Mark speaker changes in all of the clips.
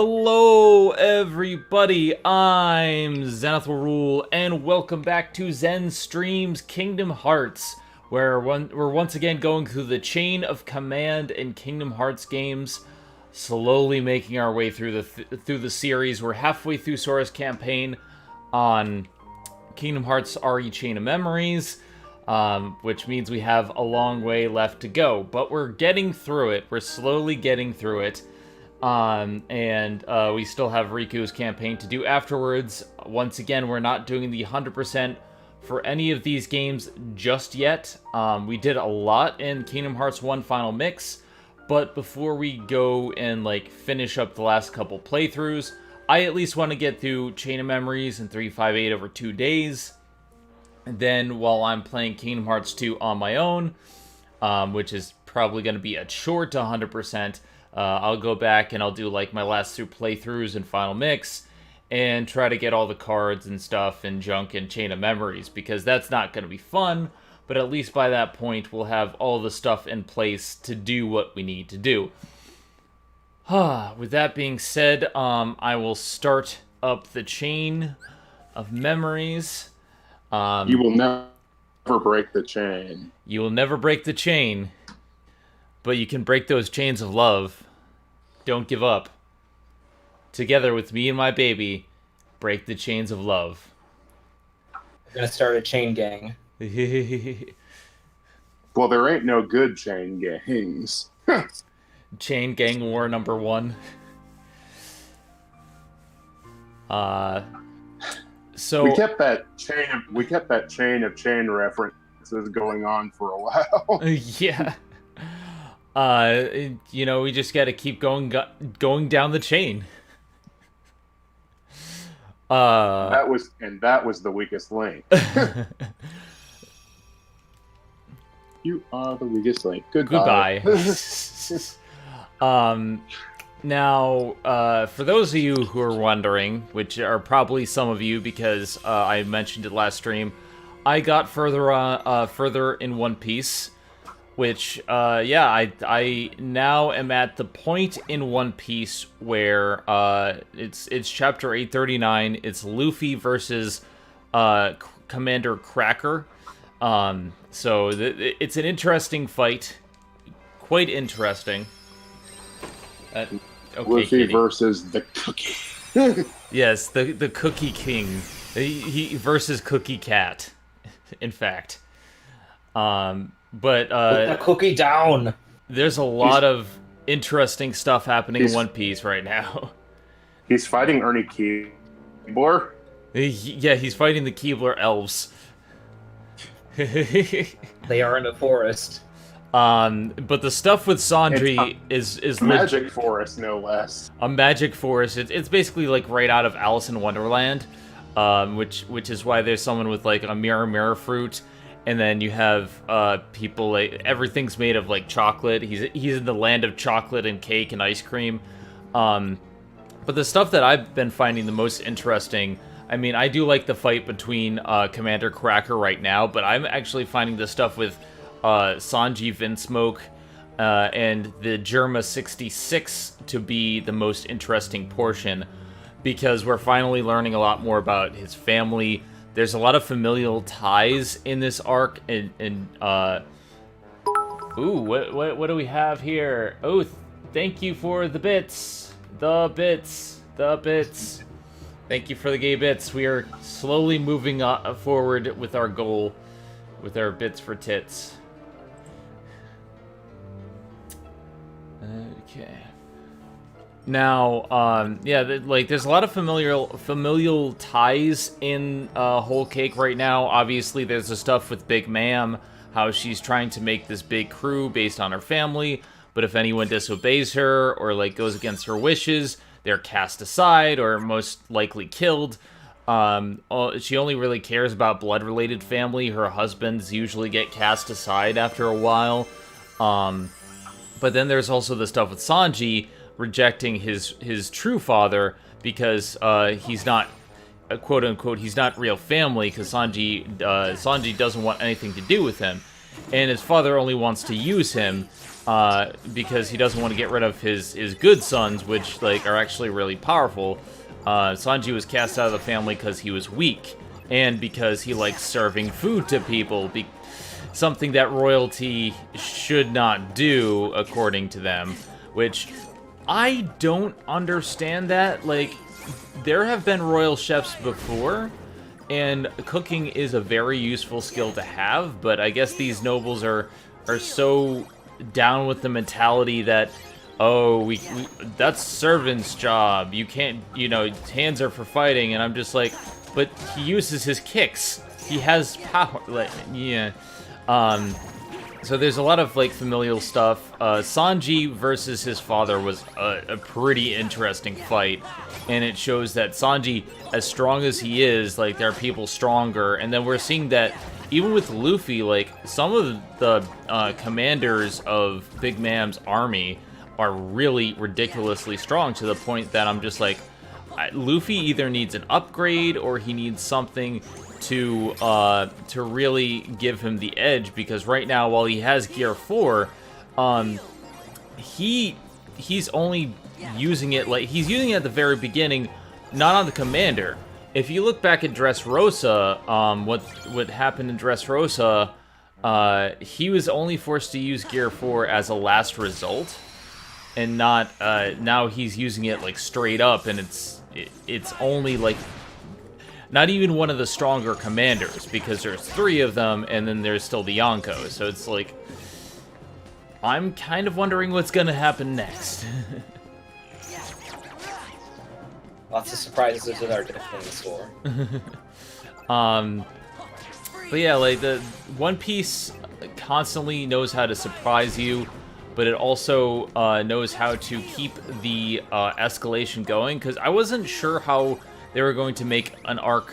Speaker 1: Hello, everybody. I'm Zenith Rule, and welcome back to Zen Streams Kingdom Hearts, where we're once again going through the chain of command in Kingdom Hearts games, slowly making our way through the series. We're halfway through Sora's campaign on Kingdom Hearts RE Chain of Memories, which means we have a long way left to go, but we're getting through it. We're slowly getting through it. And we still have Riku's campaign to do afterwards. Once again, we're not doing the 100% for any of these games just yet. We did a lot in Kingdom Hearts 1 Final Mix, but before we go and finish up the last couple playthroughs, I at least want to get through Chain of Memories and 358 over 2 days. And then while I'm playing Kingdom Hearts 2 on my own, which is probably going to be a short to 100%, I'll go back and I'll do my last 2 playthroughs and Final Mix and try to get all the cards and stuff and junk and Chain of Memories, because that's not going to be fun, but at least by that point we'll have all the stuff in place to do what we need to do. With that being said, I will start up the Chain of Memories.
Speaker 2: You will never break the chain.
Speaker 1: You will never break the chain, but you can break those chains of love. Don't give up. Together with me and my baby, break the chains of love.
Speaker 3: We're gonna start a chain gang.
Speaker 2: Well, there ain't no good chain gangs.
Speaker 1: Chain gang war number 1. So
Speaker 2: we kept that chain of chain references going on for a while.
Speaker 1: Yeah. We just got to keep going down the chain.
Speaker 2: That was the weakest link. You are the weakest link. Goodbye.
Speaker 1: Now, for those of you who are wondering, which are probably some of you because I mentioned it last stream, I got further in One Piece. Which, I now am at the point in One Piece where it's chapter 839. It's Luffy versus Commander Cracker. So it's an interesting fight, quite interesting. Okay,
Speaker 2: Luffy
Speaker 1: Kitty.
Speaker 2: versus the Cookie.
Speaker 1: Yes, the Cookie King. He versus Cookie Cat. In fact. But
Speaker 3: Put the cookie down.
Speaker 1: There's a lot of interesting stuff happening in One Piece right now.
Speaker 2: He's fighting Ernie Keebler.
Speaker 1: Yeah, he's fighting the Keebler elves.
Speaker 3: They are in a forest.
Speaker 1: But the stuff with Sanji is
Speaker 2: magic forest, no less.
Speaker 1: A magic forest. It's basically right out of Alice in Wonderland, which is why there's someone with a mirror fruit. And then you have people, everything's made of chocolate. He's in the land of chocolate and cake and ice cream. But the stuff that I've been finding the most interesting, I mean, I do like the fight between Commander Cracker right now, but I'm actually finding the stuff with Sanji, Vinsmoke, and the Germa 66 to be the most interesting portion, because we're finally learning a lot more about his family. There's a lot of familial ties in this arc, and ooh, what do we have here? Oh, thank you for the bits. The bits. Thank you for the gay bits. We are slowly moving forward with our goal, with our bits for tits. Okay. Now, there's a lot of familial ties in Whole Cake right now. Obviously, there's the stuff with Big Ma'am, how she's trying to make this big crew based on her family, but if anyone disobeys her or goes against her wishes, they're cast aside or most likely killed. She only really cares about blood-related family. Her husbands usually get cast aside after a while. But then there's also the stuff with Sanji rejecting his true father because he's not, quote unquote, he's not real family, because Sanji doesn't want anything to do with him. and his father only wants to use him because he doesn't want to get rid of his good sons, which like are actually really powerful. Sanji was cast out of the family because he was weak, and because he likes serving food to people, something that royalty should not do, according to them, which I don't understand that. Like, there have been royal chefs before, and cooking is a very useful skill to have, but I guess these nobles are so down with the mentality that, oh, we that's servant's job. You can't, hands are for fighting, and I'm just like, but he uses his kicks. He has power, like, yeah. So there's a lot of, like, familial stuff. Sanji versus his father was a pretty interesting fight, and it shows that Sanji, as strong as he is, like, there are people stronger, and then we're seeing that even with Luffy, like, some of the commanders of Big Mam's army are really ridiculously strong, to the point that I'm just like, Luffy either needs an upgrade or he needs something to really give him the edge, because right now, while he has Gear 4, he's only using it, like, he's using it at the very beginning, not on the commander. If you look back at Dressrosa, what happened in Dressrosa, he was only forced to use Gear 4 as a last result, and not, now he's using it, like, straight up, and it's only, like, not even one of the stronger commanders, because there's 3 of them, and then there's still the Yonko, so it's like, I'm kind of wondering what's gonna happen next.
Speaker 3: Lots of surprises with our in the store.
Speaker 1: But yeah, like, the One Piece constantly knows how to surprise you, but it also knows how to keep the escalation going, because I wasn't sure how they were going to make an arc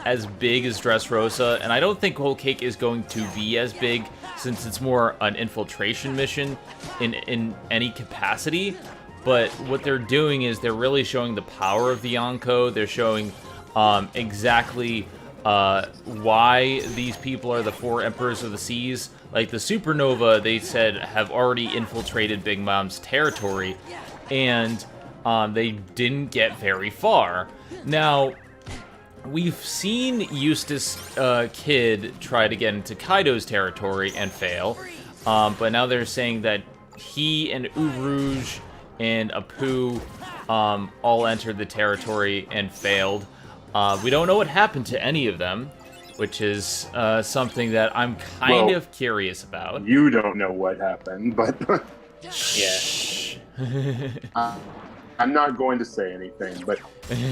Speaker 1: as big as Dressrosa, and I don't think Whole Cake is going to be as big, since it's more an infiltration mission in any capacity. But what they're doing is they're really showing the power of the Yonko. They're showing exactly why these people are the 4 Emperors of the Seas. Like, the Supernova, they said, have already infiltrated Big Mom's territory, and they didn't get very far. Now, we've seen Eustace Kid try to get into Kaido's territory and fail, but now they're saying that he and Urouge and Apu all entered the territory and failed. We don't know what happened to any of them, which is something that I'm kind of curious about.
Speaker 2: You don't know what happened, but
Speaker 3: Yeah.
Speaker 2: I'm not going to say anything, but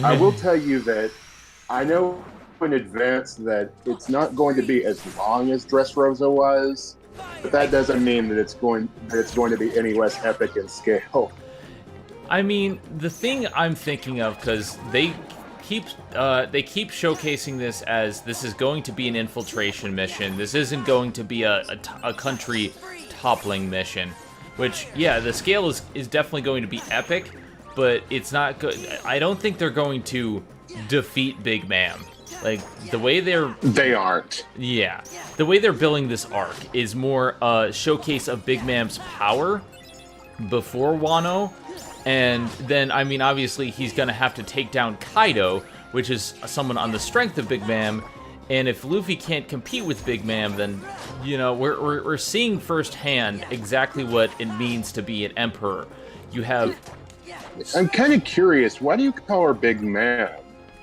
Speaker 2: I will tell you that I know in advance that it's not going to be as long as Dressrosa was, but that doesn't mean that it's going to be any less epic in scale.
Speaker 1: I mean, the thing I'm thinking of, because they keep showcasing this as this is going to be an infiltration mission. This isn't going to be a country toppling mission. Which, yeah, the scale is definitely going to be epic, but it's not good. I don't think they're going to defeat Big Mam. Like, the way
Speaker 2: They aren't.
Speaker 1: Yeah. The way they're building this arc is more a showcase of Big Mam's power before Wano. And then, I mean, obviously, he's going to have to take down Kaido, which is someone on the strength of Big Mam. And if Luffy can't compete with Big Mam, then, we're seeing firsthand exactly what it means to be an emperor. You have...
Speaker 2: I'm kind of curious, why do you call her Big Mam?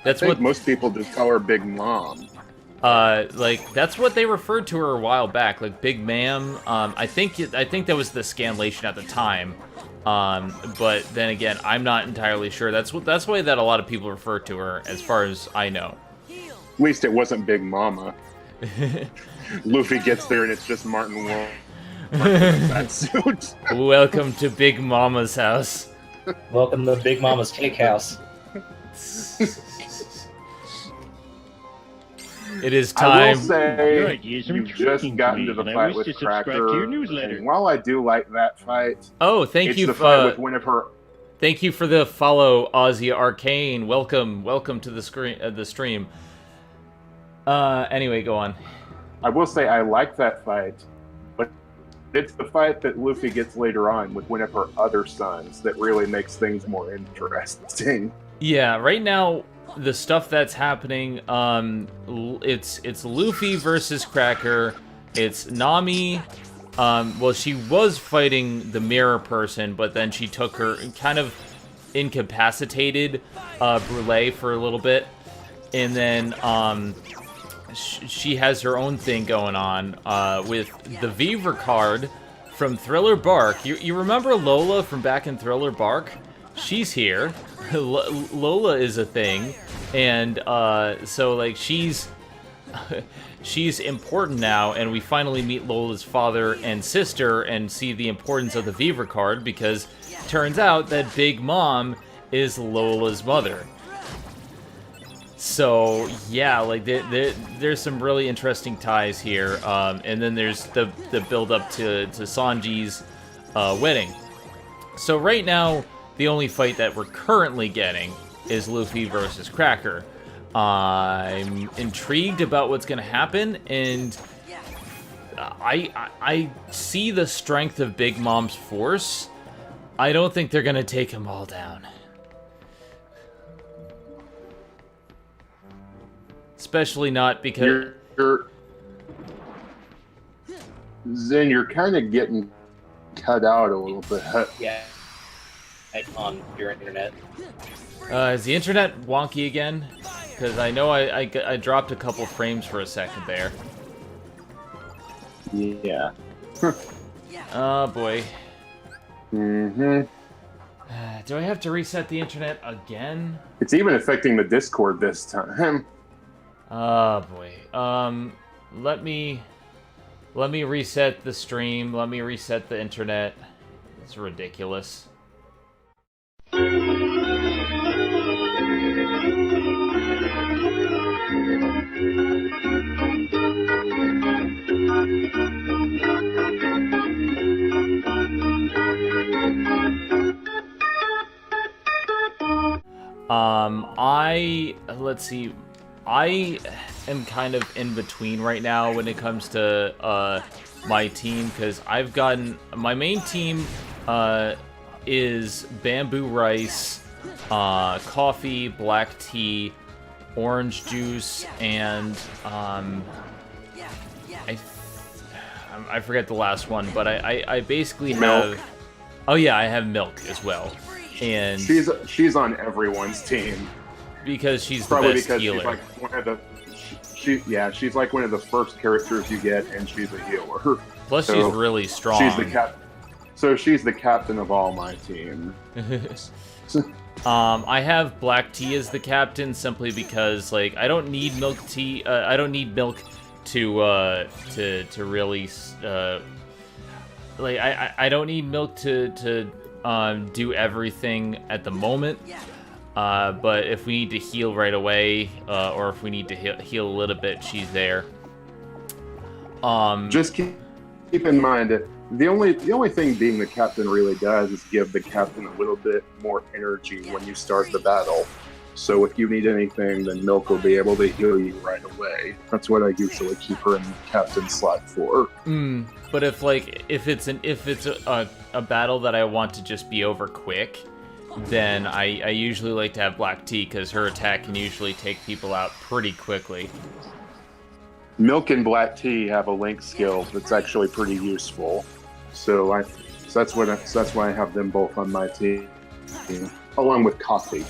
Speaker 2: I think most people just call her Big Mom.
Speaker 1: That's what they referred to her a while back, like Big Mam. I think that was the scanlation at the time. But then again, I'm not entirely sure. That's the way that a lot of people refer to her, as far as I know.
Speaker 2: At least it wasn't Big Mama. Luffy gets there and it's just Martin Wall. That suit.
Speaker 1: Welcome to Big Mama's house.
Speaker 3: Welcome to Big Mama's Cake House.
Speaker 1: It is time.
Speaker 2: I will say,
Speaker 4: Your ideas are
Speaker 2: you just
Speaker 4: intriguing
Speaker 2: got
Speaker 4: to me,
Speaker 2: into the
Speaker 4: and I
Speaker 2: fight
Speaker 4: wish
Speaker 2: with
Speaker 4: to subscribe to
Speaker 2: Cracker.
Speaker 4: your newsletter.
Speaker 2: And while I do like that fight,
Speaker 1: Oh, thank
Speaker 2: it's
Speaker 1: you
Speaker 2: the fight with one of her.
Speaker 1: Thank you for the follow, Ozzy Arcane. Welcome to the stream. Anyway, go on.
Speaker 2: I will say I like that fight It's the fight that Luffy gets later on with one of her other sons that really makes things more interesting.
Speaker 1: Yeah, right now the stuff that's happening, it's Luffy versus Cracker. It's Nami. Well, she was fighting the mirror person, but then she took her kind of incapacitated Brûlée for a little bit, and then she has her own thing going on with the Vivre card from Thriller Bark. You remember Lola from back in Thriller Bark? She's here. Lola is a thing, and so like she's important now, and we finally meet Lola's father and sister and see the importance of the Vivre card, because it turns out that Big Mom is Lola's mother. So yeah, like there's some really interesting ties here, and then there's the build up to Sanji's wedding. So right now, the only fight that we're currently getting is Luffy versus Cracker. I'm intrigued about what's going to happen, and I see the strength of Big Mom's force. I don't think they're going to take him all down. Especially not because...
Speaker 2: Zen, you're kind of getting cut out a little bit.
Speaker 3: Yeah. On your internet.
Speaker 1: Is the internet wonky again? Because I know I dropped a couple frames for a second there.
Speaker 2: Yeah.
Speaker 1: Oh boy.
Speaker 2: Mm-hmm.
Speaker 1: Do I have to reset the internet again?
Speaker 2: It's even affecting the Discord this time.
Speaker 1: Oh boy. Let me reset the stream. Let me reset the internet. It's ridiculous. Let's see. I am kind of in between right now when it comes to my team, because I've gotten my main team is bamboo rice, coffee, black tea, orange juice, and I forget the last one, but I basically
Speaker 2: milk.
Speaker 1: have. Oh yeah, I have milk as well, and
Speaker 2: she's on everyone's team.
Speaker 1: Because she's
Speaker 2: Probably
Speaker 1: the best
Speaker 2: because
Speaker 1: healer.
Speaker 2: she's like one of the she's like one of the first characters you get, and she's a healer.
Speaker 1: Plus,
Speaker 2: so
Speaker 1: she's really strong.
Speaker 2: She's the captain of all my team.
Speaker 1: I have black tea as the captain simply because, like, I don't need milk tea. I don't need milk to really like I don't need milk to do everything at the moment. But if we need to heal right away, or if we need to heal a little bit, she's there.
Speaker 2: Just keep in mind that the only thing being the captain really does is give the captain a little bit more energy when you start the battle. So if you need anything, then Milk will be able to heal you right away. That's what I usually keep her in the captain slot for.
Speaker 1: But if it's a battle that I want to just be over quick, then I usually like to have black tea, because her attack can usually take people out pretty quickly.
Speaker 2: Milk and black tea have a link skill that's actually pretty useful. So that's why I have them both on my team, along with coffee.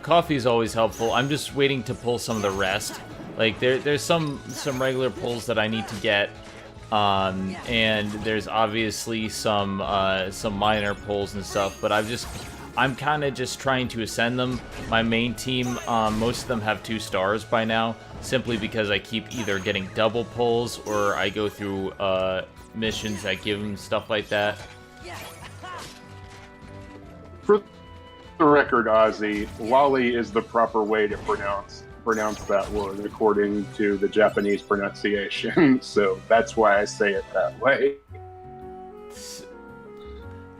Speaker 1: Coffee is always helpful. I'm just waiting to pull some of the rest. Like there's some regular pulls that I need to get, and there's obviously some minor pulls and stuff. But I'm kind of just trying to ascend them. My main team, most of them have 2 stars by now, simply because I keep either getting double pulls or I go through missions that give them stuff like that.
Speaker 2: For the record, Ozzy, lolly is the proper way to pronounce that word according to the Japanese pronunciation. So that's why I say it that way.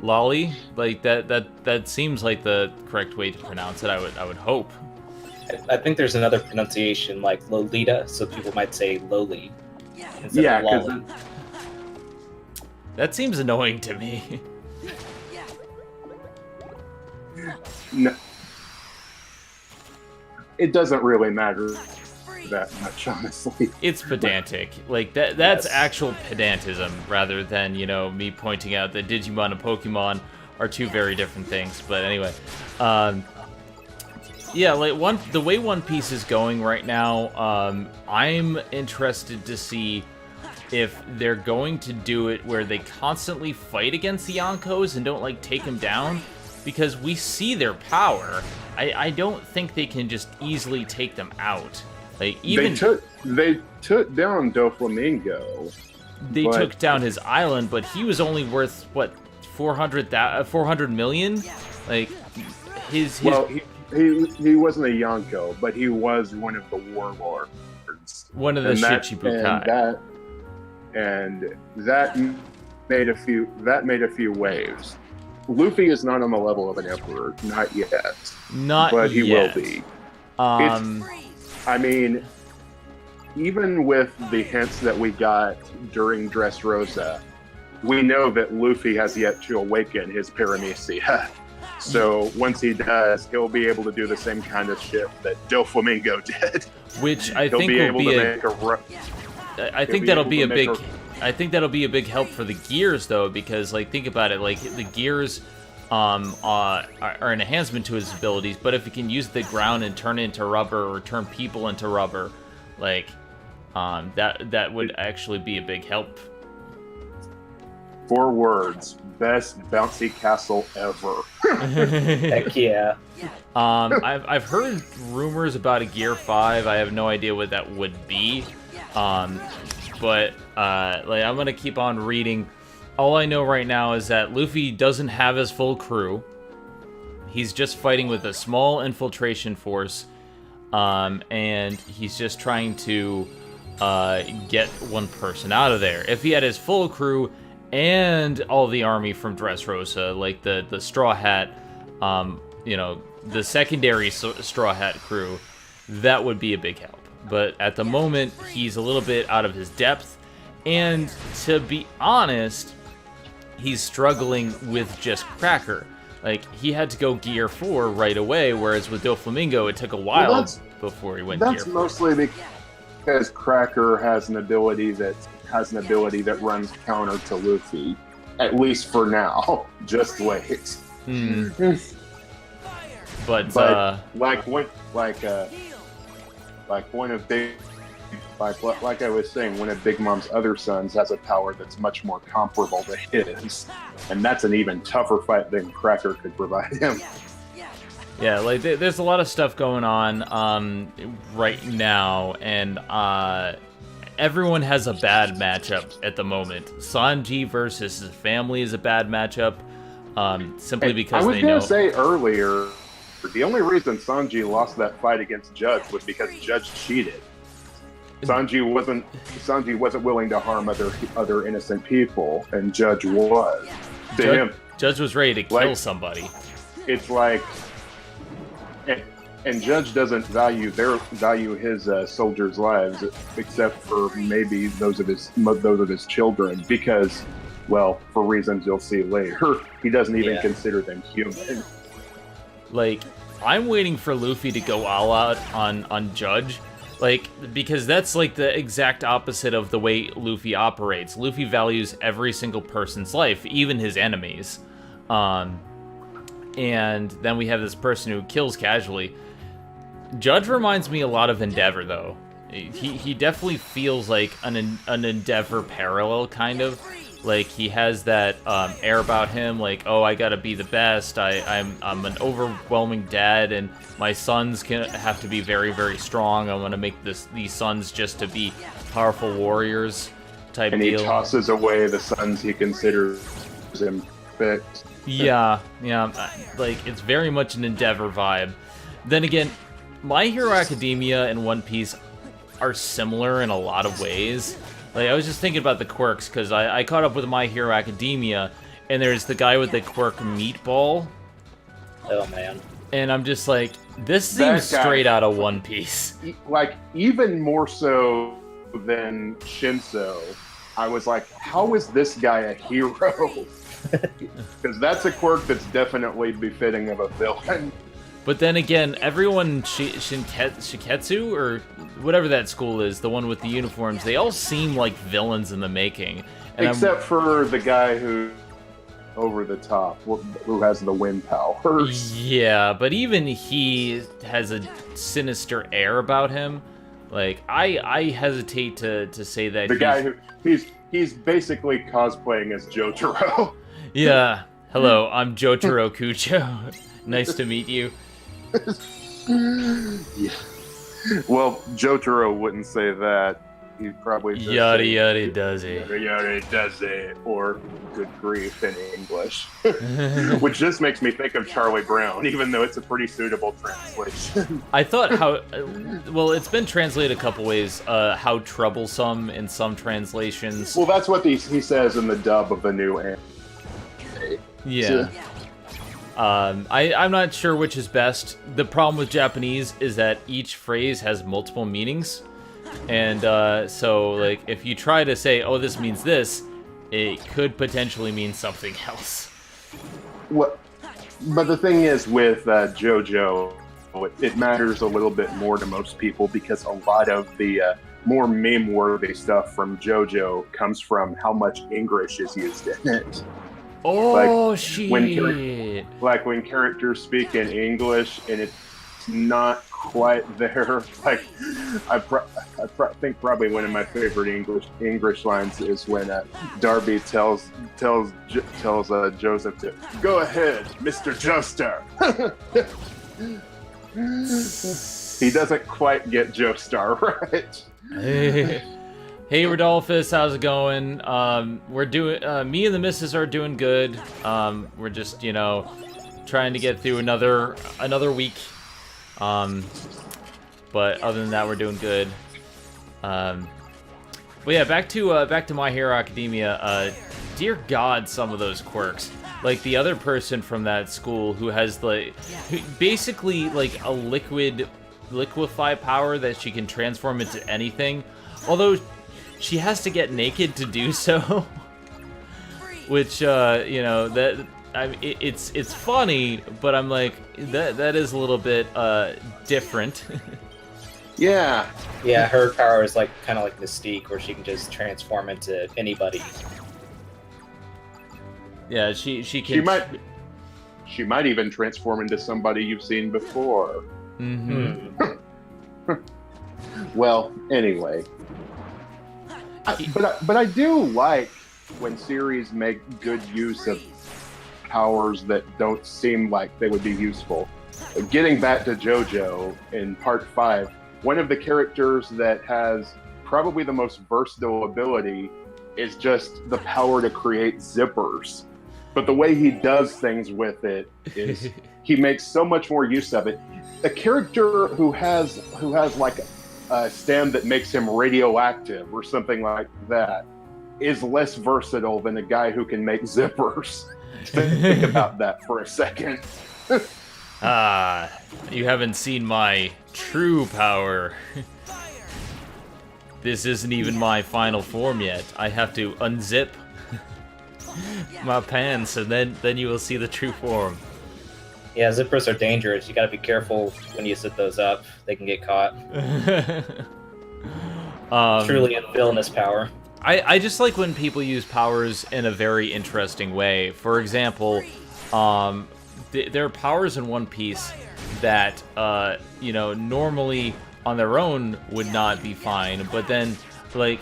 Speaker 1: Lolly, like that seems like the correct way to pronounce it. I would hope.
Speaker 3: I think there's another pronunciation like Lolita, so people might say Loli instead of Lolly.
Speaker 1: That seems annoying to me.
Speaker 2: No, it doesn't really matter that much, honestly.
Speaker 1: It's pedantic. Like, that's
Speaker 3: Yes.
Speaker 1: actual pedantism, rather than, you know, me pointing out that Digimon and Pokemon are two very different things. But anyway, yeah, like, the way One Piece is going right now, I'm interested to see if they're going to do it where they constantly fight against the Yonkos and don't, like, take them down, because we see their power. I don't think they can just easily take them out. Like, even
Speaker 2: They took down Doflamingo.
Speaker 1: they took down his island, but he was only worth, what, 400 million? Like, his
Speaker 2: Well, he wasn't a Yonko, but he was one of the warlords.
Speaker 1: one of the Shichibukai.
Speaker 2: And that made a few waves. Luffy is not on the level of an emperor, not yet. But he
Speaker 1: yet.
Speaker 2: will be. I mean, even with the hints that we got during Dressrosa, we know that Luffy has yet to awaken his paramecia. So once he does, he'll be able to do the same kind of shit that Doflamingo did.
Speaker 1: Which I
Speaker 2: He'll
Speaker 1: think
Speaker 2: be
Speaker 1: will
Speaker 2: able
Speaker 1: be
Speaker 2: to make
Speaker 1: I think that'll be a big. I think that'll be a big help for the gears, though, because, like, think about it. Like, the gears are an enhancement to his abilities, but if he can use the ground and turn it into rubber, or turn people into rubber, like, that would actually be a big help.
Speaker 2: 4 words: best bouncy castle ever.
Speaker 3: Heck yeah.
Speaker 1: I've heard rumors about a Gear 5. I have no idea what that would be. But like, I'm gonna keep on reading. All I know right now is that Luffy doesn't have his full crew. He's just fighting with a small infiltration force, and he's just trying to get one person out of there. If he had his full crew and all the army from Dressrosa, like the Straw Hat, you know, the secondary Straw Hat crew, that would be a big help. But at the moment, he's a little bit out of his depth, and to be honest, he's struggling with just Cracker. Like, he had to go Gear 4 right away, whereas with Doflamingo, it took a while before he went Gear 4.
Speaker 2: That's mostly because Cracker has an ability that runs counter to Luffy, at least for now. Just wait.
Speaker 1: But
Speaker 2: like I was saying, one of Big Mom's other sons has a power that's much more comparable to his, and that's an even tougher fight than Cracker could provide him.
Speaker 1: Yeah, like, there's a lot of stuff going on right now, and everyone has a bad matchup at the moment. Sanji versus his family is a bad matchup, simply because they know.
Speaker 2: I was going to say earlier, the only reason Sanji lost that fight against Judge was because Judge cheated. Sanji wasn't willing to harm other innocent people, and Judge was.
Speaker 1: Judge was ready to kill somebody.
Speaker 2: It's like, and Judge doesn't value his soldiers' lives, except for maybe those of his children, because, well, for reasons you'll see later, he doesn't even consider them human.
Speaker 1: Like, I'm waiting for Luffy to go all out on Judge, like, because that's, like, the exact opposite of the way Luffy operates. Luffy values every single person's life, even his enemies. And then we have this person who kills casually. Judge reminds me a lot of Endeavor, though. He definitely feels like an Endeavor parallel, kind of. Like, he has that air about him, like, oh, I gotta be the best, I'm an overwhelming dad, and my sons have to be very, very strong. I want to make these sons just to be powerful warriors type deal.
Speaker 2: And he tosses away the sons he considers imperfect.
Speaker 1: Yeah, like, it's very much an Endeavor vibe. Then again, My Hero Academia and One Piece are similar in a lot of ways. Like, I was just thinking about the quirks, because I caught up with My Hero Academia, and there's the guy with the quirk Meatball.
Speaker 3: Oh, man.
Speaker 1: And I'm just like, this seems straight out of One Piece.
Speaker 2: Like, even more so than Shinso, I was like, how is this guy a hero? Because that's a quirk that's definitely befitting of a villain.
Speaker 1: But then again, everyone Shiketsu, or whatever that school is, the one with the uniforms, they all seem like villains in the making. And
Speaker 2: Except for the guy who over the top, who has the wind powers.
Speaker 1: Yeah, but even he has a sinister air about him. Like, I hesitate to say that
Speaker 2: the guy who he's basically cosplaying as Jotaro.
Speaker 1: Yeah. Hello, I'm Jotaro Kucho. Nice to meet you.
Speaker 2: Yeah. Well, Jotaro wouldn't say that. He'd probably just
Speaker 1: Yada
Speaker 2: say,
Speaker 1: yada does it.
Speaker 2: Yada yada does it, or good grief in English. Which just makes me think of Charlie Brown, even though it's a pretty suitable translation.
Speaker 1: I thought well, it's been translated a couple ways. How troublesome in some translations.
Speaker 2: Well, that's what he says in the dub of the new anime.
Speaker 1: Yeah. I'm not sure which is best. The problem with Japanese is that each phrase has multiple meanings. And so, like, if you try to say, oh, this means this, it could potentially mean something else.
Speaker 2: What? But the thing is, with JoJo, it matters a little bit more to most people because a lot of the more meme-worthy stuff from JoJo comes from how much English is used in it.
Speaker 1: Oh,
Speaker 2: like,
Speaker 1: shit!
Speaker 2: When characters speak in English and it's not quite there. Like, I think probably one of my favorite English lines is when Darby tells Joseph to go ahead, Mr. Joestar. He doesn't quite get Joestar right.
Speaker 1: Hey Rodolphus, how's it going? We're doing. Me and the missus are doing good. We're just, trying to get through another week. But other than that, we're doing good. But yeah, back to My Hero Academia. Dear God, some of those quirks. Like the other person from that school who has basically like a liquefy power that she can transform into anything. Although she has to get naked to do so, which it's funny, but I'm like that is a little bit different.
Speaker 2: Yeah.
Speaker 3: Yeah, her power is like kind of like Mystique, where she can just transform into anybody.
Speaker 1: Yeah, she can.
Speaker 2: She might even transform into somebody you've seen before.
Speaker 1: Mm-hmm.
Speaker 2: Well, anyway. But I do like when series make good use of powers that don't seem like they would be useful. Getting back to JoJo in Part 5, one of the characters that has probably the most versatile ability is just the power to create zippers. But the way he does things with it is he makes so much more use of it. A character who has like a stand that makes him radioactive or something like that is less versatile than a guy who can make zippers. Think about that for a second.
Speaker 1: You haven't seen my true power. This isn't even my final form yet. I have to unzip my pants, and then you will see the true form.
Speaker 3: Yeah, zippers are dangerous. You gotta be careful when you zip those up. They can get caught. Truly a villainous power.
Speaker 1: I just like when people use powers in a very interesting way. For example, there are powers in One Piece that, normally on their own would not be fine, but then, like,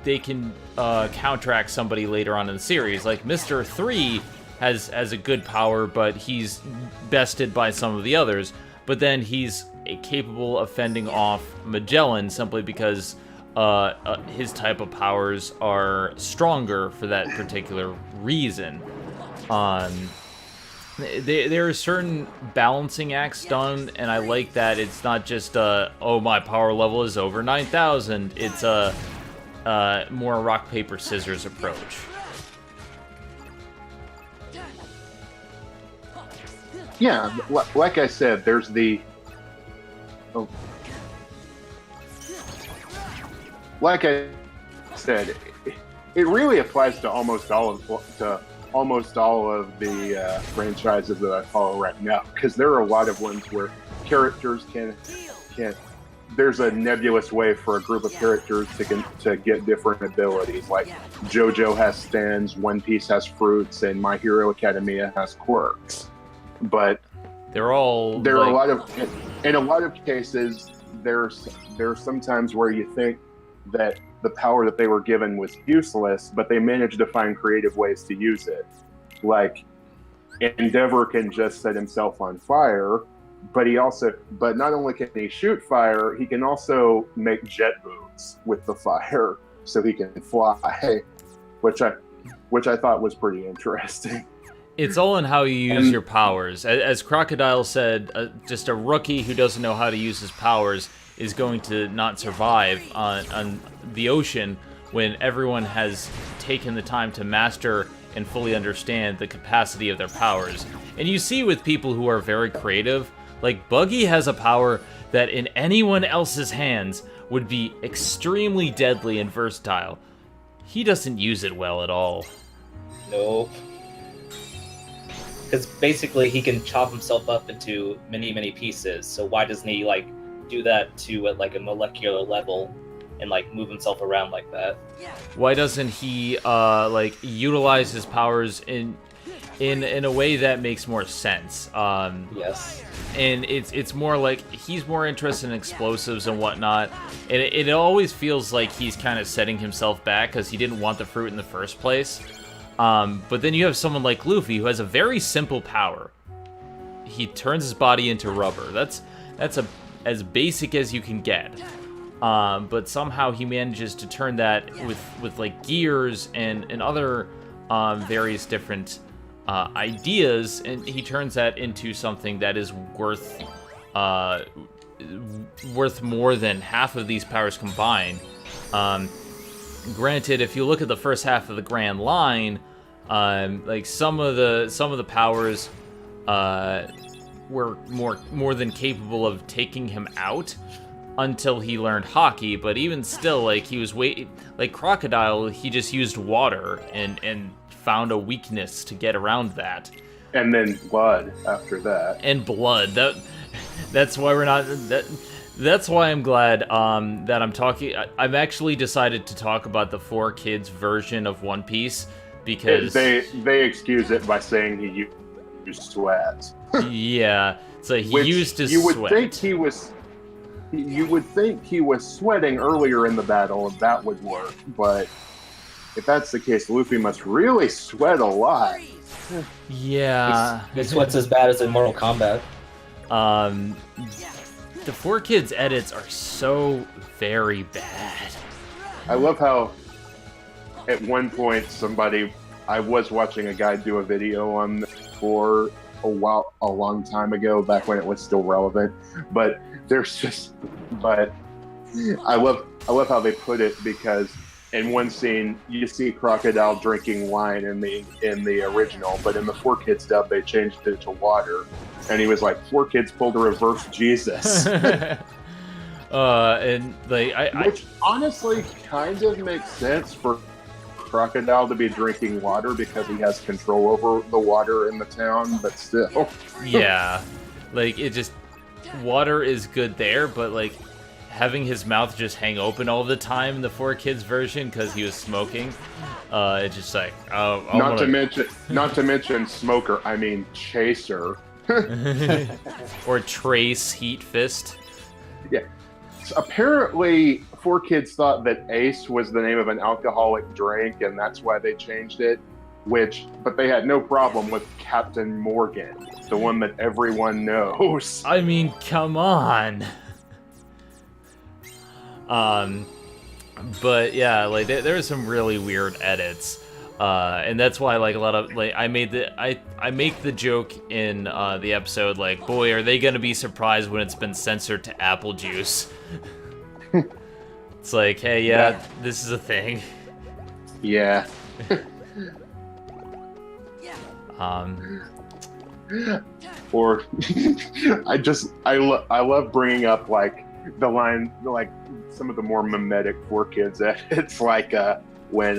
Speaker 1: they can counteract somebody later on in the series. Like, Mr. 3 has a good power, but he's bested by some of the others. But then he's capable of fending off Magellan simply because his type of powers are stronger for that particular reason. There are certain balancing acts done, and I like that it's not just oh, my power level is over 9,000. It's a more rock paper scissors approach.
Speaker 2: Yeah, like I said, there's the... Like I said, it really applies to almost all of the franchises that I follow right now, because there are a lot of ones where characters can there's a nebulous way for a group of characters to get different abilities. Like JoJo has stands, One Piece has fruits, and My Hero Academia has quirks. But
Speaker 1: there are
Speaker 2: a lot of, in a lot of cases, there's sometimes where you think that the power that they were given was useless, but they managed to find creative ways to use it. Like Endeavor can just set himself on fire, but not only can he shoot fire, he can also make jet boots with the fire, so he can fly, which I thought was pretty interesting.
Speaker 1: It's all in how you use your powers. As Crocodile said, just a rookie who doesn't know how to use his powers is going to not survive on the ocean when everyone has taken the time to master and fully understand the capacity of their powers. And you see with people who are very creative, like Buggy has a power that in anyone else's hands would be extremely deadly and versatile. He doesn't use it well at all.
Speaker 3: Nope. Because basically he can chop himself up into many, many pieces, so why doesn't he, like, do that to, like, a molecular level and, like, move himself around like that?
Speaker 1: Why doesn't he, like, utilize his powers in a way that makes more sense?
Speaker 3: Yes.
Speaker 1: And it's more like he's more interested in explosives and whatnot, and it always feels like he's kind of setting himself back because he didn't want the fruit in the first place. But then you have someone like Luffy who has a very simple power. He turns his body into rubber. That's as basic as you can get. But somehow he manages to turn that with like gears and other various different ideas, and he turns that into something that is worth more than half of these powers combined. Granted, if you look at the first half of the Grand Line, like some of the powers were more than capable of taking him out until he learned hockey. But even still, like he was like Crocodile, he just used water and found a weakness to get around that.
Speaker 2: And then blood after that.
Speaker 1: And blood. That's why we're not. That's why I'm glad that I'm talking. I've actually decided to talk about the 4Kids version of One Piece because
Speaker 2: they excuse it by saying he used sweat.
Speaker 1: Yeah, so he used his sweat.
Speaker 2: You would think he was sweating earlier in the battle, and that would work. But if that's the case, Luffy must really sweat a lot.
Speaker 1: Yeah,
Speaker 3: he sweats as bad as in Mortal Kombat.
Speaker 1: The 4Kids edits are so very bad.
Speaker 2: I love how at one point I was watching a guy do a video on this for a long time ago, back when it was still relevant. But I love how they put it, because in one scene you see Crocodile drinking wine in the original, but in the 4Kids dub they changed it to water, and he was like, 4Kids pulled a reverse Jesus.
Speaker 1: And like
Speaker 2: which honestly kind of makes sense for Crocodile to be drinking water because he has control over the water in the town, but still.
Speaker 1: Yeah, like water is good there, but like having his mouth just hang open all the time in the 4Kids version because he was smoking, it's just like, oh.
Speaker 2: Not to mention smoker. I mean chaser.
Speaker 1: Or Trace Heat Fist.
Speaker 2: Yeah. So apparently, 4Kids thought that Ace was the name of an alcoholic drink, and that's why they changed it. But they had no problem with Captain Morgan, the one that everyone knows.
Speaker 1: I mean, come on. But yeah, like there are some really weird edits, and that's why like a lot of like I make the joke in the episode, like, boy, are they gonna be surprised when it's been censored to apple juice. It's like, hey, yeah, this is a thing.
Speaker 2: Yeah. Or I love bringing up like the line, like some of the more mimetic 4Kids edits, like when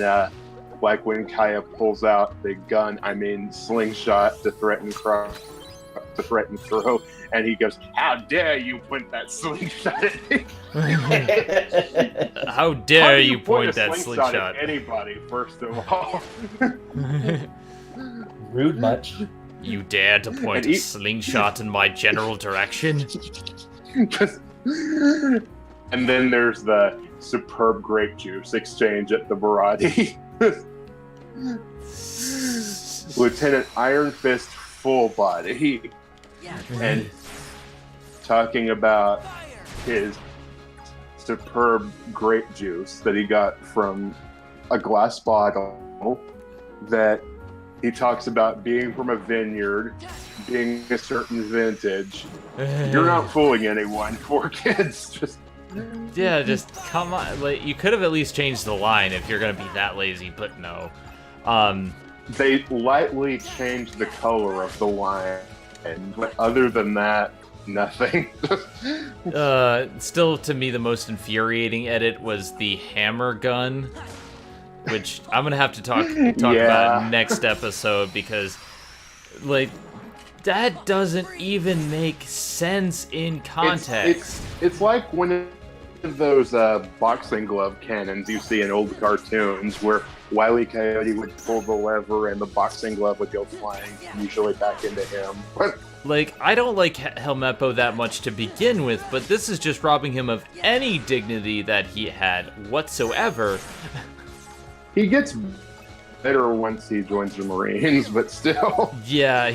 Speaker 2: like when Kaya pulls out the gun, slingshot to threaten Crow, and he goes, "How dare you point that slingshot at me?"
Speaker 1: How dare you point
Speaker 2: a
Speaker 1: that slingshot
Speaker 2: at anybody? First of all,
Speaker 3: Rude much.
Speaker 1: You dare to point a slingshot in my general direction?
Speaker 2: And then there's the superb grape juice exchange at the Barati. Lieutenant Iron Fist full body, and talking about his superb grape juice that he got from a glass bottle that he talks about being from a vineyard, being a certain vintage. You're not fooling anyone. 4 kids. Just
Speaker 1: come on. Like, you could have at least changed the line if you're gonna be that lazy, but no.
Speaker 2: They lightly changed the color of the wine, but other than that, nothing.
Speaker 1: Still, to me, the most infuriating edit was the hammer gun, which I'm gonna have to talk about next episode, because, like, that doesn't even make sense in context.
Speaker 2: It's like one of those boxing glove cannons you see in old cartoons where Wile E. Coyote would pull the lever and the boxing glove would go flying, usually back into him.
Speaker 1: Like, I don't like Helmeppo that much to begin with, but this is just robbing him of any dignity that he had whatsoever.
Speaker 2: He gets better once he joins the Marines, but still.
Speaker 1: Yeah,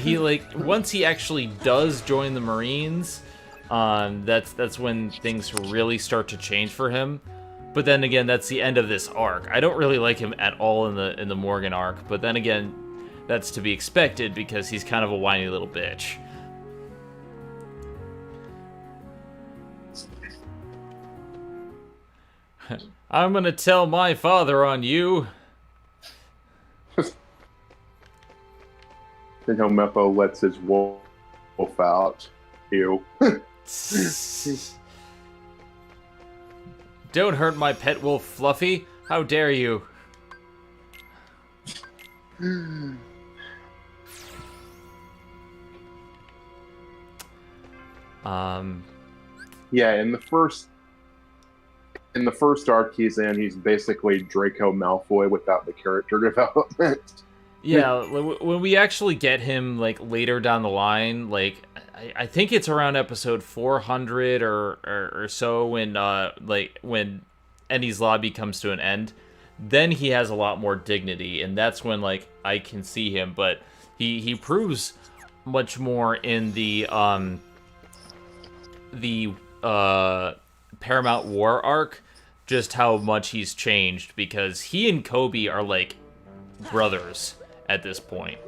Speaker 1: once he actually does join the Marines, that's when things really start to change for him. But then again, that's the end of this arc. I don't really like him at all in the Morgan arc, but then again, that's to be expected because he's kind of a whiny little bitch. I'm gonna tell my father on you.
Speaker 2: Then Helmeppo lets his wolf out. Ew.
Speaker 1: Don't hurt my pet wolf, Fluffy. How dare you?
Speaker 2: Yeah, in the first arc he's in, he's basically Draco Malfoy without the character development.
Speaker 1: Yeah, when we actually get him, like, later down the line, like, I think it's around episode 400 or so when Endy's lobby comes to an end, then he has a lot more dignity, and that's when, like, I can see him, but he proves much more in the Paramount War arc, just how much he's changed, because he and Kobe are, like, brothers at this point.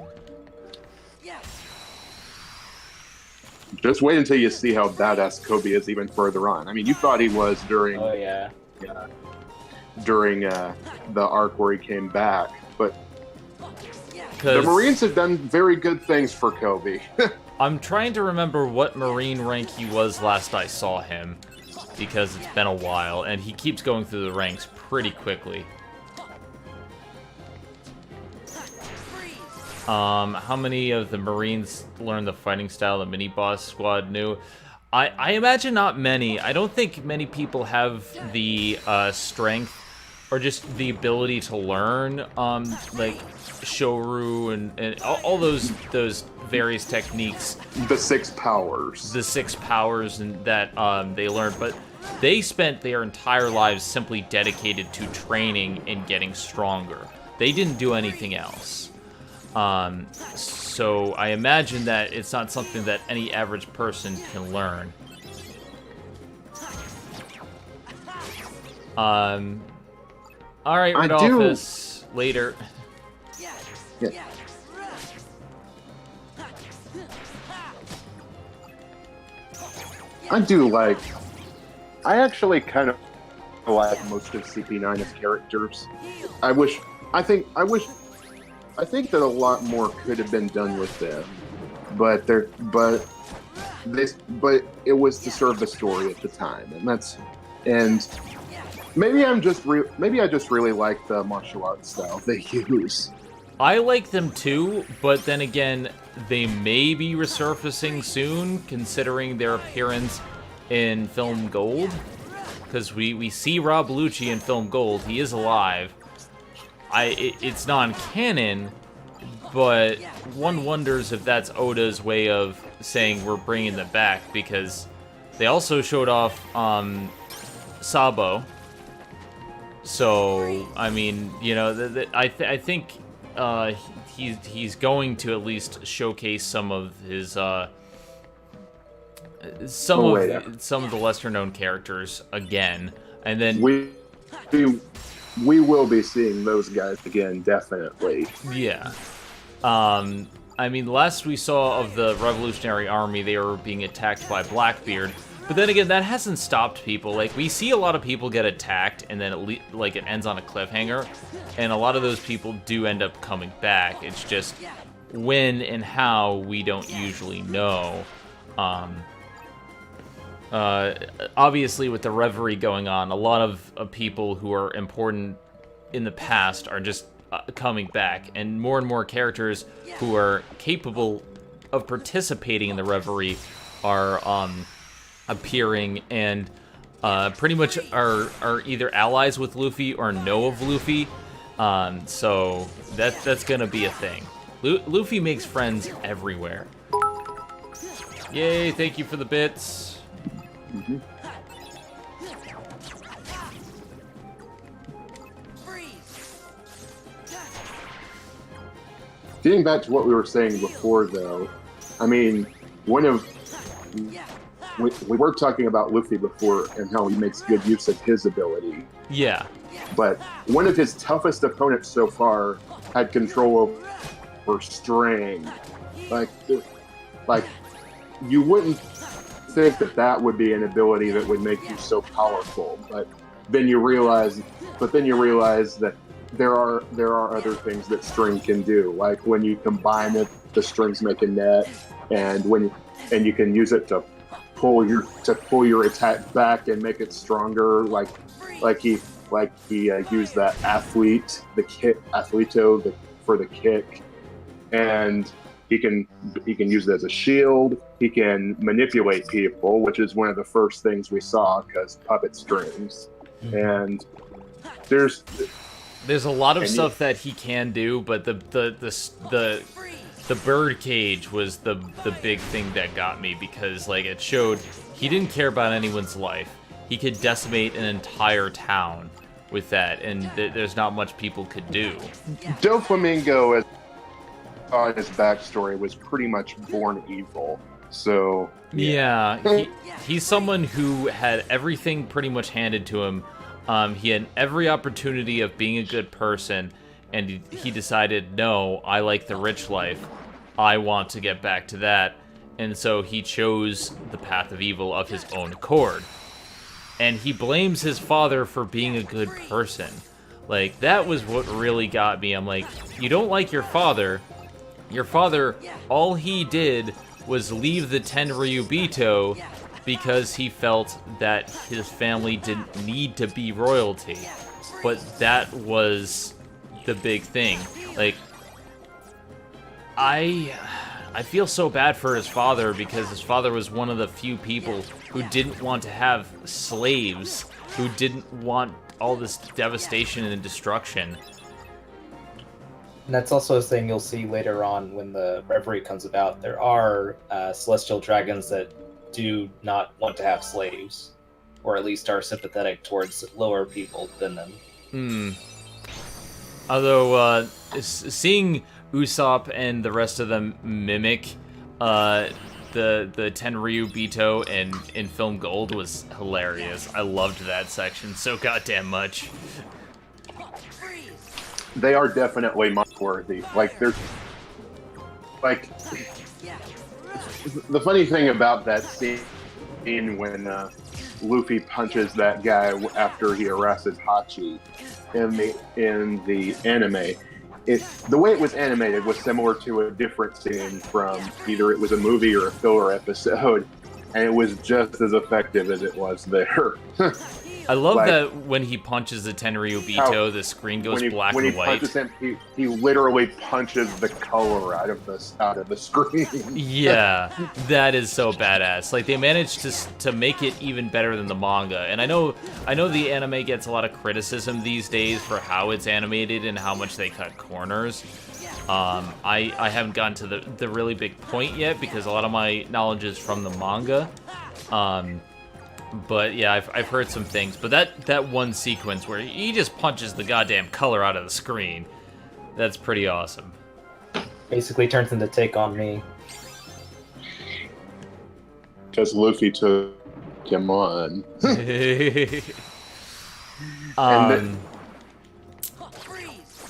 Speaker 2: Just wait until you see how badass Kobe is even further on. I mean, you thought he was during the arc where he came back, but the Marines have done very good things for Kobe.
Speaker 1: I'm trying to remember what Marine rank he was last I saw him, because it's been a while, and he keeps going through the ranks pretty quickly. How many of the Marines learned the fighting style the mini-boss squad knew? I imagine not many. I don't think many people have the strength or just the ability to learn, like Shoru and all those various techniques.
Speaker 2: The 6 powers.
Speaker 1: The 6 powers and that they learned, but they spent their entire lives simply dedicated to training and getting stronger. They didn't do anything else. So I imagine that it's not something that any average person can learn. Alright, Rodolphus, later.
Speaker 2: Yeah. I actually kind of like most of CP9's characters. I think that a lot more could have been done with them, but it was to serve the story at the time, and Maybe I just really like the martial arts style they use.
Speaker 1: I like them too, but then again, they may be resurfacing soon, considering their appearance in Film Gold. Because we see Rob Lucci in Film Gold, he is alive. It's non-canon, but one wonders if that's Oda's way of saying we're bringing them back, because they also showed off Sabo. So, I mean, you know, I think he's going to at least showcase some of his some of the lesser known characters again, and then
Speaker 2: we will be seeing those guys again, definitely.
Speaker 1: Yeah. I mean, last we saw of the Revolutionary Army, they were being attacked by Blackbeard. But then again, that hasn't stopped people. Like, we see a lot of people get attacked, and then it ends on a cliffhanger. And a lot of those people do end up coming back. It's just when and how we don't usually know. Obviously, with the Reverie going on, a lot of people who are important in the past are just coming back. And more characters who are capable of participating in the Reverie are appearing and pretty much are either allies with Luffy or know of Luffy. So that's gonna be a thing. Luffy makes friends everywhere. Yay, thank you for the bits.
Speaker 2: Mm-hmm. Getting back to what we were saying before, though, I mean, we were talking about Luffy before and how he makes good use of his ability.
Speaker 1: Yeah.
Speaker 2: But one of his toughest opponents so far had control over string. Like you wouldn't think that would be an ability that would make you so powerful, but then you realize that there are other things that string can do, like when you combine it, the strings make a net, and you can use it to pull your attack back and make it stronger, like he used that Athleto for the kick, and he can use it as a shield. He can manipulate people, which is one of the first things we saw, because puppet strings. And there's
Speaker 1: a lot of stuff that he can do, but the bird cage was the big thing that got me, because like it showed he didn't care about anyone's life. He could decimate an entire town with that, and there's not much people could do.
Speaker 2: Doflamingo, as on his backstory, was pretty much born evil. So
Speaker 1: yeah. He's someone who had everything pretty much handed to him. He had every opportunity of being a good person, and he decided, no, I like the rich life. I want to get back to that. And so he chose the path of evil of his own accord. And he blames his father for being a good person. Like, that was what really got me. I'm like, you don't like your father. Your father, all he did was leave the Tenryubito because he felt that his family didn't need to be royalty. But that was the big thing. Like, I feel so bad for his father, because his father was one of the few people who didn't want to have slaves, who didn't want all this devastation and destruction.
Speaker 3: And that's also a thing you'll see later on when the Reverie comes about. There are celestial dragons that do not want to have slaves, or at least are sympathetic towards lower people than them.
Speaker 1: Although, seeing Usopp and the rest of them mimic the Tenryubito in Film Gold was hilarious. I loved that section so goddamn much.
Speaker 2: They are definitely worthy. Like, they're like, the funny thing about that scene when Luffy punches that guy after he harasses Hachi in the anime, the way it was animated was similar to a different scene from either it was a movie or a filler episode, and it was just as effective as it was there.
Speaker 1: I love
Speaker 2: Like,
Speaker 1: that when he punches the Tenryubito, the screen goes black
Speaker 2: when
Speaker 1: and
Speaker 2: he
Speaker 1: white.
Speaker 2: punches him, he literally punches the color out of the screen.
Speaker 1: Yeah, that is so badass. Like, they managed to make it even better than the manga. And I know the anime gets a lot of criticism these days for how it's animated and how much they cut corners. I haven't gotten to the really big point yet because a lot of my knowledge is from the manga. But yeah, I've heard some things. But that one sequence where he just punches the goddamn color out of the screen, that's pretty awesome.
Speaker 3: Basically turns into Take On Me.
Speaker 2: Because Luffy took him on.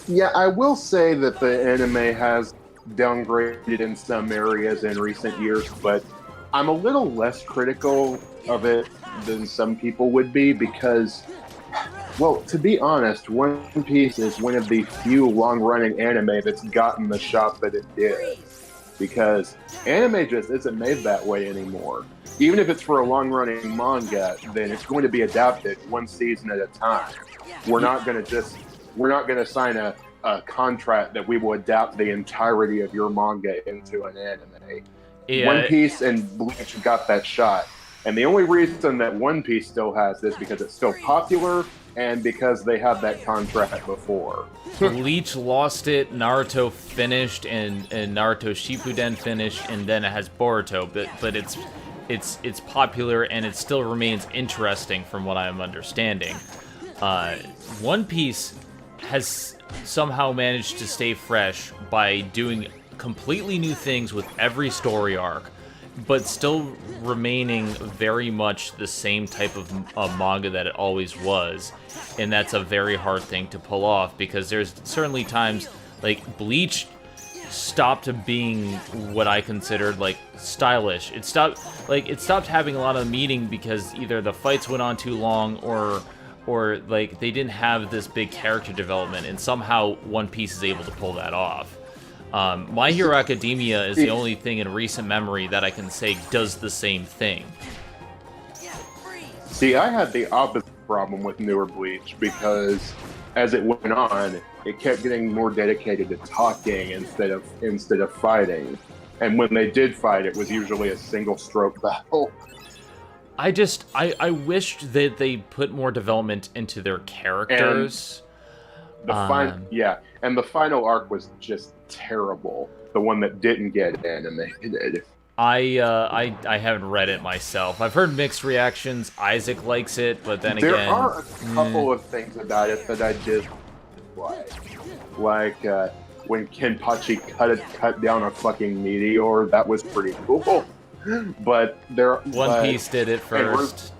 Speaker 2: Yeah, I will say that the anime has downgraded in some areas in recent years, but I'm a little less critical of it than some people would be because, well, to be honest, One Piece is one of the few long-running anime that's gotten the shot that it did. Because anime just isn't made that way anymore. Even if it's for a long-running manga, then it's going to be adapted one season at a time. We're not going to sign a contract that we will adapt the entirety of your manga into an anime.
Speaker 1: Yeah.
Speaker 2: One Piece and Bleach got that shot. And the only reason that One Piece still has this because it's still popular and because they had that contract before.
Speaker 1: Bleach lost it, Naruto finished, and Naruto Shippuden finished, and then it has Boruto. But it's popular and it still remains interesting from what I'm understanding. One Piece has somehow managed to stay fresh by doing completely new things with every story arc, but still remaining very much the same type of manga that it always was. And that's a very hard thing to pull off because there's certainly times like Bleach stopped being what I considered like stylish. It stopped having a lot of meaning because either the fights went on too long or like they didn't have this big character development, and somehow One Piece is able to pull that off. My Hero Academia is the only thing in recent memory that I can say does the same thing.
Speaker 2: See, I had the opposite problem with newer Bleach because as it went on, it kept getting more dedicated to talking instead of fighting. And when they did fight, it was usually a single stroke battle.
Speaker 1: I wished that they put more development into their characters.
Speaker 2: And the final arc was just terrible. The one that didn't get animated.
Speaker 1: I haven't read it myself. I've heard mixed reactions. Isaac likes it, but then again,
Speaker 2: there are a couple of things about it that I did like when Kenpachi cut down a fucking meteor. That was pretty cool. But
Speaker 1: One Piece did it first.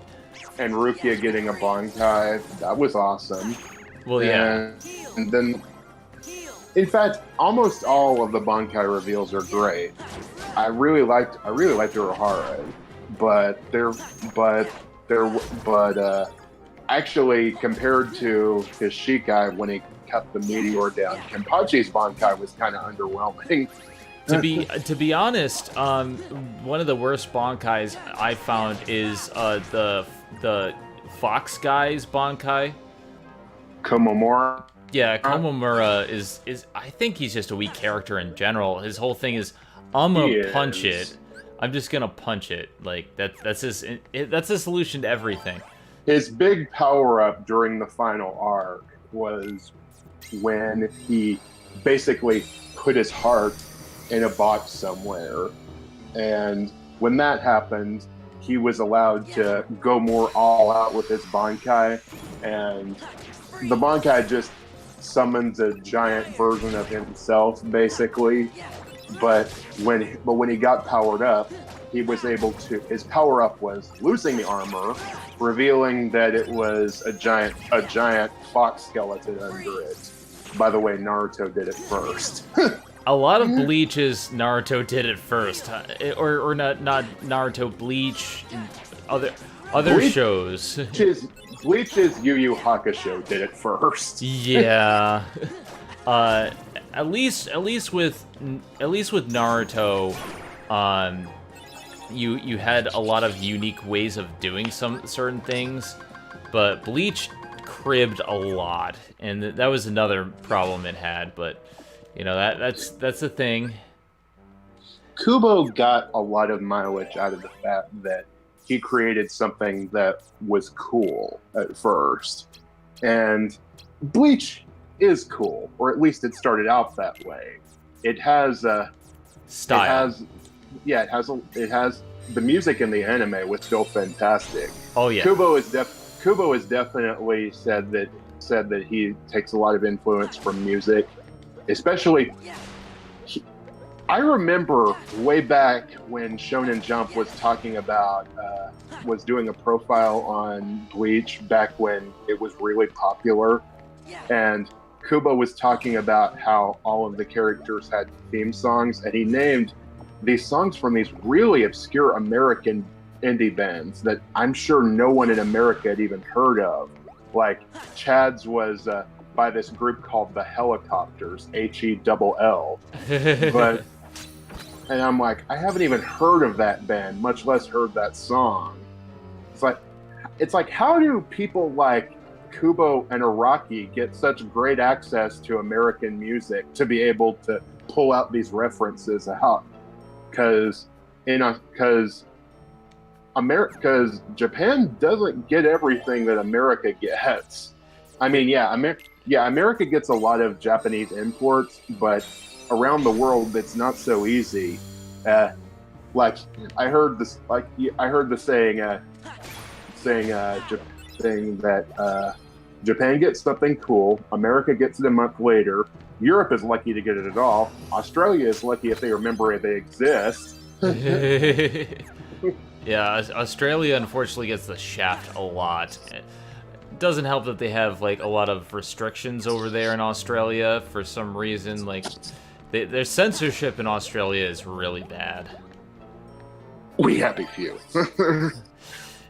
Speaker 2: And Rukia getting a Bankai, that was awesome.
Speaker 1: Well, yeah.
Speaker 2: And then, in fact, almost all of the Bankai reveals are great. I really liked Urahara, but actually compared to his Shikai when he cut the meteor down, Kenpachi's Bankai was kind of underwhelming.
Speaker 1: To be honest, one of the worst Bankais I found is the Fox guy's Bankai.
Speaker 2: Komomura.
Speaker 1: Yeah, Komomura is I think he's just a weak character in general. His whole thing is, I'm gonna punch it. I'm just gonna punch it. Like that's his solution to everything.
Speaker 2: His big power up during the final arc was when he basically put his heart in a box somewhere, and when that happened, he was allowed to go more all out with his Bankai, and the Bankai just summons a giant version of himself, basically. But when he got powered up, he was able to. His power up was losing the armor, revealing that it was a giant fox skeleton under it. By the way, Naruto did it first.
Speaker 1: A lot of Bleach's Naruto did it first, or not Naruto, Bleach, other
Speaker 2: Bleach
Speaker 1: shows.
Speaker 2: Bleach's Yu Yu Hakusho did it first.
Speaker 1: Yeah, at least with Naruto, you had a lot of unique ways of doing some certain things. But Bleach cribbed a lot, and that was another problem it had. But you know, that's the thing.
Speaker 2: Kubo got a lot of mileage out of the fact that he created something that was cool at first, and Bleach is cool, or at least it started out that way. It has a
Speaker 1: Style.
Speaker 2: It has the music in the anime was still fantastic.
Speaker 1: Oh yeah.
Speaker 2: Kubo has definitely said that he takes a lot of influence from music, especially. I remember way back when Shonen Jump was talking about, was doing a profile on Bleach back when it was really popular, and Kubo was talking about how all of the characters had theme songs, and he named these songs from these really obscure American indie bands that I'm sure no one in America had even heard of. Like Chad's was by this group called the Helicopters, HELL. But and I'm like, I haven't even heard of that band, much less heard that song. It's like how do people like Kubo and Araki get such great access to American music to be able to pull out these references out? Because Japan doesn't get everything that America gets. I mean, America gets a lot of Japanese imports, but around the world, it's not so easy. Like I heard the saying that Japan gets something cool, America gets it a month later. Europe is lucky to get it at all. Australia is lucky if they remember they exist.
Speaker 1: Yeah, Australia unfortunately gets the shaft a lot. It doesn't help that they have like a lot of restrictions over there in Australia for some reason. Like their censorship in Australia is really bad.
Speaker 2: We happy few.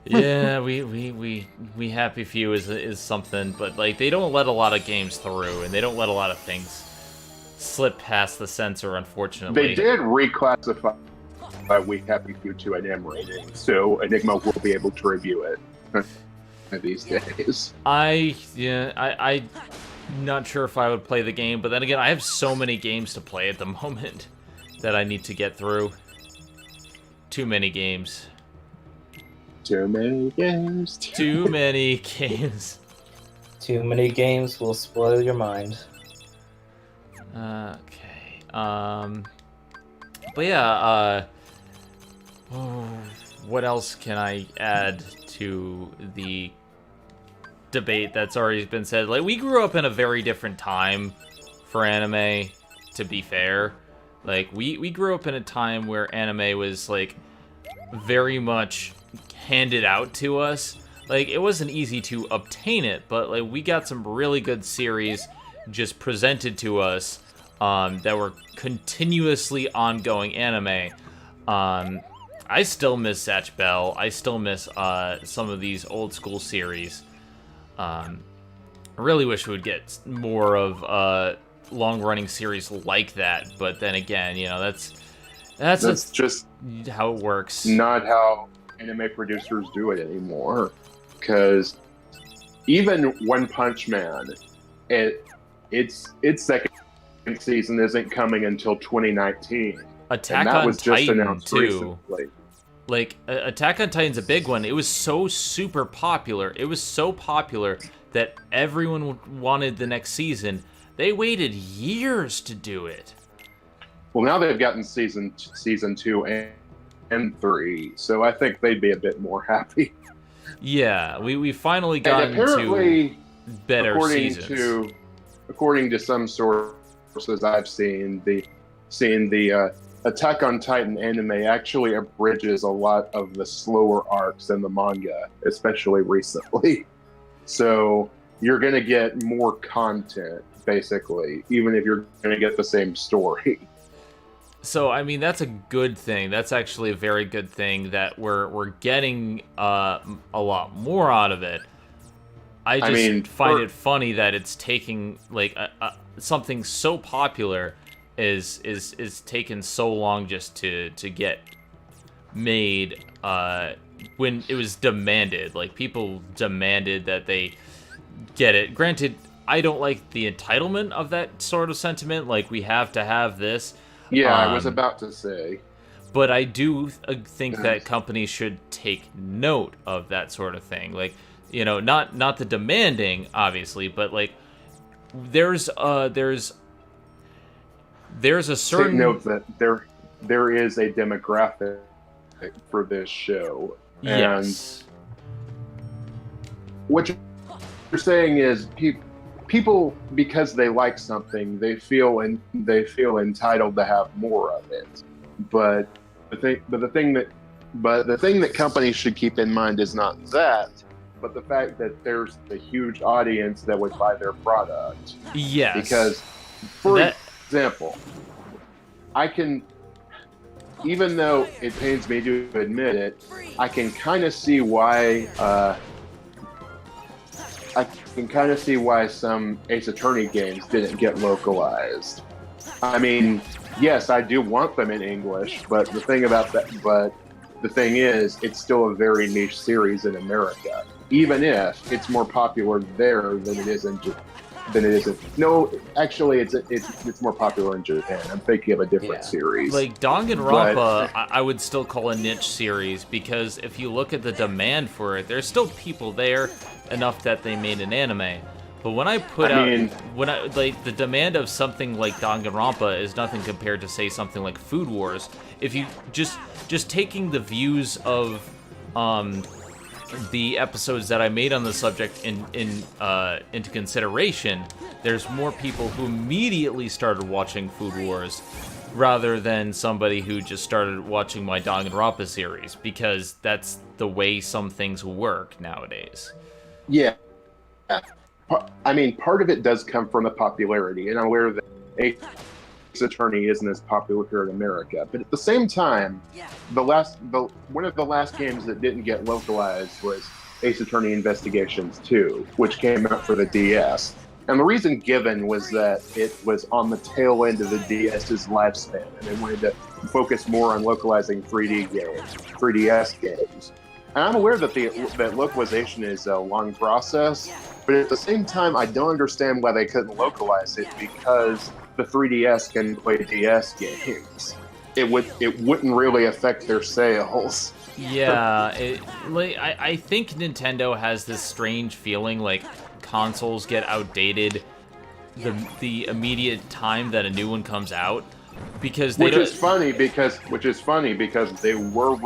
Speaker 1: Yeah, we happy few is something, but like they don't let a lot of games through, and they don't let a lot of things slip past the censor. Unfortunately,
Speaker 2: They did reclassify We Happy Few to an M rating, so Enigma will be able to review it these days.
Speaker 1: I'm not sure if I would play the game, but then again, I have so many games to play at the moment that I need to get through. Too many games.
Speaker 2: Too many games.
Speaker 1: Too many games.
Speaker 3: Too many games will spoil your mind.
Speaker 1: Okay. But yeah, what else can I add to the debate that's already been said? Like, we grew up in a very different time for anime, to be fair. Like, we grew up in a time where anime was, like, very much handed out to us. Like, it wasn't easy to obtain it, but, like, we got some really good series just presented to us that were continuously ongoing anime. I still miss Zatch Bell. I still miss some of these old school series. I really wish we would get more of long-running series like that, but then again, you know, that's
Speaker 2: just
Speaker 1: how it works.
Speaker 2: Not how anime producers do it anymore. Because even One Punch Man, its second season isn't coming until 2019.
Speaker 1: Attack
Speaker 2: and that
Speaker 1: on
Speaker 2: was just
Speaker 1: Titan
Speaker 2: announced
Speaker 1: too.
Speaker 2: Recently.
Speaker 1: Like, Attack on Titan's a big one. It was so super popular. It was so popular that everyone wanted the next season. They waited years to do it.
Speaker 2: Well, now they've gotten season 2 and 3, so I think they'd be a bit more happy.
Speaker 1: Yeah, we finally got
Speaker 2: And apparently,
Speaker 1: into better seasons.
Speaker 2: According to some sources I've seen, the Attack on Titan anime actually abridges a lot of the slower arcs in the manga, especially recently. So you're going to get more content, basically, even if you're going to get the same story.
Speaker 1: So, I mean, that's a good thing. That's actually a very good thing that we're getting a lot more out of it. I find it funny that it's taking, like, something so popular is taken so long just to get made when it was demanded. Like, people demanded that they get it. Granted, I don't like the entitlement of that sort of sentiment, like, we have to have this.
Speaker 2: Yeah, I was about to say.
Speaker 1: But I do think that companies should take note of that sort of thing. Like, you know, not the demanding, obviously, but, like, there's a certain...
Speaker 2: Take note that there is a demographic for this show.
Speaker 1: Yes.
Speaker 2: And what you're saying is people, because they like something, they feel entitled to have more of it. But the thing that companies should keep in mind is not that, but the fact that there's a huge audience that would buy their product.
Speaker 1: Yes.
Speaker 2: Because, for example, I can, even though it pains me to admit it, I can kind of see why. I can kind of see why some Ace Attorney games didn't get localized. I mean, yes, I do want them in English, but the thing is, it's still a very niche series in America. Even if it's more popular there than it is in No, actually, it's more popular in Japan. I'm thinking of a different series.
Speaker 1: Like Danganronpa, I would still call a niche series, because if you look at the demand for it, there's still people there enough that they made an anime. But when I the demand of something like Danganronpa is nothing compared to, say, something like Food Wars. If you just taking the views of the episodes that I made on the subject into consideration, there's more people who immediately started watching Food Wars rather than somebody who just started watching my Danganronpa series, because that's the way some things work nowadays.
Speaker 2: Yeah. I mean, part of it does come from the popularity, and I'm aware that Ace Attorney isn't as popular here in America. But at the same time, one of the last games that didn't get localized was Ace Attorney Investigations 2, which came out for the DS. And the reason given was that it was on the tail end of the DS's lifespan, and they wanted to focus more on localizing 3DS games. And I'm aware that localization is a long process, but at the same time, I don't understand why they couldn't localize it, because the 3DS can play DS games. It wouldn't really affect their sales.
Speaker 1: Yeah, I think Nintendo has this strange feeling like consoles get outdated the immediate time that a new one comes out, because
Speaker 2: which is funny because they were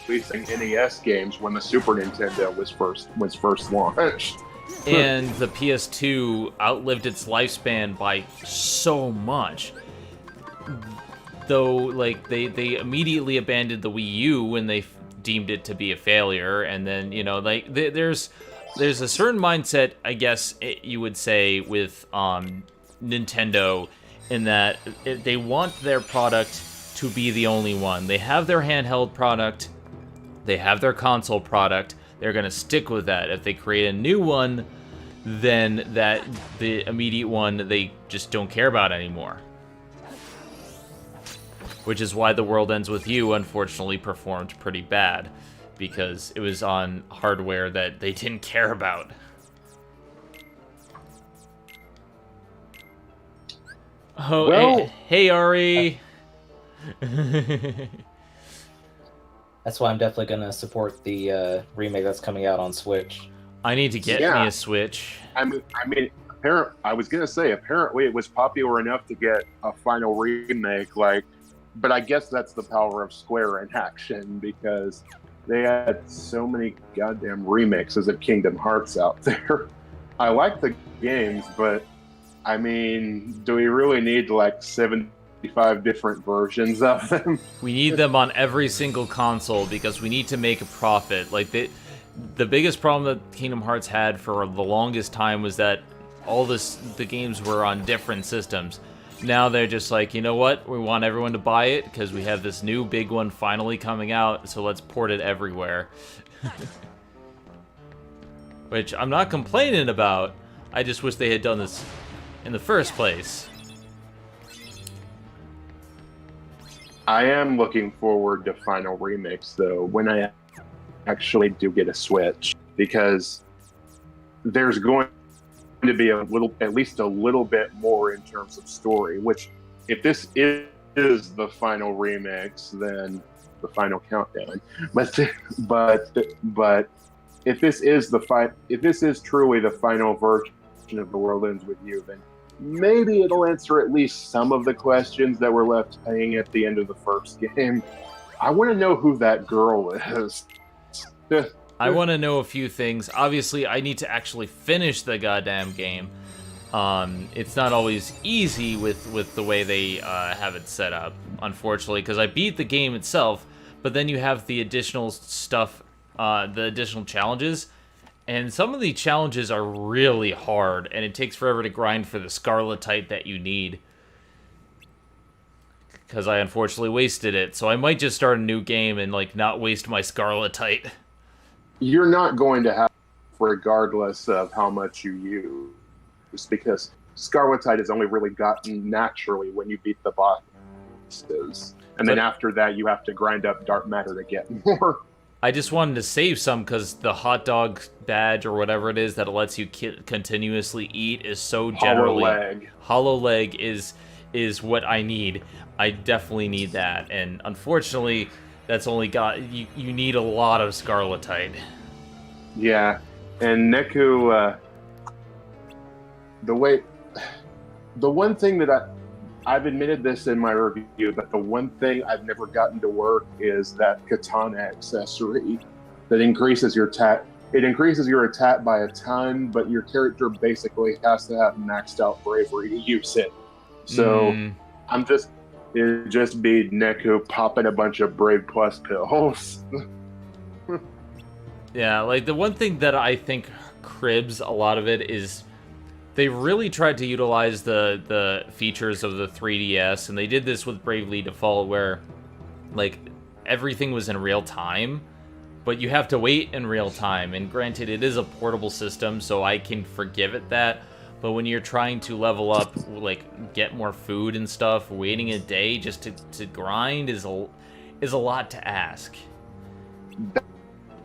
Speaker 2: releasing NES games when the Super Nintendo was first launched.
Speaker 1: And the PS2 outlived its lifespan by so much. Though, like, they immediately abandoned the Wii U when they deemed it to be a failure, and then, you know, like, there's a certain mindset, I guess you would say, with Nintendo, in that they want their product to be the only one. They have their handheld product, they have their console product, they're going to stick with that. If they create a new one, then the immediate one they just don't care about anymore. Which is why The World Ends With You, unfortunately, performed pretty bad, because it was on hardware that they didn't care about. Oh,
Speaker 2: well,
Speaker 1: hey Ari!
Speaker 3: That's why I'm definitely going to support the remake that's coming out on Switch.
Speaker 1: I need to get me a Switch.
Speaker 2: I mean, I was going to say, apparently it was popular enough to get a final remake, but I guess that's the power of Square in action, because they had so many goddamn remixes of Kingdom Hearts out there. I like the games, but, I mean, do we really need, 75 different versions of them?
Speaker 1: We need them on every single console, because we need to make a profit. Like, the biggest problem that Kingdom Hearts had for the longest time was that the games were on different systems. Now they're just like, you know what? We want everyone to buy it because we have this new big one finally coming out, so let's port it everywhere. Which I'm not complaining about. I just wish they had done this in the first place. I
Speaker 2: am looking forward to Final Remix, though. When I actually do get a Switch, because there's going to be at least a little bit more in terms of story. Which, if this is the final remix, then the final countdown. But if this is truly the final version of The World Ends With You, then maybe it'll answer at least some of the questions that were left hanging at the end of the first game. I want to know who that girl is.
Speaker 1: I want to know a few things. Obviously, I need to actually finish the goddamn game. It's not always easy with the way they have it set up, unfortunately, because I beat the game itself, but then you have the additional stuff, the additional challenges, and some of the challenges are really hard, and it takes forever to grind for the Scarletite that you need, because I unfortunately wasted it. So I might just start a new game and like not waste my Scarletite.
Speaker 2: You're not going to have, regardless of how much you use, because Scarletite is only really gotten naturally when you beat the bosses, and then after that you have to grind up dark matter to get more.
Speaker 1: I just wanted to save some because the hot dog badge or whatever it is that lets you continuously eat is so generally... Hollow leg is what I need. I definitely need that, and unfortunately, that's only got... You need a lot of Scarletite.
Speaker 2: Yeah, and Neku, the one thing that I've admitted this in my review, but the one thing I've never gotten to work is that katana accessory that increases your attack. It increases your attack by a ton, but your character basically has to have maxed out bravery to use it. So it'd just be Neku popping a bunch of Brave Plus pills.
Speaker 1: Yeah, like the one thing that I think cribs a lot of it is they really tried to utilize the features of the 3DS, and they did this with Bravely Default, where like everything was in real time, but you have to wait in real time. And granted, it is a portable system, so I can forgive it that. But when you're trying to level up, like get more food and stuff, waiting a day just to grind is a lot to ask.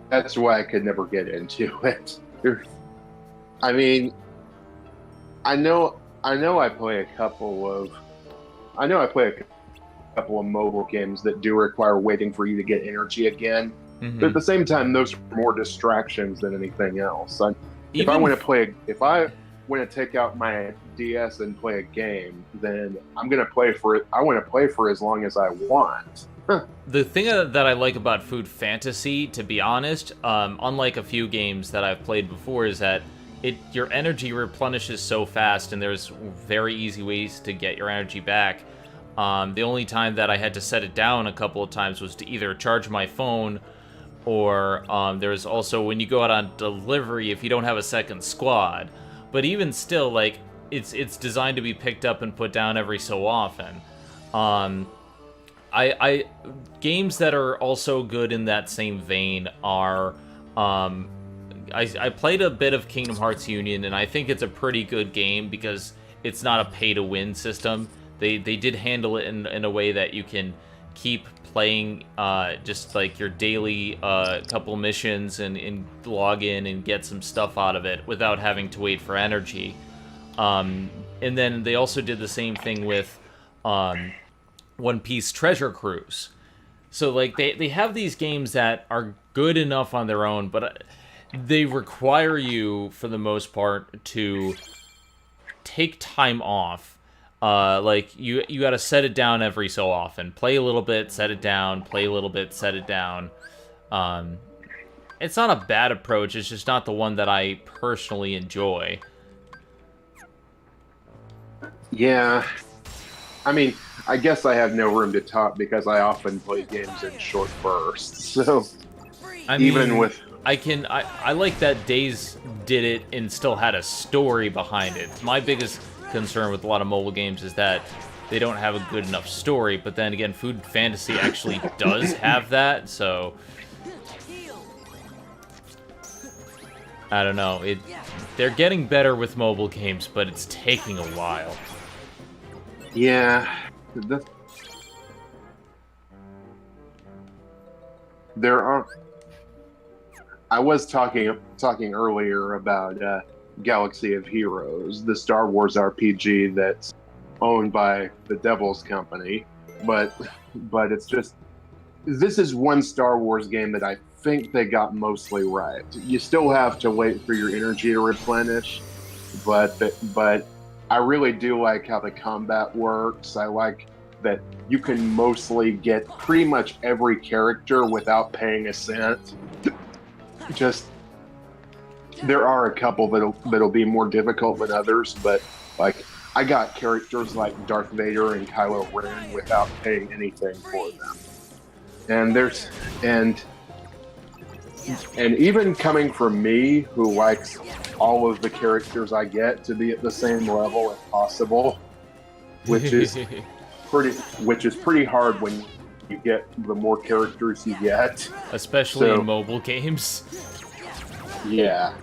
Speaker 2: That's why I could never get into it. I mean, I know I play a couple of mobile games that do require waiting for you to get energy again. Mm-hmm. But at the same time, those are more distractions than anything else. If I want to take out my DS and play a game, then I'm going to play for it. I want to play for as long as I want.
Speaker 1: The thing that I like about Food Fantasy, to be honest, unlike a few games that I've played before, is that your energy replenishes so fast, and there's very easy ways to get your energy back. The only time that I had to set it down a couple of times was to either charge my phone, or there's also when you go out on delivery if you don't have a second squad. But even still, like it's designed to be picked up and put down every so often. I games that are also good in that same vein are I played a bit of Kingdom Hearts Union, and I think it's a pretty good game because it's not a pay-to-win system. They did handle it in a way that you can keep playing just like your daily couple missions and log in and get some stuff out of it without having to wait for energy. And then they also did the same thing with One Piece Treasure Cruise. So like they have these games that are good enough on their own, but they require you, for the most part, to take time off. Like, you gotta set it down every so often. Play a little bit, set it down, play a little bit, set it down. It's not a bad approach, it's just not the one that I personally enjoy.
Speaker 2: Yeah. I mean, I guess I have no room to talk because I often play games in short bursts, so...
Speaker 1: I like that Days did it and still had a story behind it. My biggest concern with a lot of mobile games is that they don't have a good enough story, but then again, Food Fantasy actually does have that, so... I don't know, they're getting better with mobile games, but it's taking a while.
Speaker 2: Yeah, there I was talking earlier about Galaxy of Heroes, the Star Wars RPG that's owned by the Devil's Company, but it's just, this is one Star Wars game that I think they got mostly right. You still have to wait for your energy to replenish, but I really do like how the combat works. I like that you can mostly get pretty much every character without paying a cent. Just, there are a couple that'll be more difficult than others, but like I got characters like Darth Vader and Kylo Ren without paying anything for them. And even coming from me, who likes all of the characters I get to be at the same level as possible, which is pretty hard when you get the more characters you get,
Speaker 1: especially in mobile games.
Speaker 2: Yeah,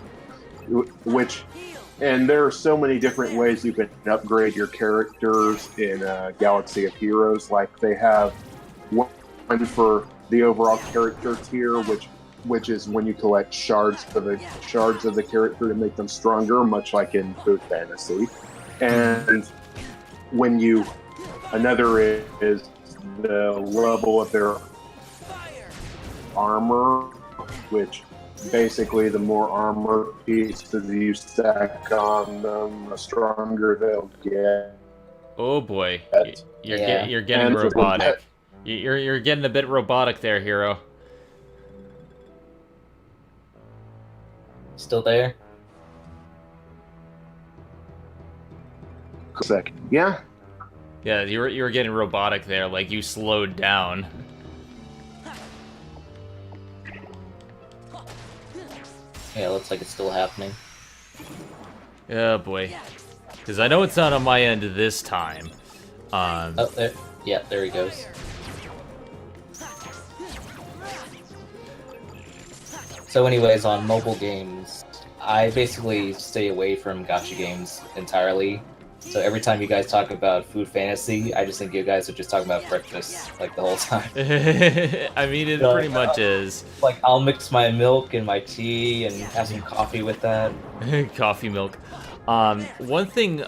Speaker 2: and there are so many different ways you can upgrade your characters in Galaxy of Heroes. Like they have one for the overall character tier, which is when you collect shards of the character to make them stronger, much like in Food Fantasy. And another is the level of their armor, which basically the more armor pieces you stack on them, the stronger they'll get.
Speaker 1: Oh boy, you're getting robotic. You're getting a bit robotic there, hero.
Speaker 3: Still there?
Speaker 2: Sec. Yeah.
Speaker 1: Yeah, you were getting robotic there, like you slowed down.
Speaker 3: Yeah, looks like it's still happening.
Speaker 1: Oh boy, because I know it's not on my end this time.
Speaker 3: Oh, there. Yeah, there he goes. So anyways, on mobile games, I basically stay away from gacha games entirely. So every time you guys talk about Food Fantasy, I just think you guys are just talking about breakfast, like, the whole time.
Speaker 1: I mean, it pretty much is.
Speaker 3: Like, I'll mix my milk and my tea and have some coffee with that.
Speaker 1: Coffee milk. One thing,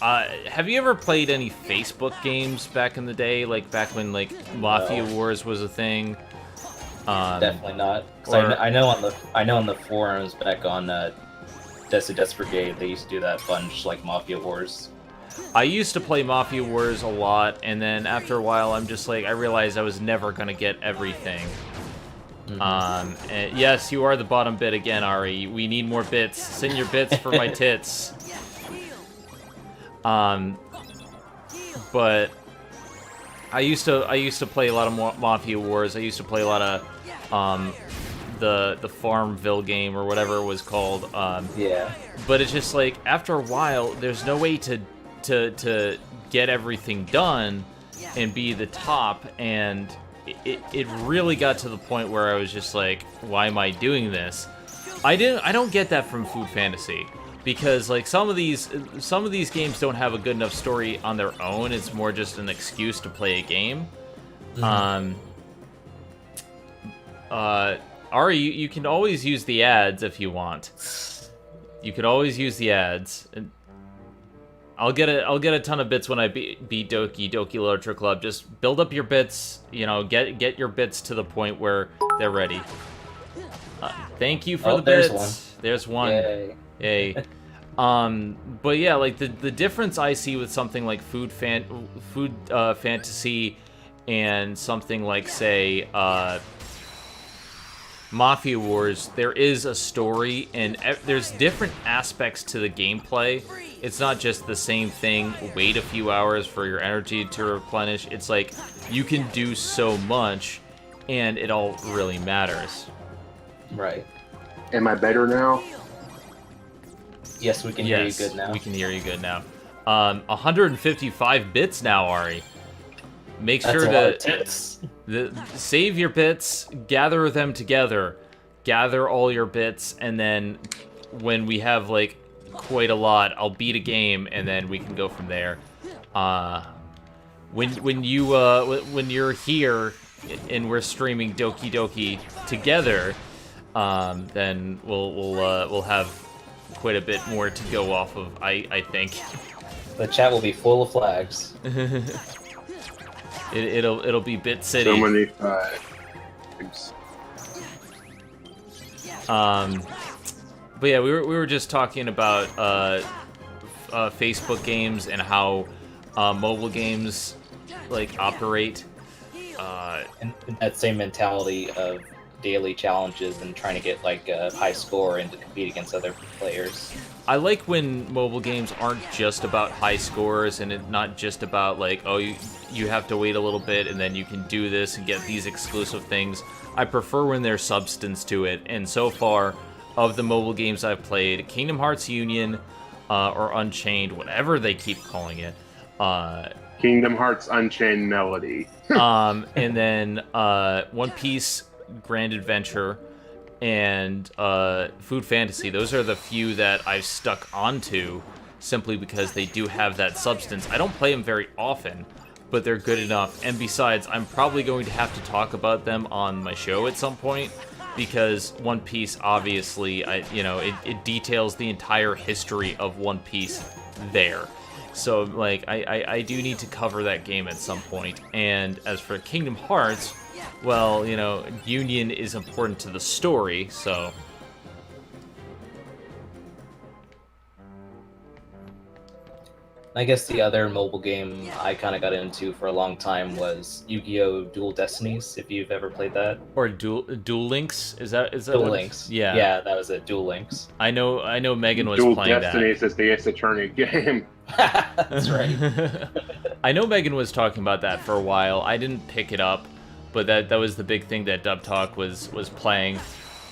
Speaker 1: have you ever played any Facebook games back in the day? Like, back when, like, Mafia Wars was a thing?
Speaker 3: Definitely not. I know on the forums back on Death Brigade, they used to do that bunch, like Mafia Wars.
Speaker 1: I used to play Mafia Wars a lot, and then after a while, I'm just like, I realized I was never gonna get everything. Mm-hmm. And yes, you are the bottom bit again, Ari. We need more bits. Send your bits for my tits. But I used to play a lot of Mafia Wars. I used to play a lot of the Farmville game or whatever it was called.
Speaker 3: Yeah.
Speaker 1: But it's just like after a while, there's no way to get everything done and be the top, and it really got to the point where I was just like, why am I doing this? I don't get that from Food Fantasy, because like some of these games don't have a good enough story on their own. It's more just an excuse to play a game. Mm-hmm. Ari, you can always use the ads if you want. You could always use the ads. I'll get a ton of bits when I beat Doki Literature Club. Just build up your bits, you know, get your bits to the point where they're ready. Thank you for the bits. There's one. Yay. But yeah, like the difference I see with something like Food Fantasy and something like, say, Mafia Wars, there is a story, and there's different aspects to the gameplay. It's not just the same thing, wait a few hours for your energy to replenish. It's like, you can do so much, and it all really matters.
Speaker 3: Right.
Speaker 2: Am I better now?
Speaker 3: Yes, we can hear you good now.
Speaker 1: We can hear you good now. 155 bits now, Ari. Make sure to save your bits, gather them together, gather all your bits, and then when we have like quite a lot, I'll beat a game, and then we can go from there. When you're here and we're streaming Doki Doki together, then we'll have quite a bit more to go off of. I think.
Speaker 3: The chat will be full of flags.
Speaker 1: It'll be Bit City.
Speaker 2: So many flags.
Speaker 1: But yeah, we were just talking about Facebook games and how mobile games like operate.
Speaker 3: And that same mentality of daily challenges and trying to get like a high score and to compete against other players.
Speaker 1: I like when mobile games aren't just about high scores and it not just about like, oh, you have to wait a little bit and then you can do this and get these exclusive things. I prefer when there's substance to it, and so far, of the mobile games I've played, Kingdom Hearts Union or Unchained, whatever they keep calling it.
Speaker 2: Kingdom Hearts Unchained Melody.
Speaker 1: And then One Piece Grand Adventure and Food Fantasy. Those are the few that I've stuck onto simply because they do have that substance. I don't play them very often, but they're good enough. And besides, I'm probably going to have to talk about them on my show at some point, because One Piece, obviously, it details the entire history of One Piece there. So, like, I do need to cover that game at some point. And as for Kingdom Hearts, well, Union is important to the story, so...
Speaker 3: I guess the other mobile game I kind of got into for a long time was Yu-Gi-Oh! Dual Destinies, if you've ever played that.
Speaker 1: Or Dual Links? Is that
Speaker 3: Dual Links.
Speaker 1: Yeah.
Speaker 3: Yeah, that was it. Dual Links.
Speaker 1: I know Megan was
Speaker 2: Dual
Speaker 1: playing
Speaker 2: Destinies is the Ace Attorney game.
Speaker 3: That's right.
Speaker 1: I know Megan was talking about that for a while. I didn't pick it up, but that was the big thing that Dub Talk was playing.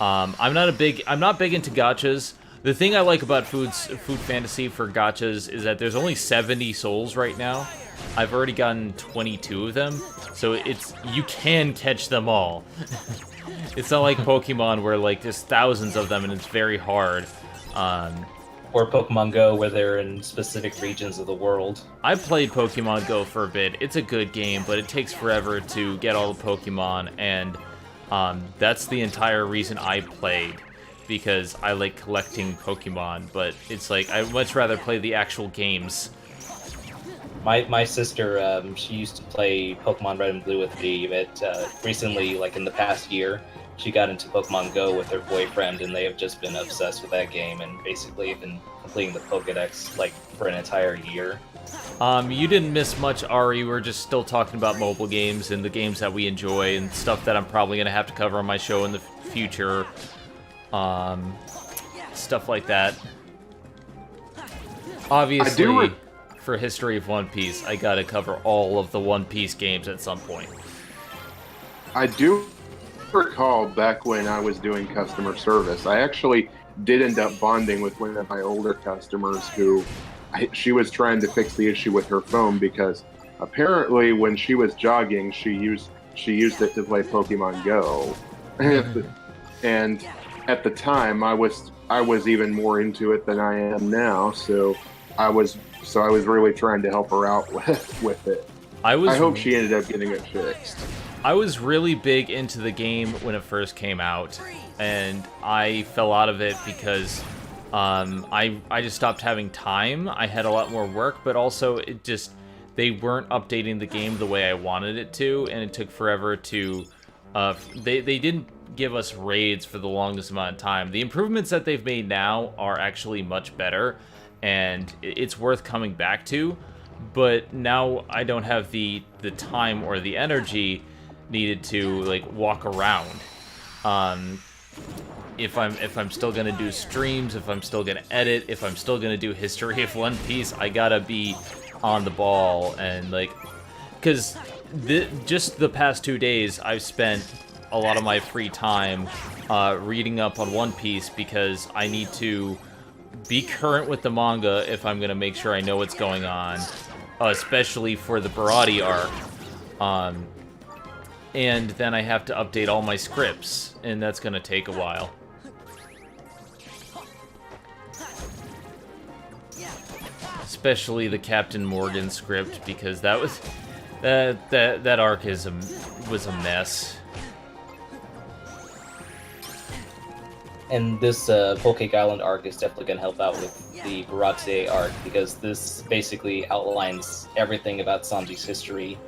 Speaker 1: I'm not big into gachas. The thing I like about Food Fantasy for gachas is that there's only 70 souls right now. I've already gotten 22 of them, so you can catch them all. It's not like Pokemon where like there's thousands of them and it's very hard.
Speaker 3: Or Pokemon Go, where they're in specific regions of the world.
Speaker 1: I played Pokemon Go for a bit. It's a good game, but it takes forever to get all the Pokemon, and that's the entire reason I played, because I like collecting Pokemon, but it's like, I'd much rather play the actual games.
Speaker 3: My sister, she used to play Pokemon Red and Blue with me, but recently, like in the past year, she got into Pokemon Go with her boyfriend, and they have just been obsessed with that game, and basically have been completing the Pokedex, like, for an entire year.
Speaker 1: You didn't miss much, Ari. We're just still talking about mobile games and the games that we enjoy, and stuff that I'm probably going to have to cover on my show in the future. Stuff like that. Obviously, for History of One Piece, I gotta cover all of the One Piece games at some point.
Speaker 2: I do recall back when I was doing customer service, I actually did end up bonding with one of my older customers who she was trying to fix the issue with her phone, because apparently when she was jogging, she used it to play Pokemon Go. And at the time, I was even more into it than I am now, so I was really trying to help her out with it. I hope she ended up getting it fixed.
Speaker 1: I was really big into the game when it first came out, and I fell out of it because I just stopped having time. I had a lot more work, but also they weren't updating the game the way I wanted it to, and it took forever to... They didn't give us raids for the longest amount of time. The improvements that they've made now are actually much better, and it's worth coming back to, but now I don't have the time or the energy needed to like walk around. If I'm still gonna do streams, if I'm still gonna edit, if I'm still gonna do History of One Piece, I gotta be on the ball, and like, because just the past 2 days I've spent a lot of my free time reading up on One Piece, because I need to be current with the manga if I'm gonna make sure I know what's going on, especially for the Barati arc. And then I have to update all my scripts, and that's gonna take a while. Especially the Captain Morgan script, because that was that arc was a mess.
Speaker 3: And this Whole Cake Island arc is definitely going to help out with the Barate arc, because this basically outlines everything about Sanji's history.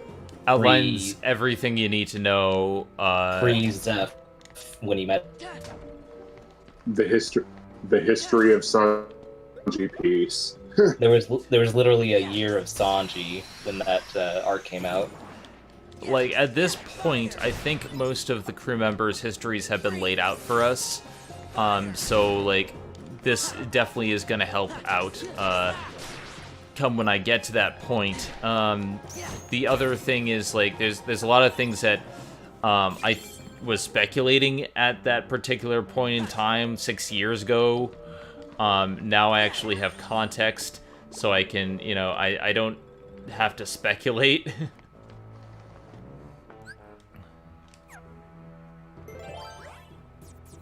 Speaker 1: Outlines everything you need to know.
Speaker 3: Pre-Zeph, when he met.
Speaker 2: The history of Sanji Peace.
Speaker 3: There was literally a year of Sanji when that arc came out.
Speaker 1: Like, at this point, I think most of the crew members' histories have been laid out for us. So, like, this definitely is going to help out come when I get to that point. The other thing is, like, there's a lot of things that I was speculating at that particular point in time 6 years ago. Now I actually have context, so I can, you know, I don't have to speculate.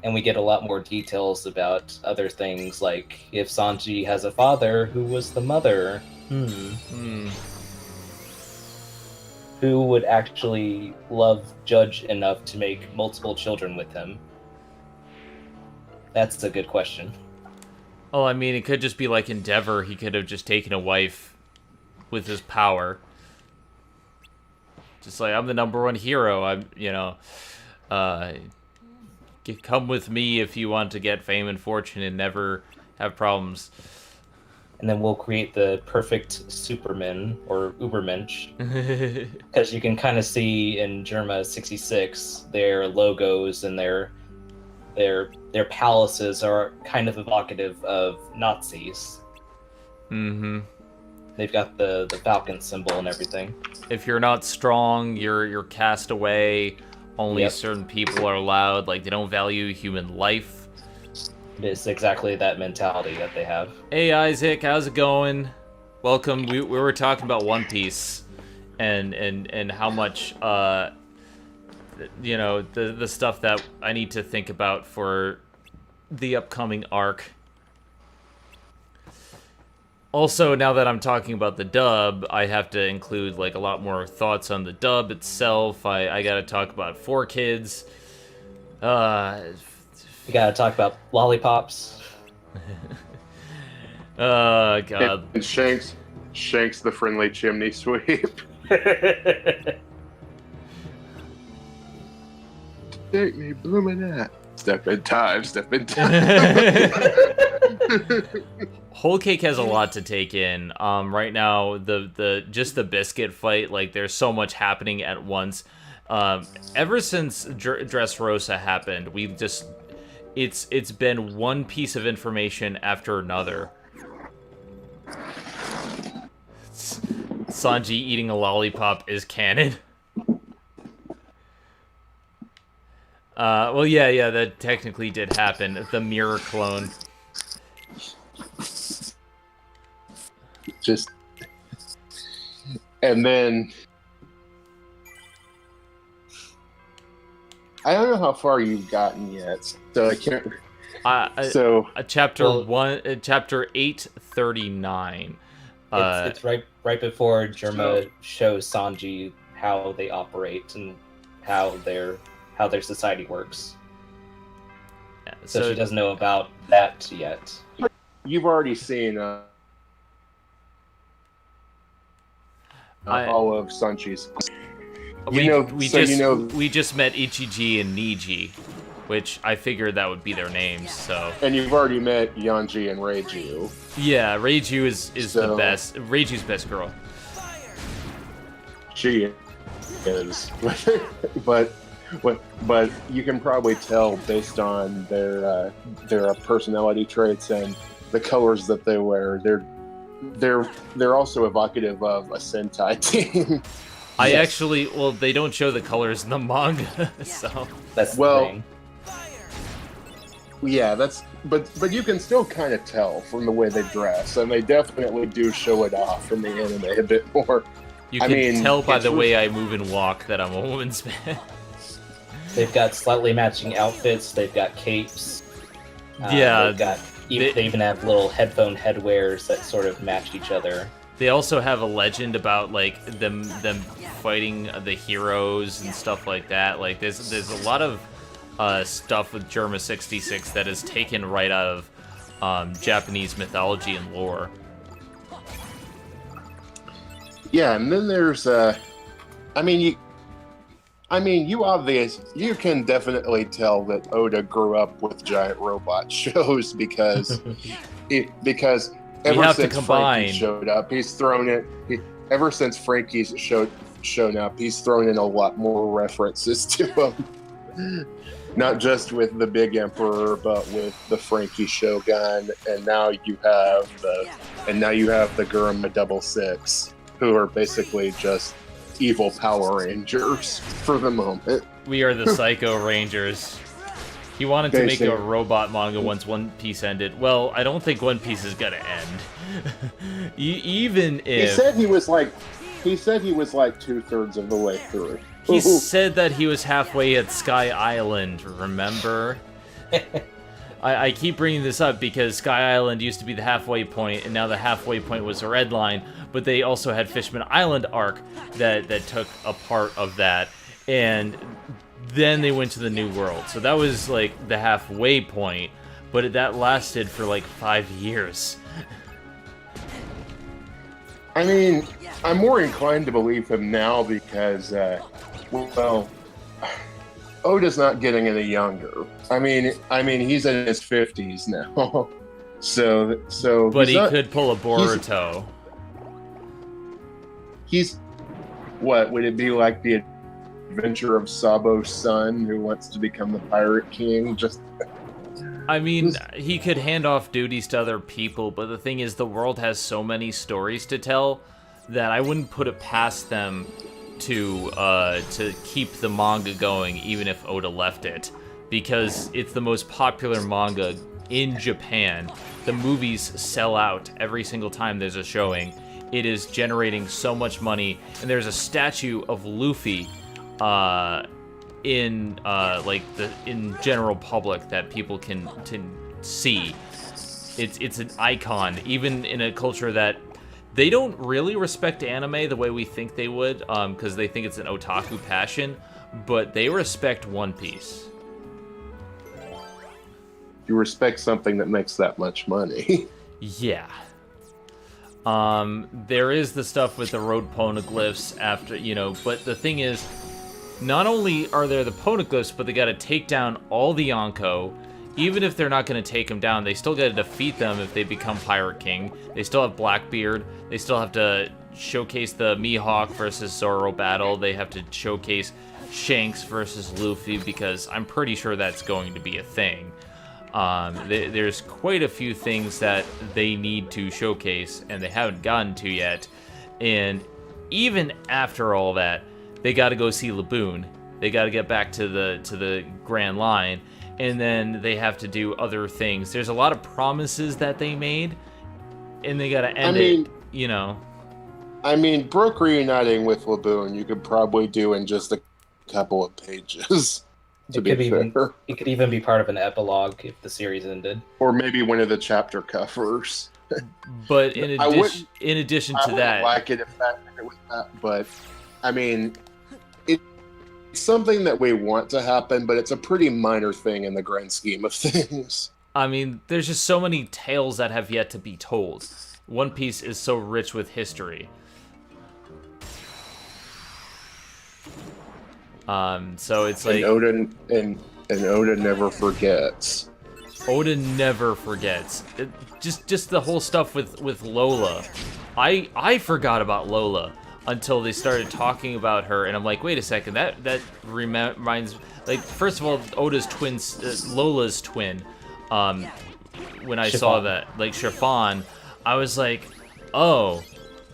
Speaker 3: And we get a lot more details about other things, like if Sanji has a father, who was the mother? Who would actually love Judge enough to make multiple children with him? That's a good question.
Speaker 1: Oh, I mean, it could just be like Endeavor. He could have just taken a wife with his power. Just like, I'm the #1 hero. I'm, you know, come with me if you want to get fame and fortune and never have problems.
Speaker 3: And then we'll create the perfect Superman, or Ubermensch. Because you can kind of see in Germa 66, their logos and their palaces are kind of evocative of Nazis.
Speaker 1: Mm-hmm.
Speaker 3: They've got the Falcon symbol and everything.
Speaker 1: If you're not strong, you're cast away. Only certain people are allowed. Like, they don't value human life.
Speaker 3: It's exactly that mentality that they have.
Speaker 1: Hey, Isaac, how's it going? Welcome. We were talking about One Piece and how much, you know, the stuff that I need to think about for the upcoming arc. Also, now that I'm talking about the dub, I have to include, like, a lot more thoughts on the dub itself. I gotta talk about 4Kids.
Speaker 3: We gotta talk about lollipops.
Speaker 1: God.
Speaker 2: And Shanks the friendly chimney sweep. Take me blooming at. Step in time.
Speaker 1: Whole Cake has a lot to take in. Right now, just the biscuit fight, like, there's so much happening at once. Ever since Dressrosa happened, we've just it's been one piece of information after another. Sanji eating a lollipop is canon. Well, yeah, that technically did happen. The mirror clone.
Speaker 2: Just, and then I don't know how far you've gotten yet, so I can't.
Speaker 3: Chapter
Speaker 1: 839.
Speaker 3: It's right before Germa shows Sanji how they operate and how their society works.
Speaker 1: Yeah,
Speaker 3: so she doesn't know about that yet.
Speaker 2: You've already seen all of Sanji's.
Speaker 1: We just met Ichiji and Niji, which I figured that would be their names. So.
Speaker 2: And you've already met Yanji and Reiju.
Speaker 1: Yeah, Reiju is the best. Reiju's best girl.
Speaker 2: She is, but you can probably tell based on their personality traits and the colors that they wear. They're also evocative of a Sentai team.
Speaker 1: They don't show the colors in the manga, so
Speaker 3: that's the thing.
Speaker 2: Yeah, but you can still kind of tell from the way they dress, and they definitely do show it off in the anime a bit more.
Speaker 1: You can tell by the way I move and walk that I'm a woman's man.
Speaker 3: They've got slightly matching outfits. They've got capes.
Speaker 1: Yeah,
Speaker 3: they even have little headphone headwears that sort of match each other.
Speaker 1: They also have a legend about, like, them fighting the heroes and stuff like that. Like, there's a lot of stuff with Germa 66 that is taken right out of Japanese mythology and lore.
Speaker 2: Yeah, and then there's you can definitely tell that Oda grew up with giant robot shows because ever since Frankie showed up, he's thrown it. Ever since Frankie's shown up, he's thrown in a lot more references to him. Not just with the Big Emperor, but with the Frankie Shogun, and now you have the Guruma 66, who are basically just evil Power Rangers for the moment.
Speaker 1: We are the Psycho Rangers. He wanted to make a robot manga once One Piece ended. Well, I don't think One Piece is gonna end. Even if
Speaker 2: he said he was like 2/3 of the way through.
Speaker 1: He said that he was halfway at Sky Island. Remember? I keep bringing this up because Sky Island used to be the halfway point, and now the halfway point was the Red Line. But they also had Fishman Island arc that took a part of that, and then they went to the New World. So that was like the halfway point, but that lasted for like 5 years.
Speaker 2: I mean, I'm more inclined to believe him now because, Oda's not getting any younger. I mean, he's in his 50s now, so.
Speaker 1: But he could pull a Boruto.
Speaker 2: He's what would it be like the adventure of Sabo's son who wants to become the Pirate King?
Speaker 1: I mean, he could hand off duties to other people, but the thing is, the world has so many stories to tell that I wouldn't put it past them to keep the manga going, even if Oda left it, because it's the most popular manga in Japan. The movies sell out every single time there's a showing. It is generating so much money, and there's a statue of Luffy in general public that people can see. It's an icon, even in a culture that they don't really respect anime the way we think they would, because they think it's an otaku passion, but they respect One Piece.
Speaker 2: You respect something that makes that much money.
Speaker 1: Yeah. There is the stuff with the road poneglyphs after, but the thing is, not only are there the poneglyphs, but they gotta take down all the Yonko. Even if they're not gonna take them down, they still gotta defeat them if they become Pirate King. They still have Blackbeard. They still have to showcase the Mihawk versus Zoro battle. They have to showcase Shanks versus Luffy, because I'm pretty sure that's going to be a thing. There's quite a few things that they need to showcase, and they haven't gotten to yet. And even after all that, they got to go see Laboon. They got to get back to the Grand Line, and then they have to do other things. There's a lot of promises that they made, and they got to end it.
Speaker 2: I mean, Brook reuniting with Laboon, you could probably do in just a couple of pages.
Speaker 3: It could even be part of an epilogue if the series ended,
Speaker 2: or maybe one of the chapter covers.
Speaker 1: But in addition to that,
Speaker 2: I wouldn't like it if it was that. But I mean, it's something that we want to happen, but it's a pretty minor thing in the grand scheme of things.
Speaker 1: I mean, there's just so many tales that have yet to be told. One Piece is so rich with history. So it's like
Speaker 2: Oda never forgets.
Speaker 1: Oda never forgets. Just the whole stuff with Lola. I forgot about Lola until they started talking about her, and I'm like, wait a second, that reminds, like, first of all, Oda's twin, Lola's twin. When I saw that, like Chiffon, I was like, oh,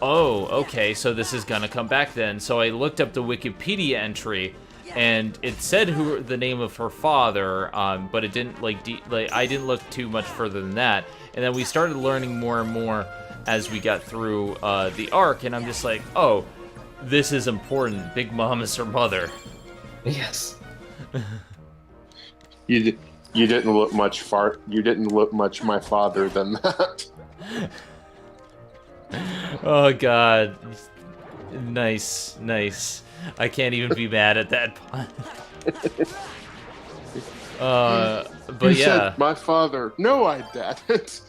Speaker 1: okay, so this is gonna come back then. So I looked up the Wikipedia entry, and it said the name of her father, but it didn't I didn't look too much further than that. And then we started learning more and more as we got through the arc, and I'm just like, oh, this is important. Big Mom is her mother.
Speaker 3: Yes.
Speaker 2: You didn't look much You didn't look much my father than that.
Speaker 1: Oh God, nice. I can't even be mad at that pun. But
Speaker 2: You
Speaker 1: yeah.
Speaker 2: said my father. No, I didn't.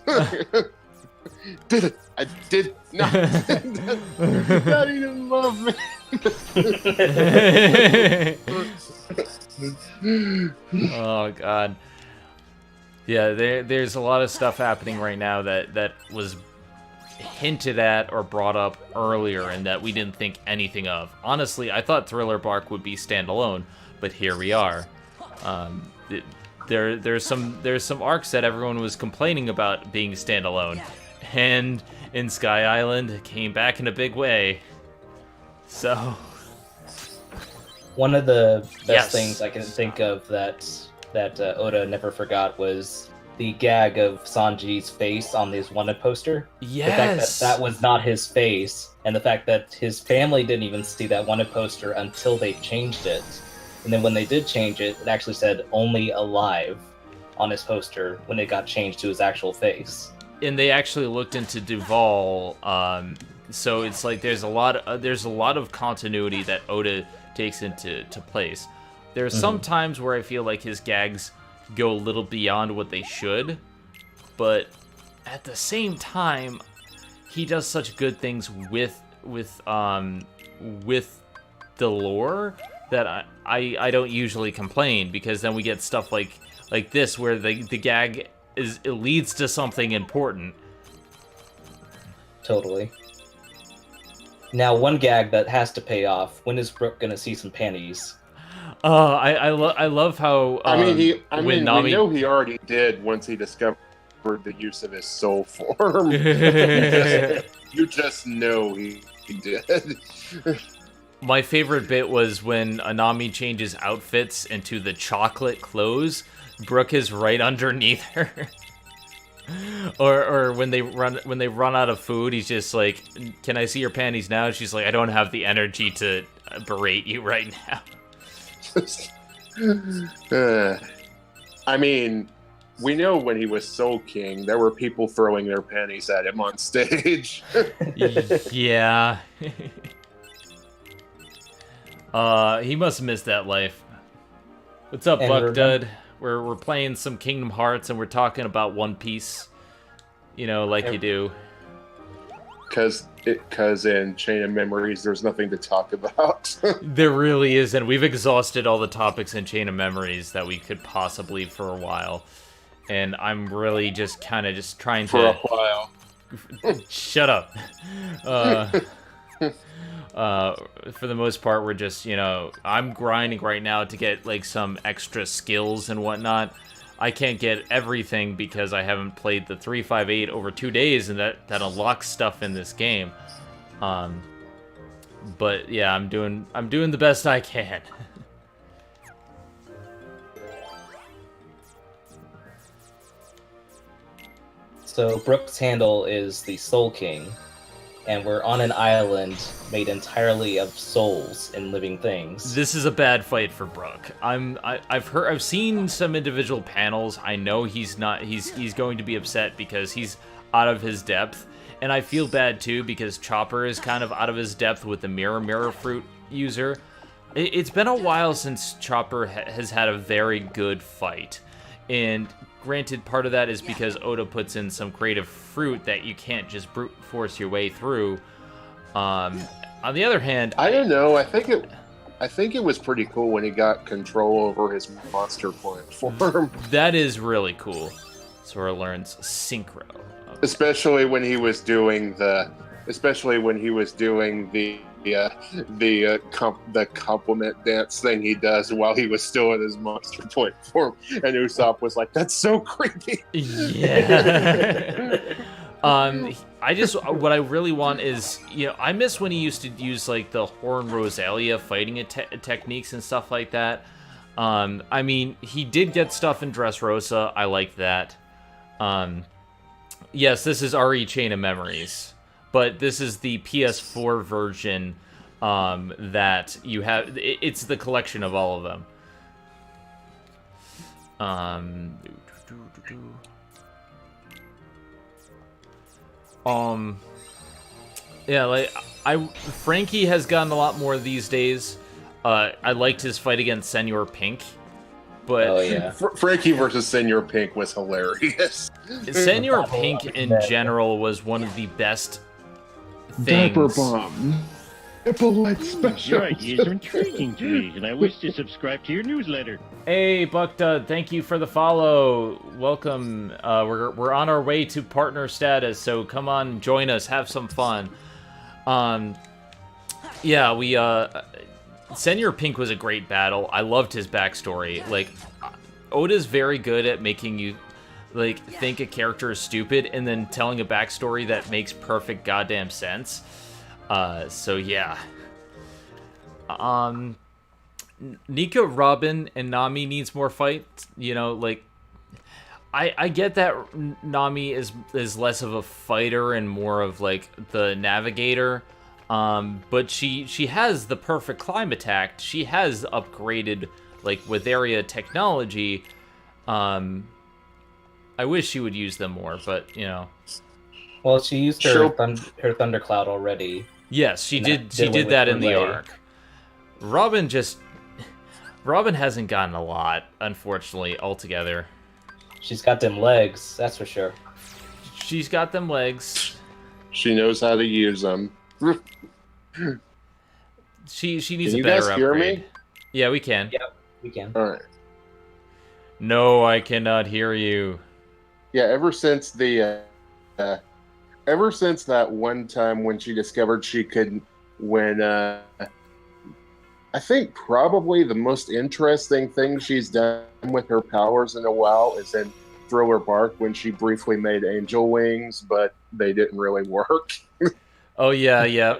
Speaker 2: Did it? I did not. Daddy didn't love me.
Speaker 1: Oh god. Yeah, there's a lot of stuff happening right now that was hinted at or brought up earlier and that we didn't think anything of. Honestly, I thought Thriller Bark would be standalone, but here we are. There's some arcs that everyone was complaining about being standalone, and in Sky Island it came back in a big way. So
Speaker 3: one of the best
Speaker 1: Yes.
Speaker 3: things I can think of that Oda never forgot was the gag of Sanji's face on this wanted poster.
Speaker 1: yes,
Speaker 3: The fact that was not his face, and the fact that his family didn't even see that wanted poster until they changed it. And then when they did change it, it actually said "Only Alive" on his poster when it got changed to his actual face.
Speaker 1: and they actually looked into Duval. So it's like there's a lot of continuity that Oda takes into place. There's some times where I feel like his gags go a little beyond what they should, but at the same time, he does such good things with the lore that I don't usually complain, because then we get stuff like this where the gag it leads to something important.
Speaker 3: Totally. Now, one gag that has to pay off. When is Brooke gonna see some panties?
Speaker 1: I love how
Speaker 2: we
Speaker 1: when Nami
Speaker 2: know he already did once he discovered the use of his soul form. You just know he did.
Speaker 1: My favorite bit was when Anami changes outfits into the chocolate clothes. Brooke is right underneath her. or when they run out of food, he's just like, "Can I see your panties now?" She's like, "I don't have the energy to berate you right now."
Speaker 2: I mean, we know when he was Soul King, there were people throwing their panties at him on stage.
Speaker 1: Yeah. He must have missed that life. What's up,
Speaker 3: And
Speaker 1: Buck Dud? We're playing some Kingdom Hearts and we're talking about One Piece. You know, like you do.
Speaker 2: Because in Chain of Memories, there's nothing to talk about.
Speaker 1: There really is, and we've exhausted all the topics in Chain of Memories that we could possibly for a while. And I'm really just kind of just trying
Speaker 2: For a while.
Speaker 1: Shut up. For the most part, we're just, I'm grinding right now to get, like, some extra skills and whatnot. I can't get everything because I haven't played the 358 over 2 days, and that unlocks stuff in this game. But yeah, I'm doing the best I can.
Speaker 3: So Brooke's handle is the Soul King, and we're on an island made entirely of souls and living things.
Speaker 1: This is a bad fight for Brook. I've seen some individual panels. I know he's going to be upset because he's out of his depth, and I feel bad too because Chopper is kind of out of his depth with the mirror fruit user. It's been a while since Chopper has had a very good fight, and granted, part of that is because Oda puts in some creative fruit that you can't just brute force your way through. On the other hand,
Speaker 2: I don't know. I think it was pretty cool when he got control over his monster plant form.
Speaker 1: That is really cool. Sora learns synchro. Okay.
Speaker 2: Especially when he was doing the compliment dance thing he does while he was still in his monster point form, and Usopp was like, "That's so creepy."
Speaker 1: Yeah. What I really want is, I miss when he used to use like the Horn Rosalia fighting techniques and stuff like that. I mean, he did get stuff in Dressrosa. I like that. Yes, this is RE Chain of Memories, but this is the PS4 version that you have. It's the collection of all of them. Yeah, like Frankie has gotten a lot more these days. I liked his fight against Senor Pink. But
Speaker 3: Oh yeah.
Speaker 2: Frankie versus Senor Pink was hilarious.
Speaker 1: Senor Pink in general was one of the best
Speaker 2: Diaper
Speaker 1: things.
Speaker 2: bomb. Nipple-light special.
Speaker 4: Your ideas are intriguing to me, and I wish to subscribe to your newsletter.
Speaker 1: Hey, Buckdud, thank you for the follow. Welcome. We're on our way to partner status, so come on, join us, have some fun. Yeah, we Senor Pink was a great battle. I loved his backstory. Like, Oda's very good at making you like think a character is stupid and then telling a backstory that makes perfect goddamn sense. So yeah. Nika, Robin, and Nami needs more fights. You know, like, I get that Nami is less of a fighter and more of like the navigator. But she has the perfect climb attack. She has upgraded like with area technology. I wish she would use them more, but you know.
Speaker 3: Well, she used her thundercloud already.
Speaker 1: Yes, she did. She did that in the arc. Robin hasn't gotten a lot, unfortunately, altogether.
Speaker 3: She's got them legs, that's for sure.
Speaker 1: She's got them legs.
Speaker 2: She knows how to use them.
Speaker 1: She needs
Speaker 2: Can
Speaker 1: a
Speaker 2: you
Speaker 1: better
Speaker 2: guys hear
Speaker 1: upgrade.
Speaker 2: me?
Speaker 1: Yeah, we can.
Speaker 3: Yep, we can.
Speaker 2: All right.
Speaker 1: No, I cannot hear you.
Speaker 2: Yeah, ever since that one time when she discovered she could, I think probably the most interesting thing she's done with her powers in a while is in Thriller Bark when she briefly made angel wings, but they didn't really work.
Speaker 1: Oh yeah.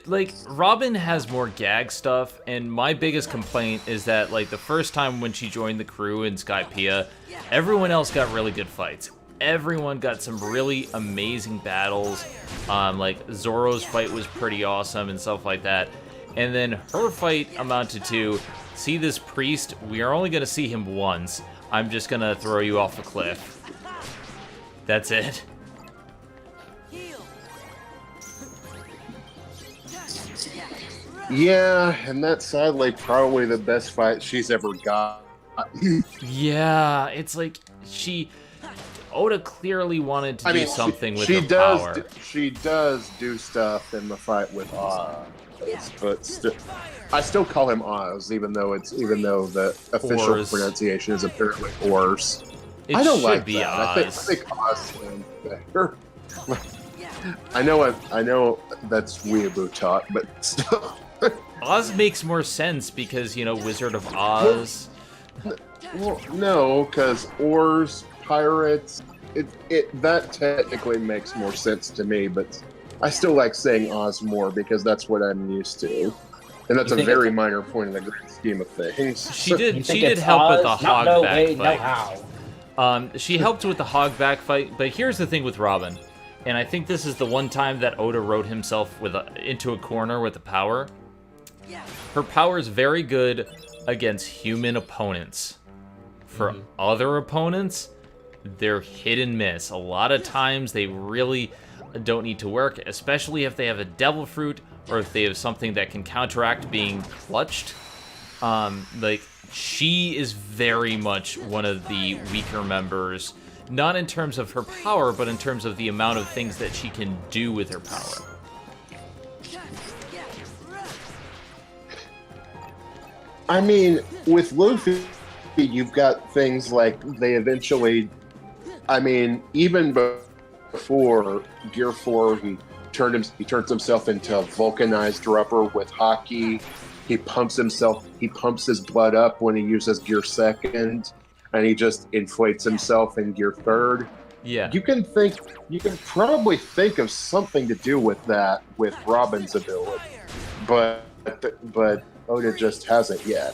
Speaker 1: Like, Robin has more gag stuff, and my biggest complaint is that, like, the first time when she joined the crew in Skypiea, everyone else got really good fights. Everyone got some really amazing battles. Like, Zoro's fight was pretty awesome and stuff like that. And then her fight amounted to, see this priest? We are only going to see him once. I'm just going to throw you off a cliff. That's it.
Speaker 2: Yeah, and that's sadly probably the best fight she's ever got.
Speaker 1: Yeah, it's like Oda clearly wanted to do something with her power.
Speaker 2: She does do stuff in the fight with Oz, but I still call him Oz, even though the official pronunciation is apparently Ors. I don't like
Speaker 1: be
Speaker 2: that.
Speaker 1: Oz.
Speaker 2: I think Oz sounds better. I know that's weeaboo talk, but still.
Speaker 1: Oz makes more sense because, you know, Wizard of Oz.
Speaker 2: Well, no, because Ors, pirates, that technically makes more sense to me, but I still like saying Oz more because that's what I'm used to. And that's a very minor point in the grand scheme of things.
Speaker 1: She did help with the hogback fight.
Speaker 3: how.
Speaker 1: She helped with the hogback fight, but here's the thing with Robin. And I think this is the one time that Oda wrote himself into a corner with the power. Her power is very good against human opponents. For other opponents, they're hit and miss. A lot of times they really don't need to work, especially if they have a devil fruit or if they have something that can counteract being clutched. Like, she is very much one of the weaker members, not in terms of her power, but in terms of the amount of things that she can do with her power.
Speaker 2: I mean, with Luffy, you've got things like they eventually... I mean, even before Gear 4, he turns himself into a vulcanized rubber with Haki. He pumps his blood up when he uses Gear 2nd, and he just inflates himself in Gear 3rd.
Speaker 1: Yeah.
Speaker 2: You can probably think of something to do with that with Robin's ability, but Oda just hasn't yet.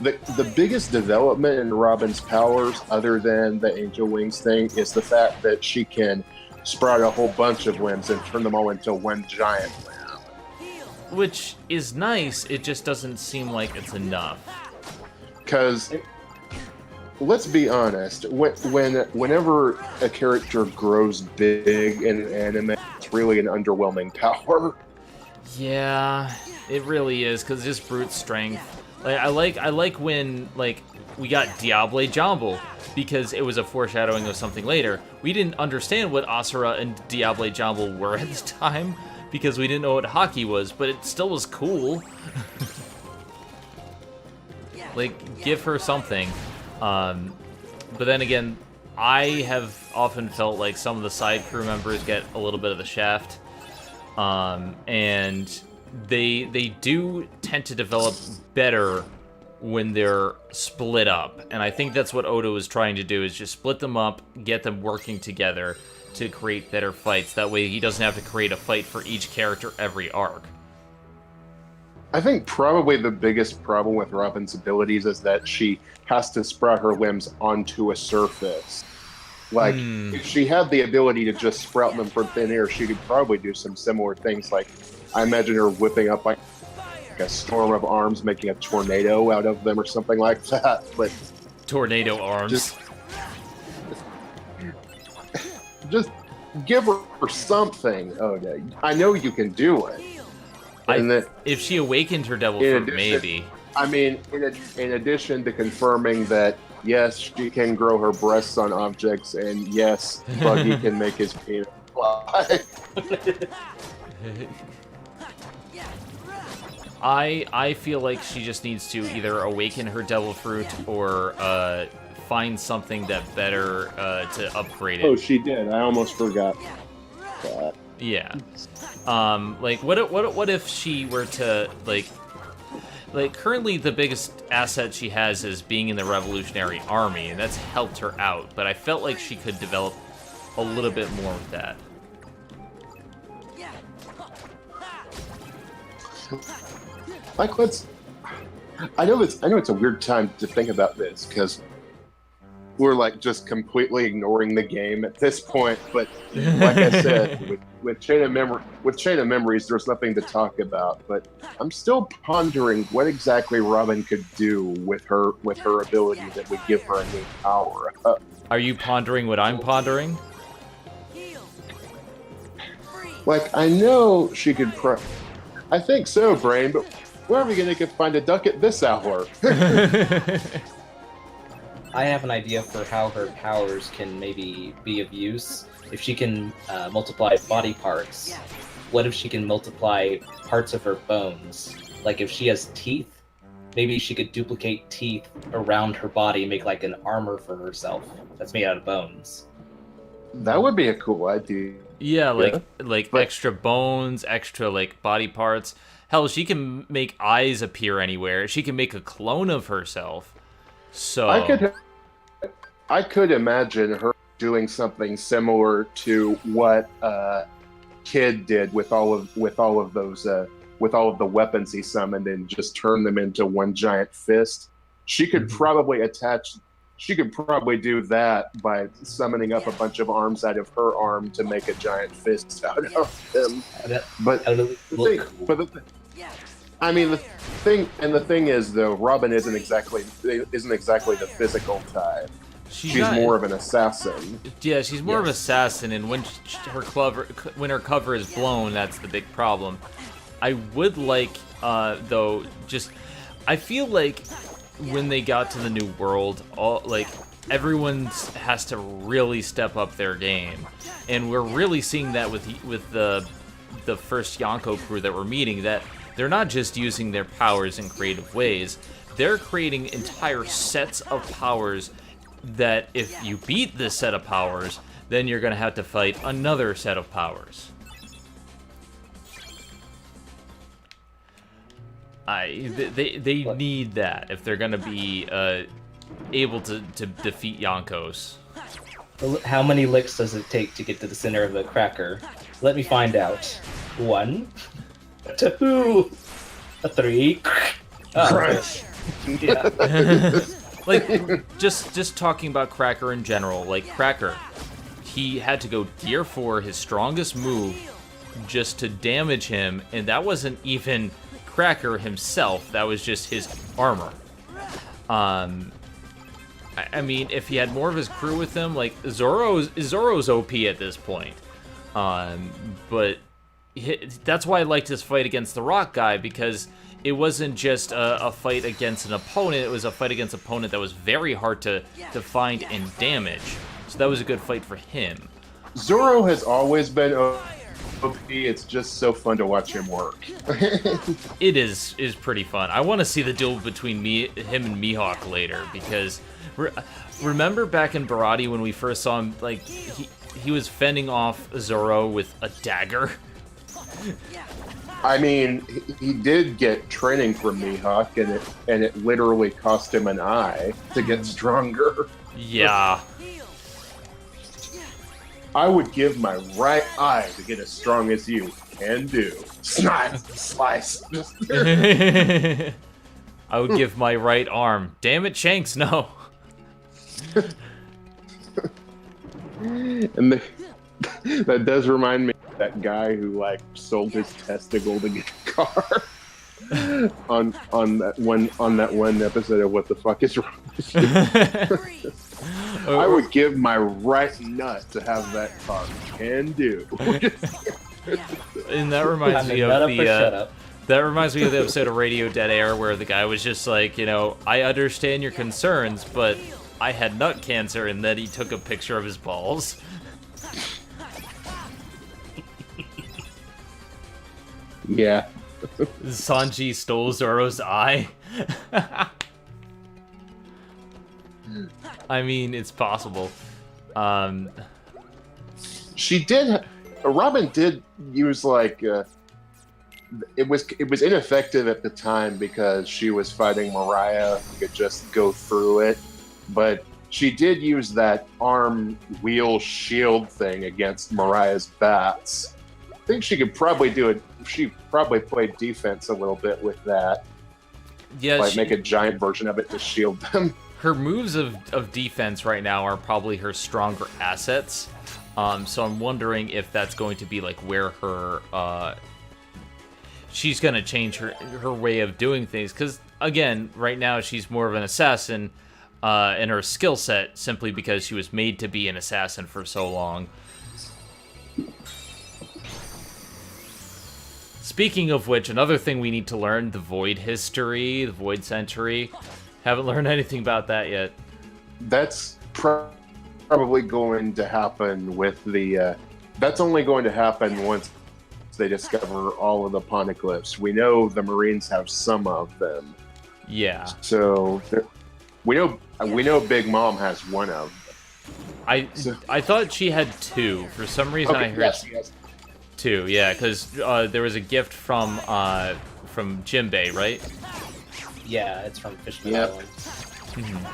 Speaker 2: The biggest development in Robin's powers, other than the Angel Wings thing, is the fact that she can sprout a whole bunch of limbs and turn them all into one giant limb.
Speaker 1: Which is nice, it just doesn't seem like it's enough.
Speaker 2: Because, let's be honest, whenever a character grows big in an anime, it's really an underwhelming power.
Speaker 1: Yeah, it really is, because just brute strength. Like I like when like we got Diable Jambe because it was a foreshadowing of something later. We didn't understand what Asura and Diable Jambe were at the time because we didn't know what Haki was, but it still was cool. Like, give her something. But then again, I have often felt like some of the side crew members get a little bit of the shaft. And they do tend to develop better when they're split up. And I think that's what Oda was trying to do, is just split them up, get them working together to create better fights. That way he doesn't have to create a fight for each character every arc.
Speaker 2: I think probably the biggest problem with Robin's abilities is that she has to sprout her limbs onto a surface. Like, if she had the ability to just sprout them from thin air, she could probably do some similar things. Like, I imagine her whipping up like a storm of arms, making a tornado out of them or something like that. But
Speaker 1: tornado arms.
Speaker 2: Just give her something, Oda. I know you can do it.
Speaker 1: If she awakened her devil fruit, maybe.
Speaker 2: I mean, in addition to confirming that, yes, she can grow her breasts on objects, and yes, Buggy can make his penis fly.
Speaker 1: I feel like she just needs to either awaken her devil fruit or find something that better to upgrade it.
Speaker 2: Oh, she did. I almost forgot that.
Speaker 1: Yeah. Like, what if she were to, like, currently the biggest asset she has is being in the Revolutionary Army, and that's helped her out, but I felt like she could develop a little bit more with that.
Speaker 2: Like, I know it's a weird time to think about this, because we're, like, just completely ignoring the game at this point, but like I said, with Chain of Memories, there's nothing to talk about, but I'm still pondering what exactly Robin could do with her ability that would give her a new power.
Speaker 1: Are you pondering what I'm pondering?
Speaker 2: Like, I know she could I think so, Brain, but where are we going to find a duck at this hour?
Speaker 3: I have an idea for how her powers can maybe be of use. If she can multiply body parts, what if she can multiply parts of her bones? Like if she has teeth, maybe she could duplicate teeth around her body and make like an armor for herself that's made out of bones.
Speaker 2: That would be a cool idea.
Speaker 1: Yeah, like extra bones, extra like body parts. Hell, she can make eyes appear anywhere. She can make a clone of herself. So
Speaker 2: I could imagine her doing something similar to what Kid did with all of the weapons he summoned and just turn them into one giant fist. She could probably do that by summoning up a bunch of arms out of her arm to make a giant fist out of them. But the thing is, though, Robin isn't exactly the physical type. She's more of an assassin.
Speaker 1: Yeah, she's more of an assassin, and when her cover is blown, that's the big problem. I would like, though, I feel like when they got to the new world, everyone has to really step up their game, and we're really seeing that with the first Yonko crew that we're meeting. That they're not just using their powers in creative ways; they're creating entire sets of powers. That if you beat this set of powers, then you're going to have to fight another set of powers. They need that if they're going to be able to defeat Yonkos.
Speaker 3: How many licks does it take to get to the center of the cracker? Let me find out. 1, 2, 3.
Speaker 2: Crunch.
Speaker 3: Yeah.
Speaker 1: Like, just talking about Cracker in general, like, Cracker, he had to go Gear 4, his strongest move, just to damage him, and that wasn't even Cracker himself, that was just his armor. I mean, if he had more of his crew with him, like, Zoro's OP at this point. But that's why I liked his fight against the Rock guy, because it wasn't just a fight against an opponent, it was a fight against an opponent that was very hard to find and damage. So that was a good fight for him.
Speaker 2: Zoro has always been OP. It's just so fun to watch him work.
Speaker 1: It is pretty fun. I want to see the duel between him and Mihawk later, because remember back in Barati when we first saw him, like he was fending off Zoro with a dagger.
Speaker 2: I mean, he did get training from Mihawk, and it literally cost him an eye to get stronger.
Speaker 1: Yeah.
Speaker 2: I would give my right eye to get as strong as you can do. Slice.
Speaker 1: I would give my right arm. Damn it, Shanks, no.
Speaker 2: And that does remind me of that guy who like sold his testicle to get a car. on that one episode of What the Fuck Is Wrong with You? I would give my right nut to have that car. Can do.
Speaker 1: And that reminds me of the episode of Radio Dead Air where the guy was just like, you know, I understand your concerns, but I had nut cancer, and then he took a picture of his balls.
Speaker 2: Yeah.
Speaker 1: Sanji stole Zoro's eye. I mean, it's possible.
Speaker 2: She did. Robin did use like. It was ineffective at the time because she was fighting Mariah who could just go through it, but she did use that arm wheel shield thing against Mariah's bats. I think she could probably do it. She probably played defense a little bit with that.
Speaker 1: Yeah,
Speaker 2: like make a giant version of it to shield them.
Speaker 1: Her moves of defense right now are probably her stronger assets. So I'm wondering if that's going to be like where her she's going to change her way of doing things. Because again, right now she's more of an assassin in her skill set simply because she was made to be an assassin for so long. Speaking of which, another thing we need to learn, the Void history, the Void Century. Haven't learned anything about that yet.
Speaker 2: That's probably going to happen with the... that's only going to happen once they discover all of the poneglyphs. We know the Marines have some of them.
Speaker 1: Yeah.
Speaker 2: So we know Big Mom has one of them.
Speaker 1: I thought she had two. For some reason I heard...
Speaker 2: Yes, yes.
Speaker 1: Two, yeah, because there was a gift from Jimbei, right?
Speaker 3: Yeah, it's from Fishman Island.
Speaker 1: Mm-hmm.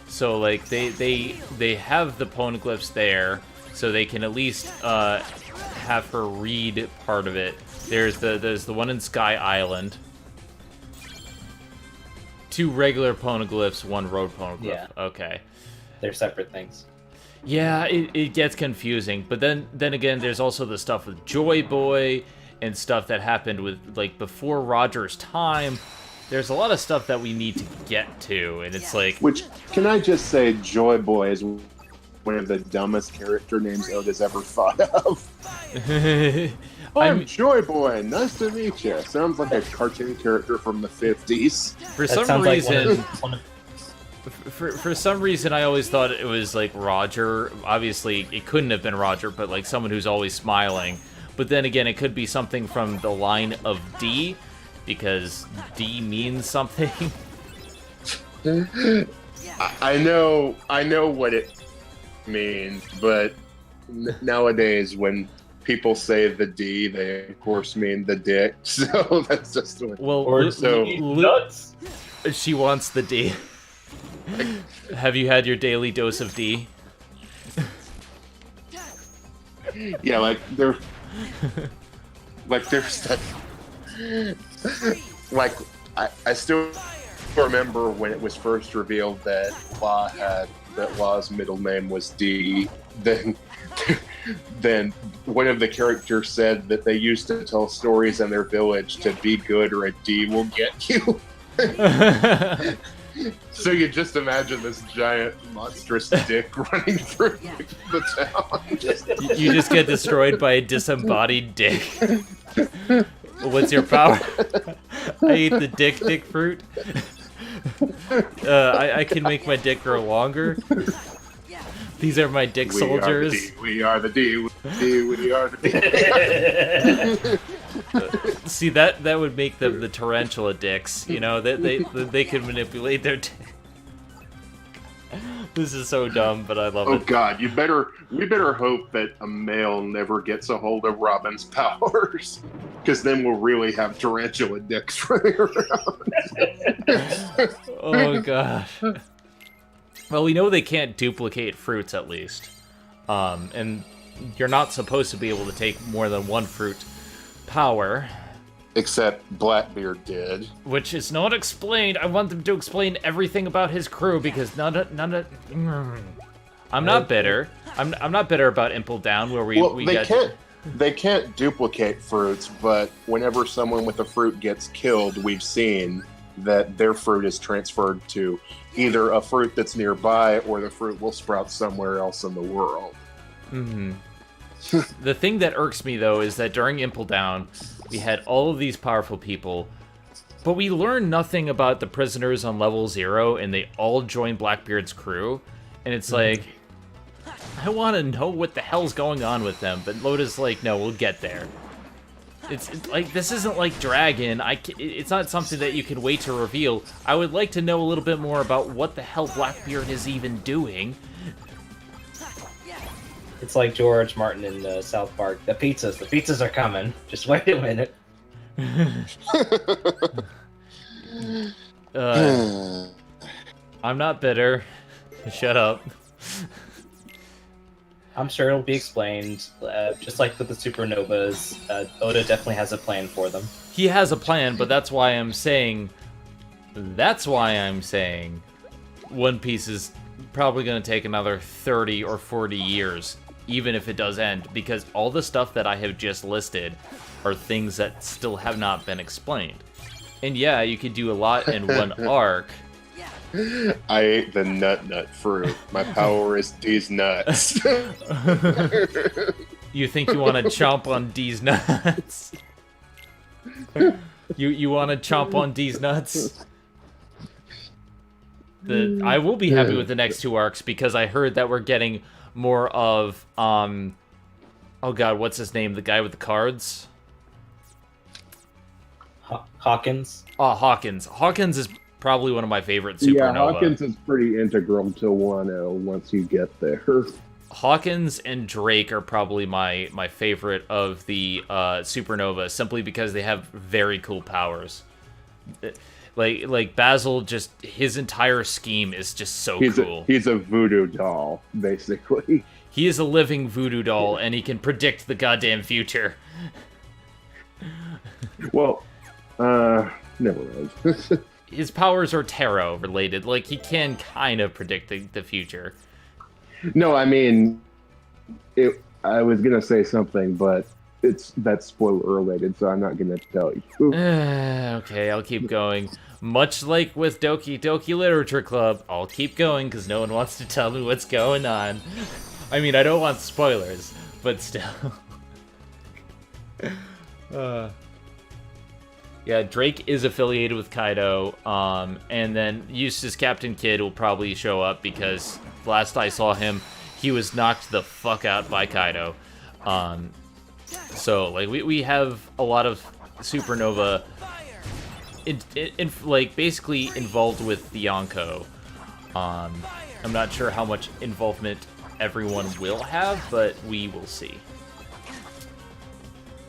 Speaker 1: So like they have the poneglyphs there, so they can at least have her read part of it. There's the one in Sky Island. 2 regular poneglyphs, 1 road poneglyph.
Speaker 3: Yeah.
Speaker 1: Okay.
Speaker 3: They're separate things.
Speaker 1: Yeah, it gets confusing, but then again, there's also the stuff with Joy Boy and stuff that happened with like before Roger's time. There's a lot of stuff that we need to get to, and it's like...
Speaker 2: Which, can I just say, Joy Boy is one of the dumbest character names Oda's ever thought of. I'm Joy Boy, nice to meet you. Sounds like a cartoon character from the 50s.
Speaker 1: For some reason... For some reason, I always thought it was like Roger. Obviously, it couldn't have been Roger, but like someone who's always smiling. But then again, it could be something from the line of D, because D means something.
Speaker 2: I know what it means, but nowadays when people say the D, they of course mean the dick. So that's just what.
Speaker 1: Well,
Speaker 3: nuts.
Speaker 1: She wants the D. Have you had your daily dose of D?
Speaker 2: Yeah, there's that. Like, I still remember when it was first revealed that Law's middle name was D. Then one of the characters said that they used to tell stories in their village to be good or a D will get you. So you just imagine this giant monstrous dick running through the town.
Speaker 1: You just get destroyed by a disembodied dick. What's your power? I eat the dick fruit. I can make my dick grow longer. These are my dick soldiers.
Speaker 2: We are the D. We are the D.
Speaker 1: See, that would make them the tarantula dicks. You know, they can manipulate their dick. This is so dumb, but I love it.
Speaker 2: Oh God, we better hope that a male never gets a hold of Robin's powers, because then we'll really have tarantula dicks running around.
Speaker 1: Oh gosh. Well, we know they can't duplicate fruits at least, and you're not supposed to be able to take more than one fruit power.
Speaker 2: Except Blackbeard did.
Speaker 1: Which is not explained. I want them to explain everything about his crew because none of. I'm not bitter. I'm not bitter about Impel Down where
Speaker 2: they can't duplicate fruits, but whenever someone with a fruit gets killed, we've seen that their fruit is transferred to either a fruit that's nearby or the fruit will sprout somewhere else in the world.
Speaker 1: Mm-hmm. The thing that irks me though is that during Impel Down, we had all of these powerful people, but we learned nothing about the prisoners on level 0, and they all joined Blackbeard's crew. And it's like, I want to know what the hell's going on with them, but Loda's like, no, we'll get there. It's like, this isn't like Dragon. It's not something that you can wait to reveal. I would like to know a little bit more about what the hell Blackbeard is even doing.
Speaker 3: It's like George Martin in South Park. The pizzas are coming. Just wait a minute.
Speaker 1: I'm not bitter. Shut up.
Speaker 3: I'm sure it'll be explained. Just like with the supernovas, Oda definitely has a plan for them.
Speaker 1: He has a plan, but that's why I'm saying One Piece is probably going to take another 30 or 40 years. Even if it does end, because all the stuff that I have just listed are things that still have not been explained. And yeah, you could do a lot in one arc.
Speaker 2: I ate the nut fruit. My power is these nuts.
Speaker 1: You think you want to chomp on D's nuts? You want to chomp on D's nuts? I will be happy with the next 2 arcs because I heard that we're getting more of, oh god, what's his name? The guy with the cards?
Speaker 3: Hawkins?
Speaker 1: Oh, Hawkins. Hawkins is probably one of my favorite supernova.
Speaker 5: Yeah, Hawkins is pretty integral to Wano once you get there.
Speaker 1: Hawkins and Drake are probably my favorite of the supernova, simply because they have very cool powers. Like Basil, just his entire scheme is just so cool.
Speaker 5: He's a voodoo doll, basically.
Speaker 1: He is a living voodoo doll, and he can predict the goddamn future.
Speaker 5: Well, never mind.
Speaker 1: His powers are tarot related. Like, he can kind of predict the future.
Speaker 5: No, I mean, I was gonna say something, but that's spoiler related, so I'm not gonna tell you.
Speaker 1: Okay, I'll keep going. Much like with Doki Doki Literature Club, I'll keep going because no one wants to tell me what's going on. I mean, I don't want spoilers, but still. Yeah, Drake is affiliated with Kaido, and then Eustace Captain Kidd will probably show up because last I saw him, he was knocked the fuck out by Kaido. So, like, we have a lot of supernova, like, basically involved with the Yonko. I'm not sure how much involvement everyone will have, but we will see.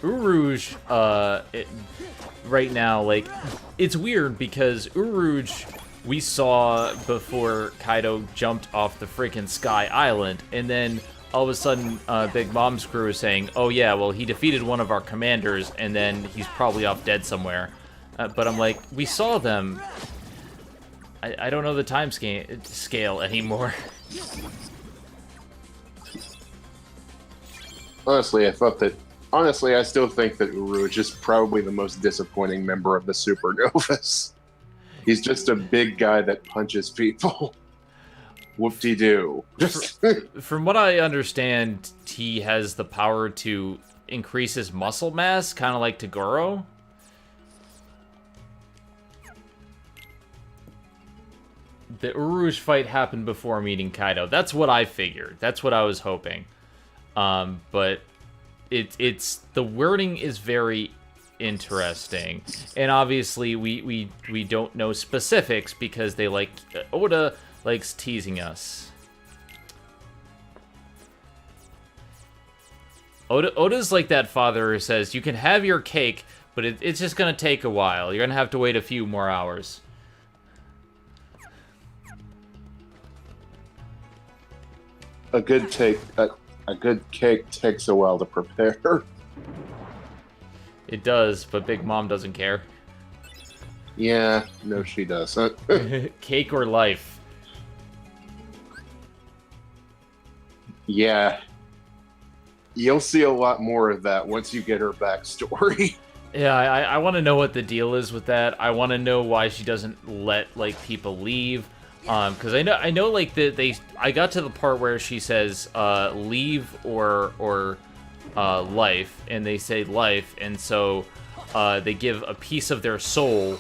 Speaker 1: Urouge, right now, like, it's weird because Urouge we saw before Kaido jumped off the freaking Sky Island, and then all of a sudden, Big Mom's crew is saying, oh yeah, well, he defeated one of our commanders, and then he's probably off dead somewhere. But I'm like, we saw them. I don't know the time scale anymore.
Speaker 2: Honestly, I still think that Urouge is probably the most disappointing member of the Supernovas. He's just a big guy that punches people. Whoop-de-doo.
Speaker 1: From what I understand, he has the power to increase his muscle mass, kind of like Toguro. the Uruj fight happened before meeting Kaido. That's what I figured. That's what I was hoping. But it's the wording is very interesting, and obviously we don't know specifics because they Oda likes teasing us. Oda's like that father who says you can have your cake, but it's just gonna take a while. You're gonna have to wait a few more hours.
Speaker 2: A good cake takes a while to prepare.
Speaker 1: It does, but Big Mom doesn't care.
Speaker 2: Yeah, no, she doesn't.
Speaker 1: Cake or life.
Speaker 2: Yeah. You'll see a lot more of that once you get her backstory.
Speaker 1: Yeah, I want to know what the deal is with that. I want to know why she doesn't let people leave. Because I know like I got to the part where she says leave or life, and they say life, and so they give a piece of their soul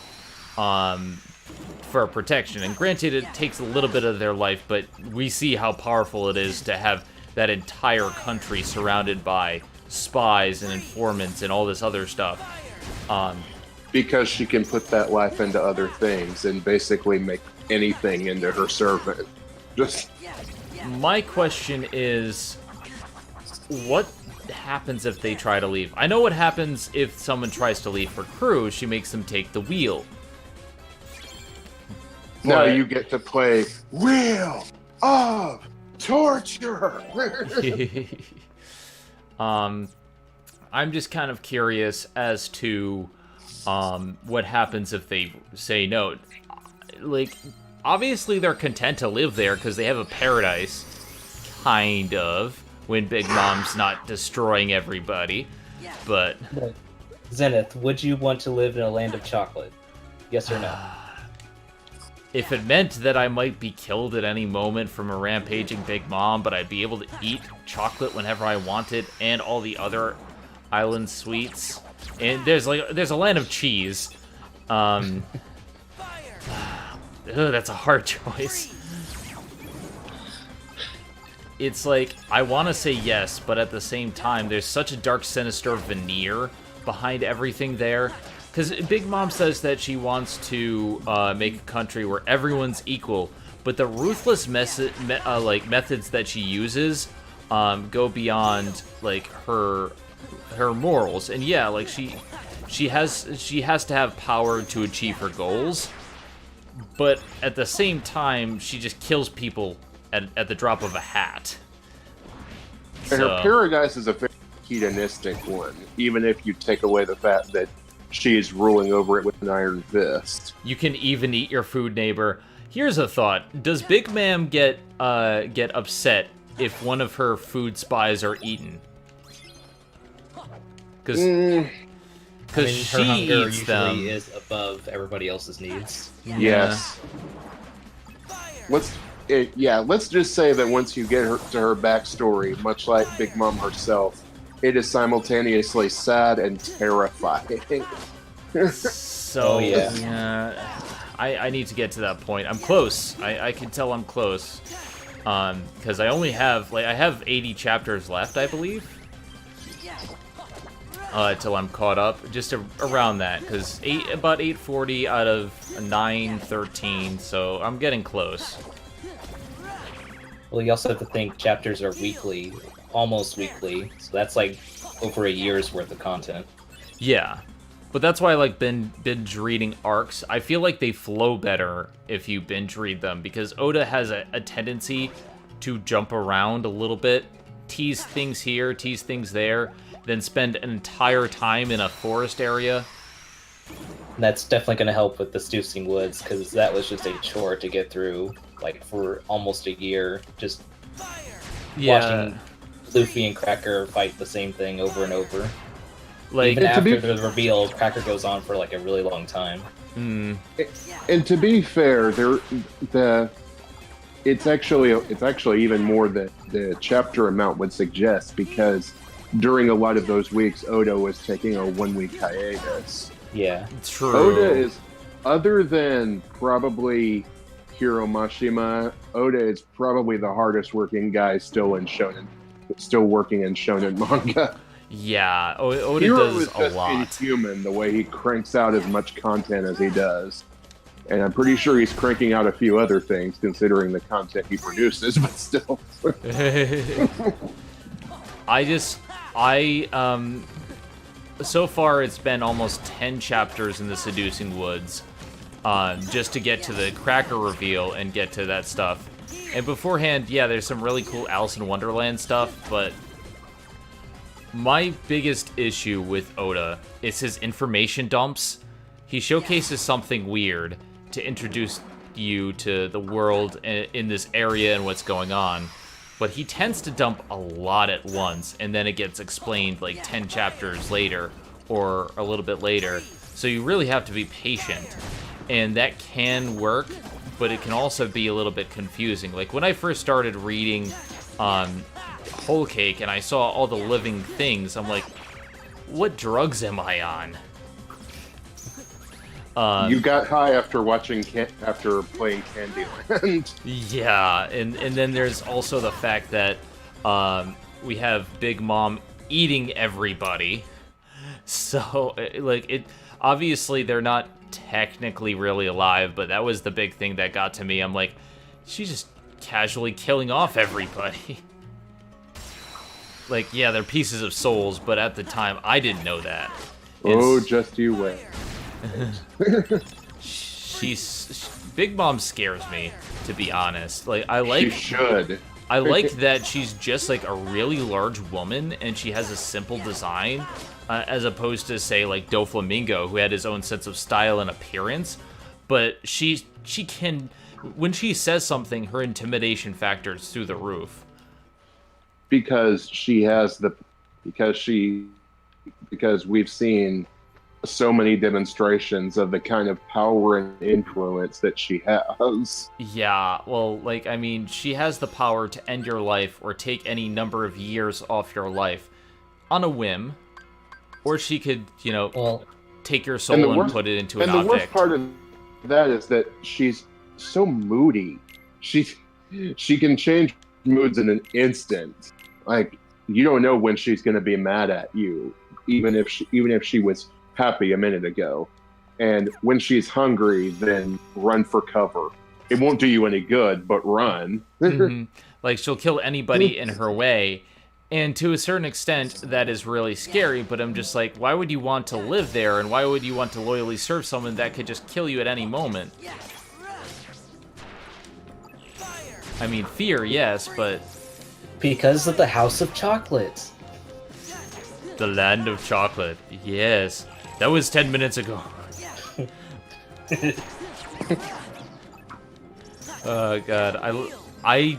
Speaker 1: for protection. And granted, it takes a little bit of their life, but we see how powerful it is to have that entire country surrounded by spies and informants and all this other stuff.
Speaker 2: Because she can put that life into other things and basically make anything into her servant. Just
Speaker 1: my question is, what happens if they try to leave? I know what happens if someone tries to leave for crew. She makes them take the wheel.
Speaker 2: Now you get to play Wheel of Torture.
Speaker 1: I'm just kind of curious as to what happens if they say no. Like, obviously they're content to live there because they have a paradise, kind of, when Big Mom's not destroying everybody. But
Speaker 3: Zenith, would you want to live in a land of chocolate? Yes or no?
Speaker 1: If it meant that I might be killed at any moment from a rampaging Big Mom, but I'd be able to eat chocolate whenever I wanted, and all the other island sweets, and there's a land of cheese. That's a hard choice. It's like, I want to say yes, but at the same time, there's such a dark, sinister veneer behind everything there. Because Big Mom says that she wants to make a country where everyone's equal, but the ruthless methods that she uses go beyond like her morals. And yeah, like she has to have power to achieve her goals, but at the same time, she just kills people at the drop of a hat.
Speaker 2: And her paradise is a very hedonistic one, even if you take away the fact that she is ruling over it with an iron fist.
Speaker 1: You can even eat your food, neighbor. Here's a thought: does Big Ma'am get upset if one of her food spies are eaten? Because she
Speaker 3: her hunger
Speaker 1: eats
Speaker 3: usually
Speaker 1: them.
Speaker 3: is above everybody else's needs.
Speaker 2: Yes. Let's just say that once you get her to her backstory, much like Big Mom herself, it is simultaneously sad and terrifying.
Speaker 1: So yeah, I need to get to that point. I'm close. I can tell I'm close. Because I only have I have 80 chapters left, I believe. Till I'm caught up, just around that. Because about 840 out of 913, so I'm getting close.
Speaker 3: Well, you also have to think chapters are weekly, almost weekly, so that's like over a year's worth of content.
Speaker 1: Yeah, but that's why I like binge reading arcs. I feel like they flow better if you binge read them, because Oda has a tendency to jump around a little bit, tease things here, tease things there, then spend an entire time in a forest area.
Speaker 3: And that's definitely going to help with the Stoosing Woods, because that was just a chore to get through, like, for almost a year, just watching Luffy and Cracker fight the same thing over and over. Like, even after the reveal, Cracker goes on for, like, a really long time.
Speaker 1: Mm.
Speaker 2: And to be fair, it's actually even more than the chapter amount would suggest, because during a lot of those weeks, Oda was taking a 1-week hiatus.
Speaker 3: Yeah.
Speaker 1: True.
Speaker 2: Oda is, other than probably
Speaker 5: Hiro Mashima, Oda is probably the hardest working guy still working in shonen manga.
Speaker 1: Yeah, Oda
Speaker 5: Hiro
Speaker 1: does
Speaker 5: is
Speaker 1: a
Speaker 5: just
Speaker 1: lot.
Speaker 5: inhuman the way he cranks out as much content as he does. And I'm pretty sure he's cranking out a few other things considering the content he produces, but still.
Speaker 1: So far it's been almost 10 chapters in the Seducing Woods, just to get to the Cracker reveal and get to that stuff. And beforehand, yeah, there's some really cool Alice in Wonderland stuff, but my biggest issue with Oda is his information dumps. He showcases something weird to introduce you to the world in this area and what's going on, but he tends to dump a lot at once, and then it gets explained like 10 chapters later or a little bit later. So you really have to be patient, and that can work, but it can also be a little bit confusing. Like when I first started reading Whole Cake and I saw all the living things, I'm like, what drugs am I on?
Speaker 5: You got high after playing Candyland.
Speaker 1: Yeah, and then there's also the fact that we have Big Mom eating everybody. So, obviously they're not technically really alive, but that was the big thing that got to me. I'm like, she's just casually killing off everybody. Like, yeah, they're pieces of souls, but at the time, I didn't know that.
Speaker 5: Just you wait.
Speaker 1: Big Mom scares me, to be honest.
Speaker 5: She should.
Speaker 1: I like that she's just like a really large woman and she has a simple design, as opposed to say like Doflamingo, who had his own sense of style and appearance. But she can, when she says something, her intimidation factor is through the roof.
Speaker 5: Because we've seen so many demonstrations of the kind of power and influence that she has.
Speaker 1: Yeah, well, she has the power to end your life or take any number of years off your life on a whim. Or she could, take your soul and put it into an object.
Speaker 5: And the worst part of that is that she's so moody. She can change moods in an instant. Like, you don't know when she's going to be mad at you, even if she was happy a minute ago. And when she's hungry, then run for cover. It won't do you any good, but run.
Speaker 1: Mm-hmm. Like, she'll kill anybody in her way. And to a certain extent, that is really scary, but I'm just like, why would you want to live there? And why would you want to loyally serve someone that could just kill you at any moment? I mean, fear, yes, but...
Speaker 3: Because of the House of Chocolate.
Speaker 1: The land of chocolate, yes. That was 10 minutes ago. Oh, God. I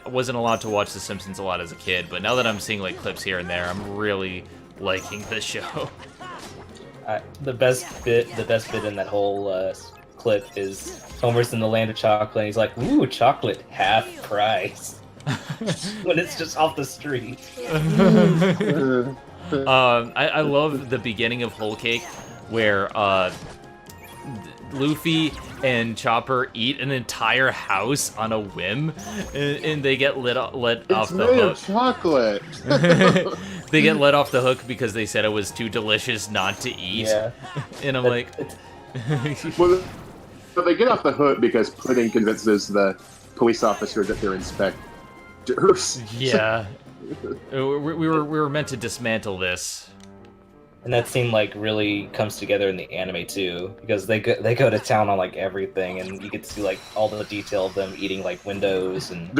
Speaker 1: wasn't allowed to watch The Simpsons a lot as a kid, but now that I'm seeing like clips here and there, I'm really liking the show.
Speaker 3: The best bit in that whole clip is Homer's in the land of chocolate, and he's like, "Ooh, chocolate, half price." When it's just off the street.
Speaker 1: I love the beginning of Whole Cake, where Luffy and Chopper eat an entire house on a whim, and they get let off the hook.
Speaker 5: It's made of chocolate.
Speaker 1: They get let off the hook because they said it was too delicious not to eat. Yeah. And I'm like...
Speaker 5: Well, but they get off the hook because Pudding convinces the police officer that they're inspectors.
Speaker 1: Yeah. We were meant to dismantle this.
Speaker 3: And that scene really comes together in the anime too, because they go to town on everything, and you get to see all the detail of them eating windows and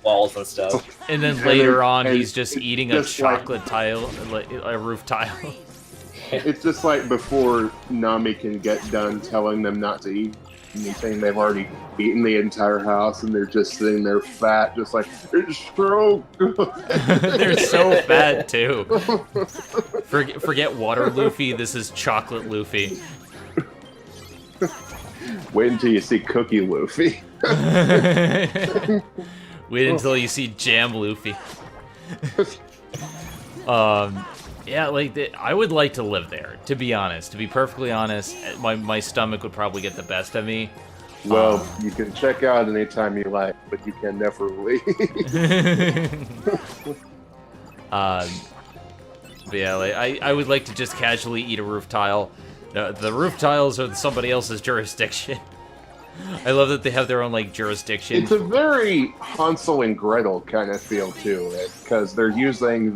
Speaker 3: walls and stuff.
Speaker 1: And then later on, he's just eating a chocolate tile, a roof tile.
Speaker 5: It's just like before Nami can get done telling them not to eat anything, they've already eaten the entire house, and they're just sitting there fat, just like, it's so good.
Speaker 1: They're so fat too. Forget water Luffy, this is chocolate Luffy.
Speaker 5: Wait until you see Cookie Luffy.
Speaker 1: Wait until you see Jam Luffy. Yeah, I would like to live there, to be honest. To be perfectly honest, my stomach would probably get the best of me.
Speaker 5: Well, you can check out anytime you like, but you can never leave.
Speaker 1: But yeah, like, I would like to just casually eat a roof tile. No, the roof tiles are somebody else's jurisdiction. I love that they have their own like jurisdiction.
Speaker 5: It's a very Hansel and Gretel kind of feel to it, because they're using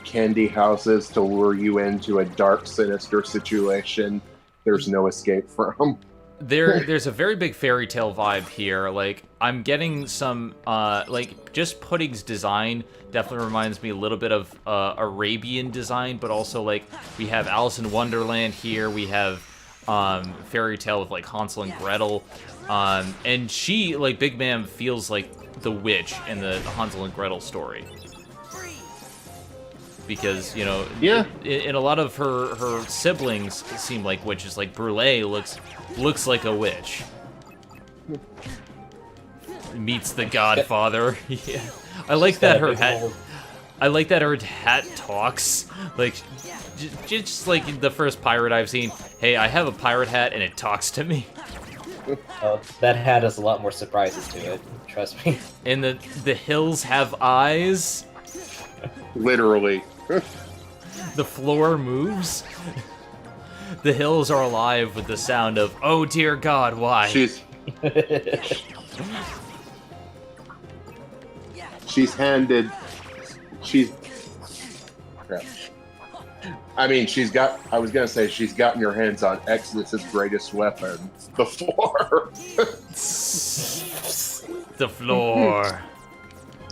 Speaker 5: candy houses to lure you into a dark, sinister situation there's no escape from.
Speaker 1: There's a very big fairy tale vibe here. Like, I'm getting some, like, just Pudding's design definitely reminds me a little bit of Arabian design, but also, like, we have Alice in Wonderland here, we have fairy tale with, like, Hansel and Gretel, and she, like, Big Ma'am feels like the witch in the Hansel and Gretel story. Because, you know,
Speaker 5: yeah,
Speaker 1: in a lot of her siblings seem like witches. Like Brûlée looks like a witch. Meets the Godfather. Yeah, I like that her hat. I like that her hat talks. Like, just like the first pirate I've seen. Hey, I have a pirate hat and it talks to me.
Speaker 3: That hat has a lot more surprises to it. Trust me.
Speaker 1: And the hills have eyes.
Speaker 5: Literally.
Speaker 1: The floor moves. The hills are alive with the sound of, oh dear God, why?
Speaker 5: She's handed. I mean, I was gonna say she's gotten your hands on Exodus's greatest weapon, the floor.
Speaker 1: The floor.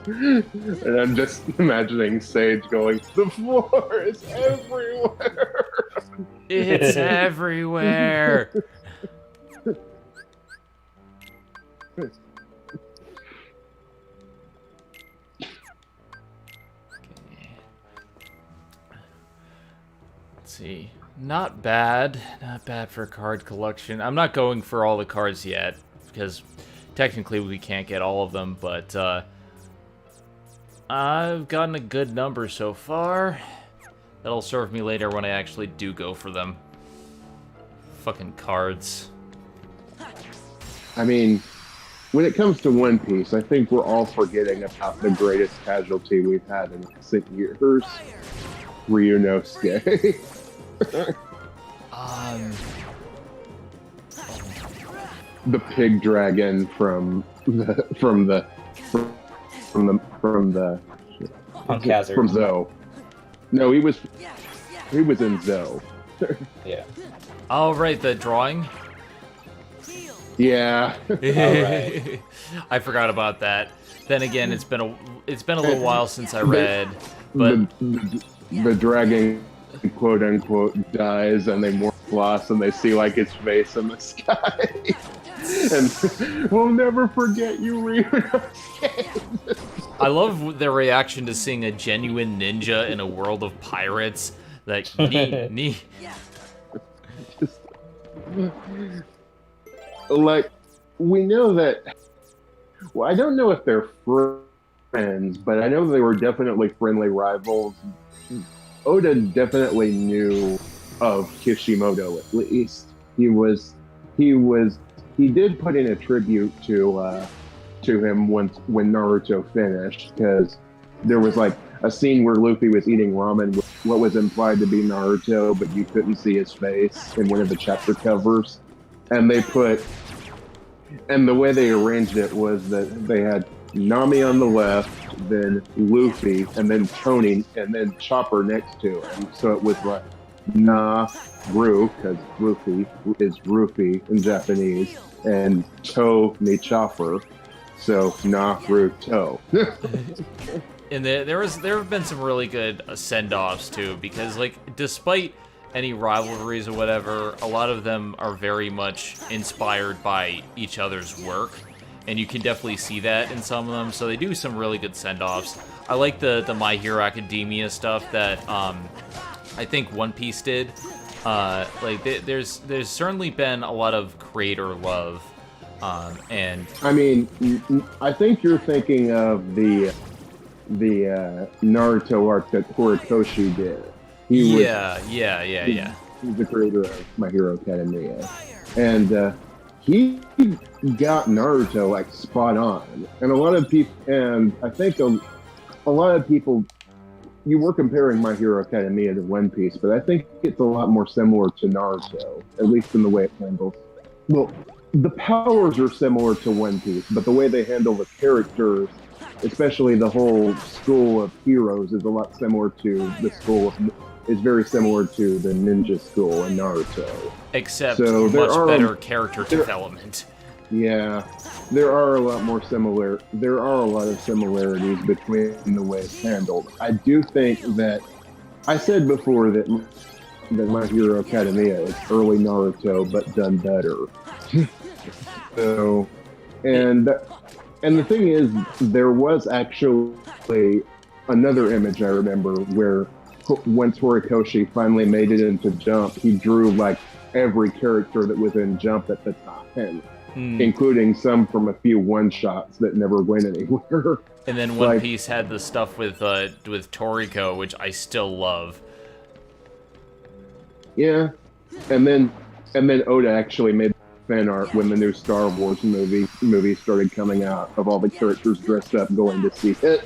Speaker 5: And I'm just imagining Sage going, the floor is everywhere.
Speaker 1: It's everywhere. Let's see. Not bad for card collection. I'm not going for all the cards yet, because technically we can't get all of them, but I've gotten a good number so far. That'll serve me later when I actually do go for them. Fucking cards.
Speaker 5: I mean, when it comes to One Piece, I think we're all forgetting about the greatest casualty we've had in recent years. Ryunosuke. The pig dragon from Zoe. No, he was in Zoe.
Speaker 3: Yeah.
Speaker 1: Oh, right, the drawing?
Speaker 5: Yeah.
Speaker 3: Right.
Speaker 1: I forgot about that. Then again, it's been a little while since I read, but
Speaker 5: the dragon, quote unquote, dies, and they morph gloss, and they see like its face in the sky. And we'll never forget you, Ryunosuke.
Speaker 1: I love their reaction to seeing a genuine ninja in a world of pirates. Like, nee.
Speaker 5: Like, we know that. Well, I don't know if they're friends, but I know they were definitely friendly rivals. Oda definitely knew of Kishimoto, at least. He did put in a tribute to him once when Naruto finished, because there was like a scene where Luffy was eating ramen with what was implied to be Naruto, but you couldn't see his face in one of the chapter covers. And the way they arranged it was that they had Nami on the left, then Luffy, and then Tony, and then Chopper next to him. So it was like Na-Ru, because Luffy is Rufy in Japanese, and To ni Chopper, so Na-Ru-To.
Speaker 1: And there have been some really good send-offs too, because like despite any rivalries or whatever, a lot of them are very much inspired by each other's work, and you can definitely see that in some of them. So they do some really good send-offs. I like the My Hero Academia stuff that I think One Piece did. Like there's certainly been a lot of creator love, and
Speaker 5: I mean, I think you're thinking of the Naruto arc that Horikoshi did. He's the creator of My Hero Academia. and he got Naruto like spot on. And a lot of people, and I think a lot of people, you were comparing My Hero Academia to One Piece, but I think it's a lot more similar to Naruto, at least in the way it handles. Well, the powers are similar to One Piece, but the way they handle the characters, especially the whole school of heroes, is a lot similar to the school of, is very similar to the ninja school in Naruto.
Speaker 1: Except
Speaker 5: So
Speaker 1: much better character development.
Speaker 5: Yeah, there are a lot of similarities between the way it's handled. I do think that I said before that My Hero Academia is early Naruto, but done better. So, and the thing is, there was actually another image I remember where once Horikoshi finally made it into Jump, he drew like every character that was in Jump at the time, including some from a few one-shots that never went anywhere.
Speaker 1: And then One Piece had the stuff with Toriko, which I still love.
Speaker 5: Yeah, and then Oda actually made fan art when the new Star Wars movie started coming out of all the characters dressed up going to see it.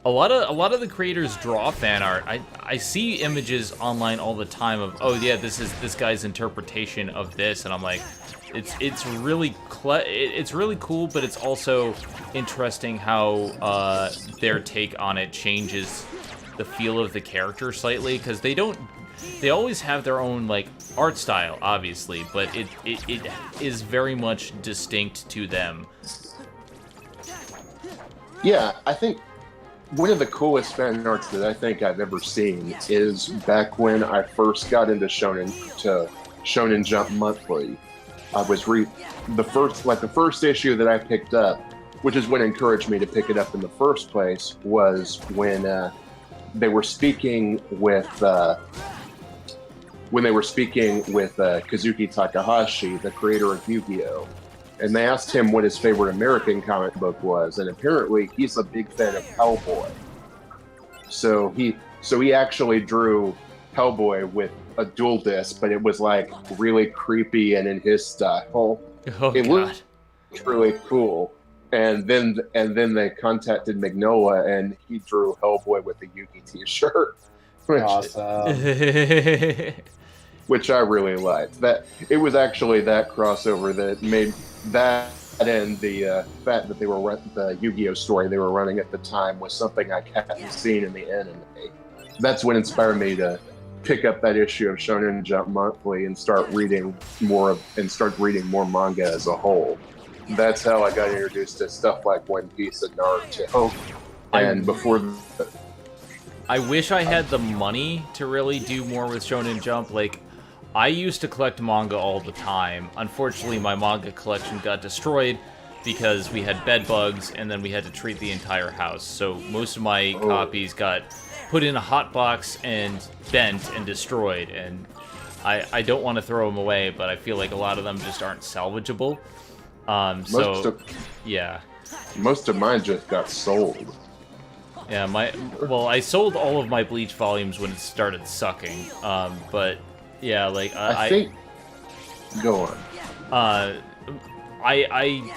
Speaker 1: A lot of the creators draw fan art. I see images online all the time of, oh yeah, this is this guy's interpretation of this, and I'm like, it's really cool, but it's also interesting how their take on it changes the feel of the character slightly, because they always have their own like art style, obviously, but it is very much distinct to them.
Speaker 5: Yeah, I think one of the coolest fan arts that I think I've ever seen is back when I first got into Shonen Jump Monthly. I was the first issue that I picked up, which is what encouraged me to pick it up in the first place, was when they were speaking with Kazuki Takahashi, the creator of Yu-Gi-Oh! And they asked him what his favorite American comic book was, and apparently he's a big fan of Hellboy. So he actually drew Hellboy with a dual disc, but it was like really creepy and in his style. It looked really cool. And then they contacted Magnola, and he drew Hellboy with a Yugi t-shirt.
Speaker 3: Awesome.
Speaker 5: Which I really liked. That it was actually that crossover that made that, and the fact that they were the Yu-Gi-Oh story they were running at the time was something I hadn't seen in the anime. That's what inspired me to pick up that issue of Shonen Jump Monthly and start reading more manga as a whole. That's how I got introduced to stuff like One Piece and Naruto. And before
Speaker 1: I wish I had the money to really do more with Shonen Jump. Like, I used to collect manga all the time. Unfortunately, my manga collection got destroyed because we had bed bugs, and then we had to treat the entire house. So most of my copies got put in a hot box and bent and destroyed. And I don't want to throw them away, but I feel like a lot of them just aren't salvageable. Yeah.
Speaker 5: Most of mine just got sold.
Speaker 1: Yeah, I sold all of my Bleach volumes when it started sucking. But yeah, like
Speaker 5: I think. Go on.
Speaker 1: I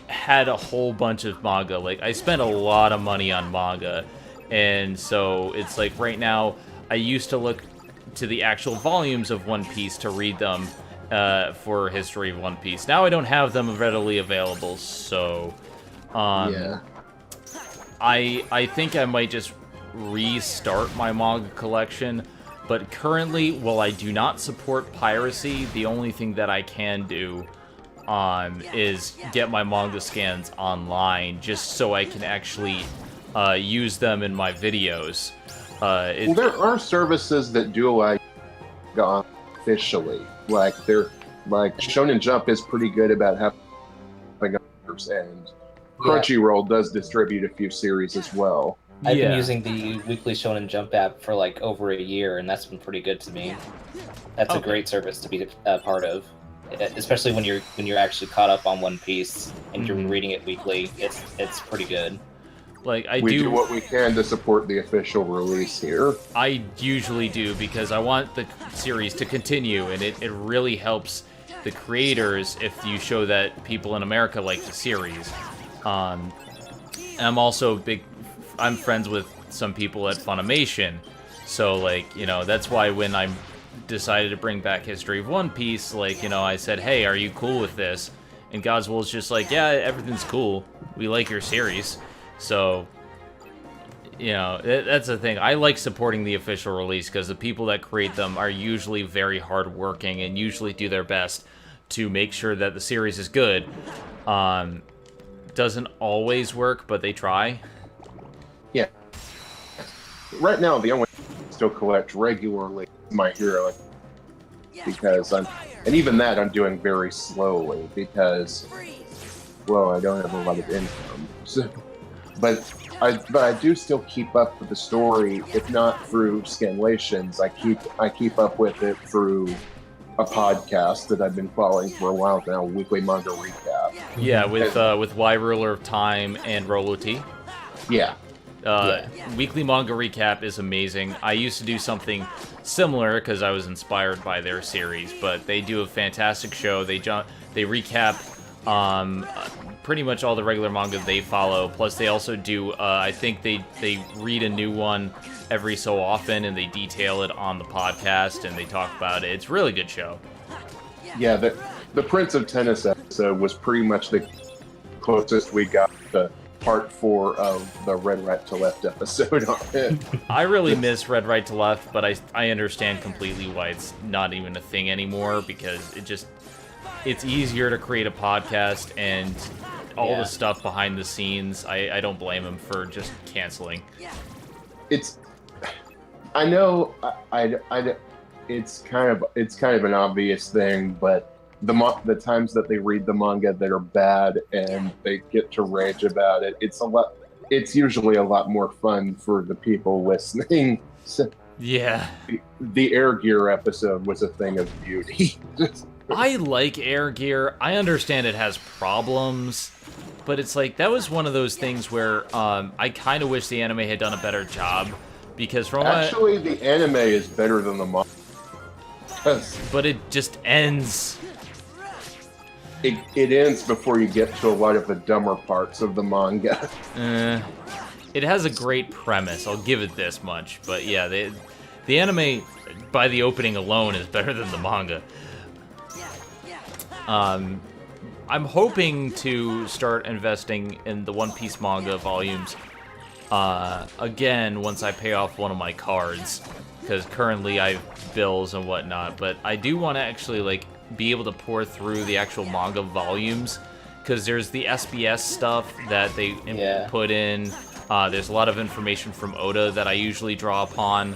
Speaker 1: had a whole bunch of manga. Like, I spent a lot of money on manga, and so it's like right now I used to look to the actual volumes of One Piece to read them for History of One Piece. Now I don't have them readily available, so yeah. I think I might just restart my manga collection, but currently, while I do not support piracy, the only thing that I can do is get my manga scans online, just so I can actually use them in my videos.
Speaker 5: Well, there are services that do allow you officially. Like Shonen Jump is pretty good about having others, and Crunchyroll does distribute a few series as well.
Speaker 3: I've been using the weekly Shonen Jump app for like over a year, and that's been pretty good to me. That's a great service to be a part of, especially when you're actually caught up on One Piece and you're reading it weekly. It's pretty good.
Speaker 1: Like,
Speaker 5: we do what we can to support the official release here.
Speaker 1: I usually do, because I want the series to continue, and it really helps the creators if you show that people in America like the series. And I'm friends with some people at Funimation, so like, you know, that's why when I decided to bring back History of One Piece, like, you know, I said, hey, are you cool with this? And Godswill's just like, yeah, everything's cool. We like your series. So, you know, that's the thing. I like supporting the official release because the people that create them are usually very hardworking and usually do their best to make sure that the series is good. Doesn't always work, but they try.
Speaker 5: Yeah. Right now, the only thing I still collect regularly is My Hero, because and even that I'm doing very slowly because, well, I don't have a lot of income. So, but I do still keep up with the story, if not through scanlations. I keep up with it through a podcast that I've been following for a while now, Weekly Manga Recap.
Speaker 1: Yeah, with Y Ruler of Time and Rolo T.
Speaker 5: Yeah.
Speaker 1: Weekly Manga Recap is amazing. I used to do something similar because I was inspired by their series, but they do a fantastic show. They recap pretty much all the regular manga they follow. Plus, they also do, I think they read a new one every so often, and they detail it on the podcast, and they talk about it. It's a really good show.
Speaker 5: Yeah, the Prince of Tennis episode was pretty much the closest we got to part 4 of the Red Right to Left episode on it.
Speaker 1: I really miss Red Right to Left, but I understand completely why it's not even a thing anymore, because it's easier to create a podcast, and all the stuff behind the scenes, I don't blame them for just canceling.
Speaker 5: I know it's kind of an obvious thing, but the times that they read the manga that are bad and they get to rage about it, it's usually a lot more fun for the people listening. So,
Speaker 1: yeah.
Speaker 5: The Air Gear episode was a thing of beauty.
Speaker 1: I like Air Gear. I understand it has problems, but it's like, that was one of those things where I kind of wish the anime had done a better job, because from
Speaker 5: actually the anime is better than the manga.
Speaker 1: But it just ends.
Speaker 5: It ends before you get to a lot of the dumber parts of the manga.
Speaker 1: It has a great premise, I'll give it this much. But yeah, the anime, by the opening alone, is better than the manga. I'm hoping to start investing in the One Piece manga volumes again once I pay off one of my cards, because currently I have bills and whatnot. But I do want to actually like be able to pour through the actual manga volumes, because there's the SBS stuff that they put in. There's a lot of information from Oda that I usually draw upon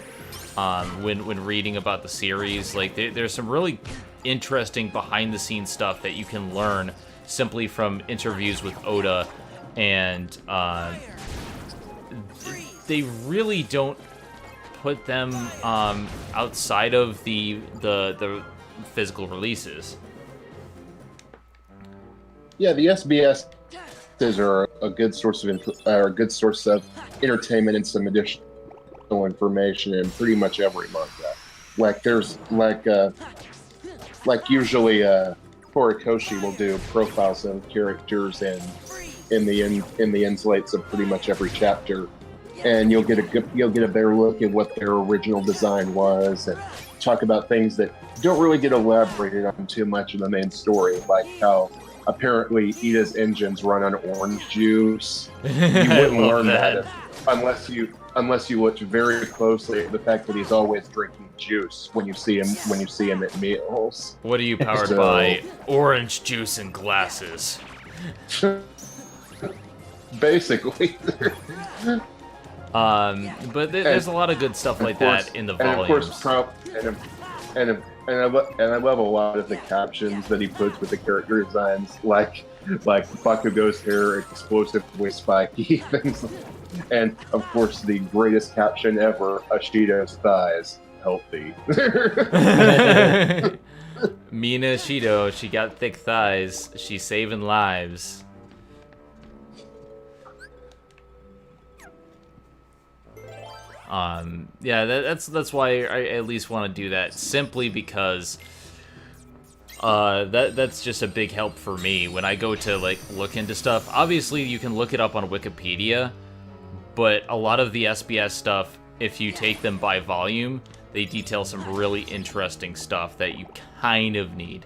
Speaker 1: when reading about the series. Like there's some really interesting behind the scenes stuff that you can learn simply from interviews with Oda, and they really don't put them outside of the physical releases.
Speaker 5: Yeah, the SBS are a good source of entertainment and some additional information in pretty much every manga. Like there's like usually Horikoshi will do profiles of characters in the inslates of pretty much every chapter, and you'll get a better look at what their original design was, and talk about things that don't really get elaborated on too much in the main story, like how apparently Ida's engines run on orange juice. You wouldn't learn that unless you looked very closely at the fact that he's always drinking juice when you see him at meals.
Speaker 1: What are you powered by? Orange juice and glasses.
Speaker 5: Basically.
Speaker 1: But there's a lot of good stuff like that in the volumes.
Speaker 5: And of course, I love a lot of the captions that he puts with the character designs, like Bakugo's hair explosively spiky, things like, and of course the greatest caption ever, Ashido's thighs healthy.
Speaker 1: Mina Ashido, she got thick thighs, she's saving lives. Yeah, that's why I at least want to do that, simply because That's just a big help for me when I go to like look into stuff. Obviously, you can look it up on Wikipedia, but a lot of the SBS stuff, if you take them by volume, they detail some really interesting stuff that you kind of need.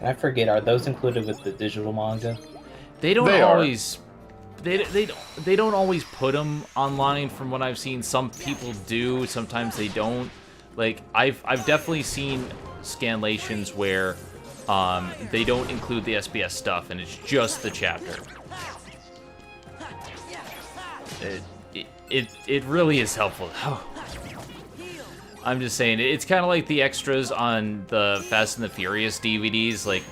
Speaker 3: And I forget, are those included with the digital manga?
Speaker 1: They don't
Speaker 5: They are.
Speaker 1: always. They don't always put them online. From what I've seen, some people do. Sometimes they don't. Like I've definitely seen scanlations where they don't include the SBS stuff, and it's just the chapter. It really is helpful. I'm just saying, it's kind of like the extras on the Fast and the Furious DVDs. Like,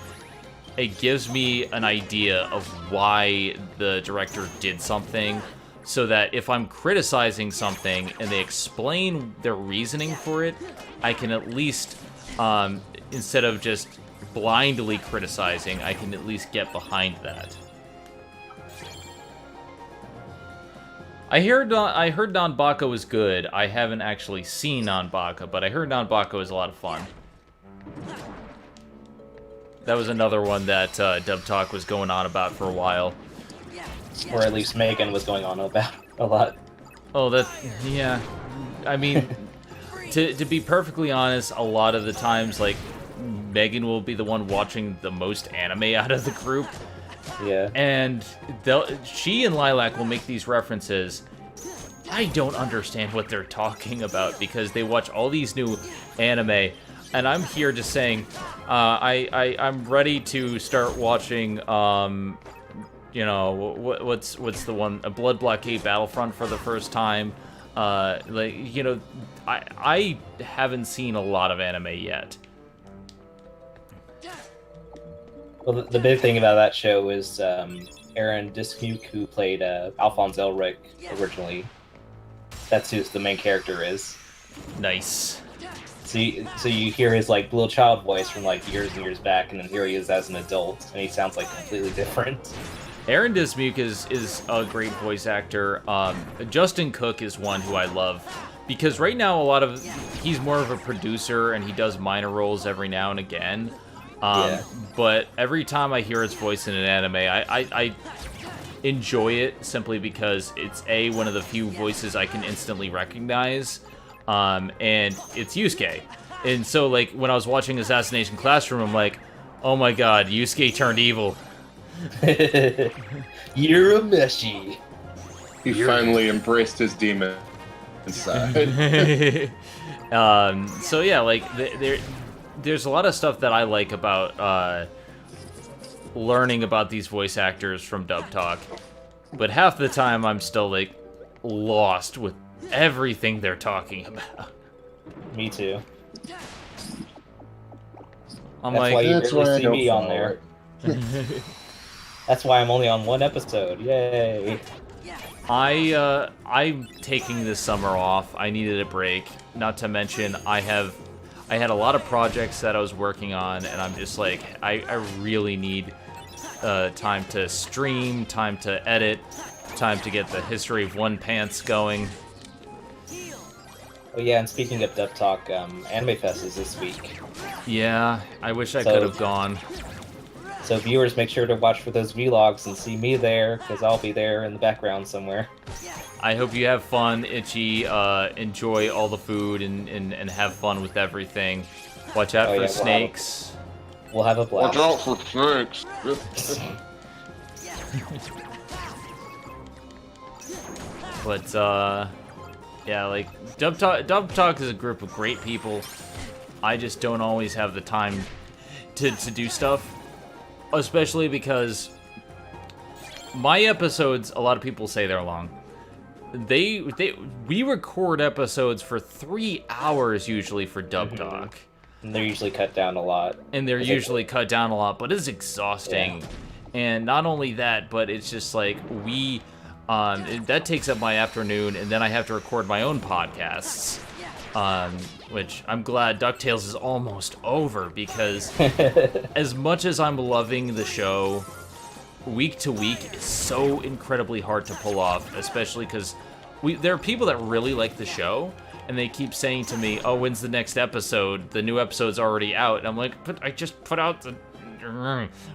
Speaker 1: it gives me an idea of why the director did something, so that if I'm criticizing something and they explain their reasoning for it, I can at least, instead of just blindly criticizing, I can at least get behind that. I heard Nanbaka was good. I haven't actually seen Nanbaka, but I heard Nanbaka was a lot of fun. That was another one that Dub Talk was going on about for a while.
Speaker 3: Or at least Megan was going on about a lot.
Speaker 1: Oh, yeah. I mean, to be perfectly honest, a lot of the times, like, Megan will be the one watching the most anime out of the group.
Speaker 3: Yeah.
Speaker 1: And she and Lilac will make these references. I don't understand what they're talking about because they watch all these new anime, and I'm here just saying, I'm ready to start watching, you know, what's the one, a Blood Blockade Battlefront for the first time. Like, you know, I haven't seen a lot of anime yet.
Speaker 3: Well, the big thing about that show is Aaron Dismuke, who played Alphonse Elric originally. That's who the main character is.
Speaker 1: Nice.
Speaker 3: So you hear his like little child voice from like years and years back, and then here he is as an adult, and he sounds like completely different.
Speaker 1: Aaron Dismuke is a great voice actor. Justin Cook is one who I love because right now he's more of a producer and he does minor roles every now and again.
Speaker 3: Yeah.
Speaker 1: But every time I hear his voice in an anime, I enjoy it simply because it's one of the few voices I can instantly recognize, and it's Yusuke. And so, like, when I was watching Assassination Classroom, I'm like, oh my god, Yusuke turned evil.
Speaker 3: You're a Meshi.
Speaker 5: He finally embraced his demon inside.
Speaker 1: So yeah, like, there's a lot of stuff that I like about learning about these voice actors from Dub Talk, but half the time I'm still like lost with everything they're talking about.
Speaker 3: Me too.
Speaker 1: I'm
Speaker 3: That's
Speaker 1: like,
Speaker 3: why you
Speaker 5: That's why I
Speaker 3: barely see
Speaker 5: don't
Speaker 3: me on
Speaker 5: follow
Speaker 3: there.
Speaker 5: it.
Speaker 3: That's why I'm only on one episode. Yay!
Speaker 1: I'm taking this summer off. I needed a break. Not to mention, I had a lot of projects that I was working on, and I'm just like, I really need time to stream, time to edit, time to get the History of One Pants going.
Speaker 3: Oh yeah, and speaking of Dub Talk, Anime Fest is this week.
Speaker 1: Yeah, I wish I could have gone.
Speaker 3: So viewers, make sure to watch for those vlogs and see me there, because I'll be there in the background somewhere.
Speaker 1: I hope you have fun, Itchy. Enjoy all the food and have fun with everything. Watch out for snakes.
Speaker 3: We'll have a blast.
Speaker 5: Watch out for snakes.
Speaker 1: But yeah, like Dub Talk is a group of great people. I just don't always have the time to do stuff, especially because my episodes, a lot of people say they're long. We record episodes for 3 hours usually for Dub Talk.
Speaker 3: And they're usually cut down a lot.
Speaker 1: And they're usually cut down a lot, but it's exhausting. Yeah. And not only that, but it's just like that takes up my afternoon, and then I have to record my own podcasts. Which I'm glad DuckTales is almost over, because as much as I'm loving the show, week to week is so incredibly hard to pull off, especially because there are people that really like the show, and they keep saying to me, "Oh, when's the next episode? The new episode's already out." And I'm like, "But I just put out the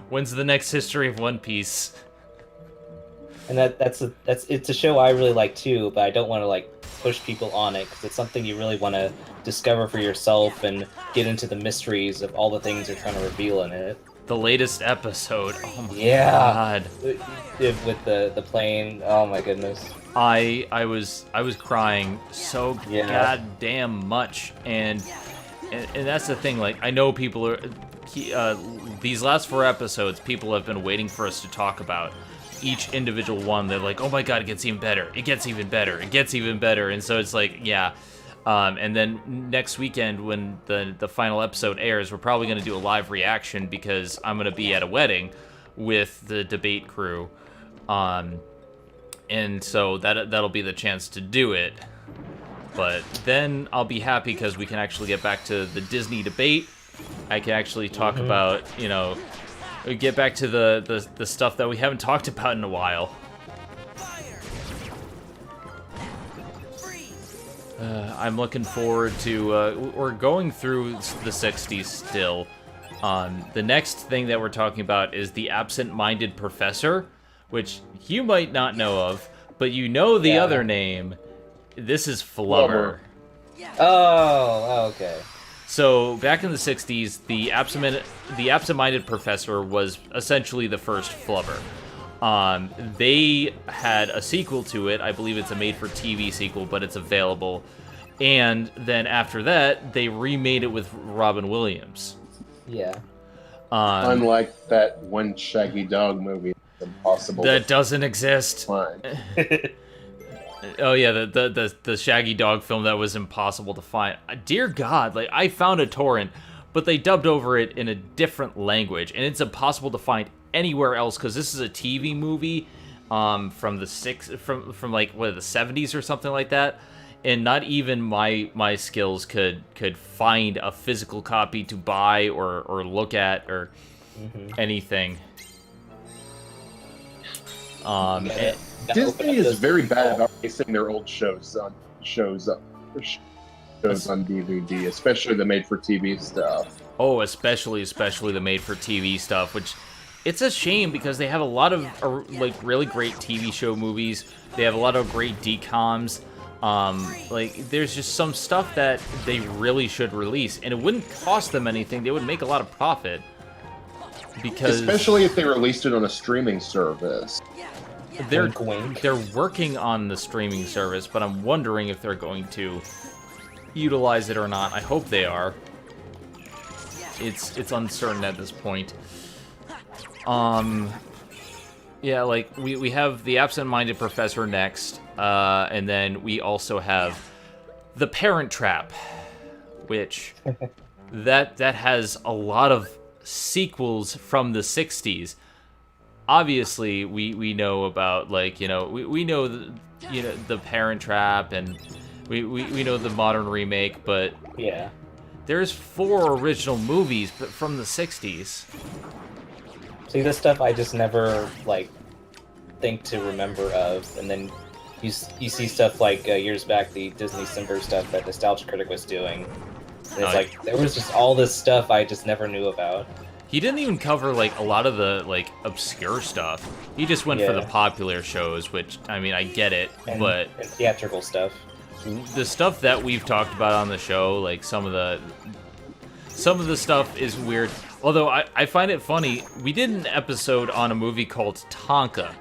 Speaker 1: when's the next History of One Piece?"
Speaker 3: And it's a show I really like too, but I don't want to like push people on it because it's something you really want to discover for yourself and get into the mysteries of all the things they're trying to reveal in it.
Speaker 1: The latest episode, oh my
Speaker 3: Yeah.
Speaker 1: god,
Speaker 3: With the plane, oh my goodness.
Speaker 1: I was crying so goddamn much, and that's the thing. Like, I know people are these last 4 episodes, people have been waiting for us to talk about each individual one. They're like, "Oh my god, it gets even better. It gets even better. It gets even better." And so it's like, yeah. And then next weekend, when the final episode airs, we're probably going to do a live reaction because I'm going to be at a wedding with the debate crew. And so that'll be the chance to do it. But then I'll be happy because we can actually get back to the Disney debate. I can actually talk about, you know, get back to the stuff that we haven't talked about in a while. I'm looking forward to, we're going through the 60s still. The next thing that we're talking about is the absent-minded professor, which you might not know of, but you know the other name. This is Flubber.
Speaker 3: Oh, okay.
Speaker 1: So back in the 60s, the absent-minded professor was essentially the first Flubber. They had a sequel to it. I believe it's a made-for-TV sequel, but it's available. And then after that, they remade it with Robin Williams.
Speaker 3: Yeah.
Speaker 5: Unlike that one Shaggy Dog movie, Impossible.
Speaker 1: That doesn't exist.
Speaker 5: Find.
Speaker 1: Oh yeah, the Shaggy Dog film that was impossible to find. Dear God, like, I found a torrent, but they dubbed over it in a different language, and it's impossible to find anywhere else because this is a TV movie from the like the 70s or something like that, and not even my skills could find a physical copy to buy or look at or anything.
Speaker 5: Disney is very bad about releasing their old shows on DVD, especially the made-for-TV stuff.
Speaker 1: Oh, especially the made-for-TV stuff, which it's a shame because they have a lot of like really great TV show movies. They have a lot of great DComs. Like, there's just some stuff that they really should release, and it wouldn't cost them anything. They would make a lot of profit because,
Speaker 5: especially if they released it on a streaming service.
Speaker 1: They're working on the streaming service, but I'm wondering if they're going to utilize it or not. I hope they are. It's uncertain at this point. Yeah, like, we have the absent-minded professor next, and then we also have the Parent Trap, which that has a lot of sequels from the 60s. Obviously, we know about, like, you know, we know the Parent Trap, and we know the modern remake, but
Speaker 3: yeah,
Speaker 1: there's 4 original movies from the 60s.
Speaker 3: See, this stuff I just never like think to remember of, and then you see stuff like years back, the Disney Simber stuff that Nostalgia Critic was doing. And it's like there was just all this stuff I just never knew about.
Speaker 1: He didn't even cover, like, a lot of the, like, obscure stuff. He just went for the popular shows, which, I mean, I get it, but
Speaker 3: and theatrical stuff.
Speaker 1: The stuff that we've talked about on the show, like, some of the stuff is weird. Although, I find it funny, we did an episode on a movie called Tonka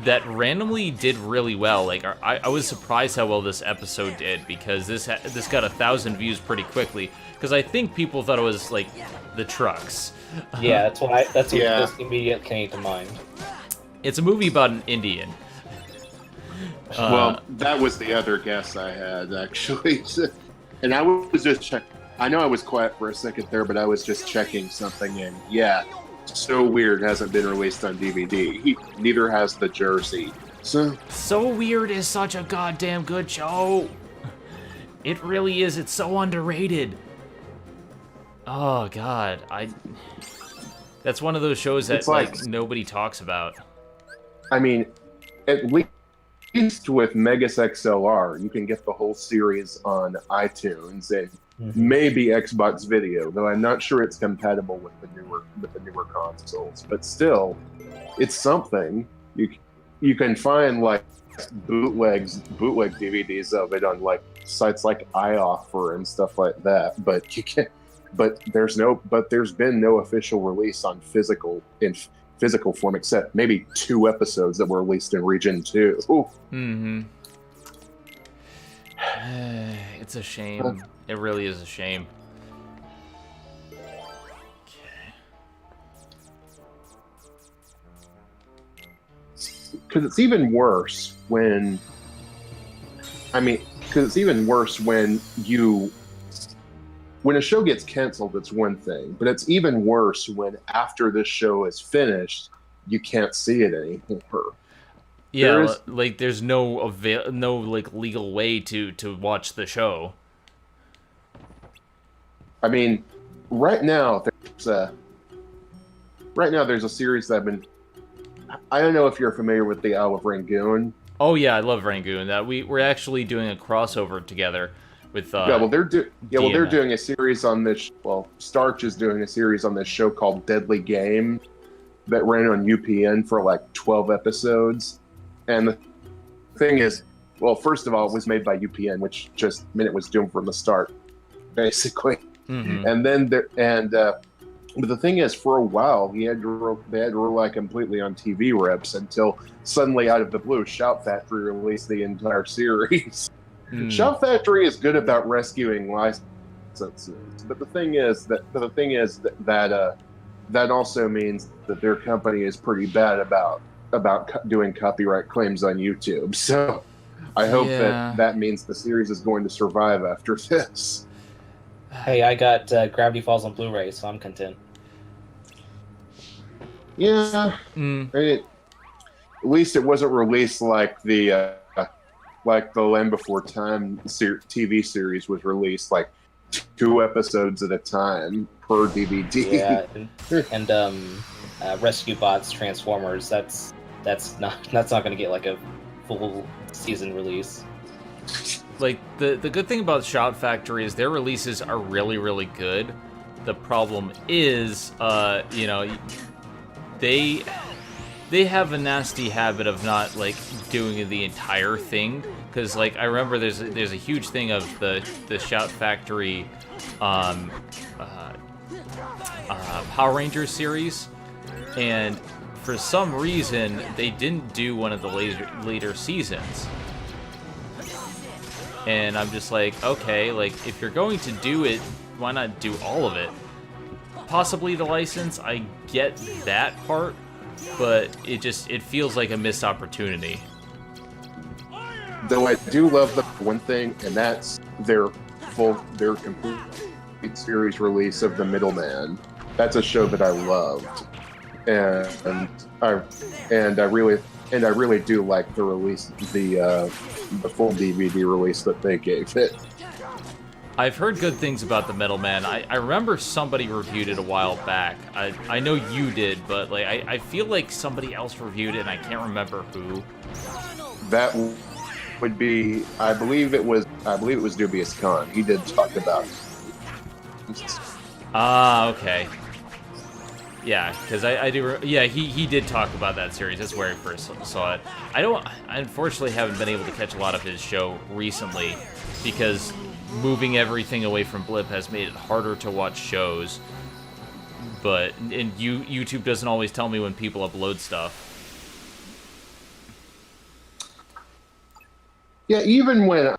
Speaker 1: that randomly did really well. Like, I was surprised how well this episode did, because this got 1,000 views pretty quickly, because I think people thought it was, like, the trucks.
Speaker 3: Yeah, that's what just immediate came to mind.
Speaker 1: It's a movie about an Indian.
Speaker 5: Well, that was the other guess I had, actually. And I was just checking. I know I was quiet for a second there, but I was just checking something, and yeah, So Weird hasn't been released on DVD. Neither has The Jersey.
Speaker 1: So Weird is such a goddamn good show. It really is. It's so underrated. Oh God, that's one of those shows that like nobody talks about.
Speaker 5: I mean, at least least with Megas XLR, you can get the whole series on iTunes and maybe Xbox Video, though I'm not sure it's compatible with the newer consoles. But still, it's something. You can find like bootleg DVDs of it on like sites like iOffer and stuff like that. But you can, but there's been no official release on physical form except maybe 2 episodes that were released in Region 2.
Speaker 1: Mm-hmm. It's a shame. It really is a shame.
Speaker 5: Because it's even worse when a show gets canceled, it's one thing, but it's even worse when after this show is finished, you can't see it anymore.
Speaker 1: Yeah, like there's no like legal way to watch the show.
Speaker 5: I mean, right now there's a series that I don't know if you're familiar with the Isle of Rangoon.
Speaker 1: Oh yeah, I love Rangoon. We're actually doing a crossover together with.
Speaker 5: They're doing a series on this. Well, Starch is doing a series on this show called Deadly Game that ran on UPN for like 12 episodes. And the thing is, well, first of all, it was made by UPN, which just meant it was doomed from the start, basically.
Speaker 1: Mm-hmm.
Speaker 5: And then but the thing is, for a while, they had to rely completely on TV reps until suddenly, out of the blue, Shout Factory released the entire series. Shout Factory is good about rescuing licenses, but the thing is that also means that their company is pretty bad about doing copyright claims on YouTube. So I hope that means the series is going to survive after this.
Speaker 3: Hey, I got Gravity Falls on Blu-ray, so I'm content.
Speaker 5: Yeah, I mean, at least it wasn't released like the Land Before Time TV series was released, like 2 episodes at a time per DVD.
Speaker 3: Yeah, and Rescue Bots Transformers. That's not going to get like a full season release.
Speaker 1: Like the good thing about Shout Factory is their releases are really, really good. The problem is, they have a nasty habit of not like doing the entire thing, because like I remember there's a huge thing of the Shout Factory Power Rangers series, and for some reason they didn't do one of the later seasons. And I'm just like, okay, like if you're going to do it, why not do all of it? Possibly the license, I get that part, but it feels like a missed opportunity.
Speaker 5: Though I do love the one thing, and that's their complete series release of The Middleman. That's a show that I loved, and I really do like the release, the full DVD release that they gave it.
Speaker 1: I've heard good things about The Middleman. I remember somebody reviewed it a while back. I know you did, but like I feel like somebody else reviewed it, and I can't remember who.
Speaker 5: That would be, I believe it was Dubious Khan. He did talk about it.
Speaker 1: Okay. Yeah, because I do. Yeah, he did talk about that series. That's where I first saw it. I unfortunately haven't been able to catch a lot of his show recently because moving everything away from Blip has made it harder to watch shows. But YouTube doesn't always tell me when people upload stuff.
Speaker 5: Yeah, even when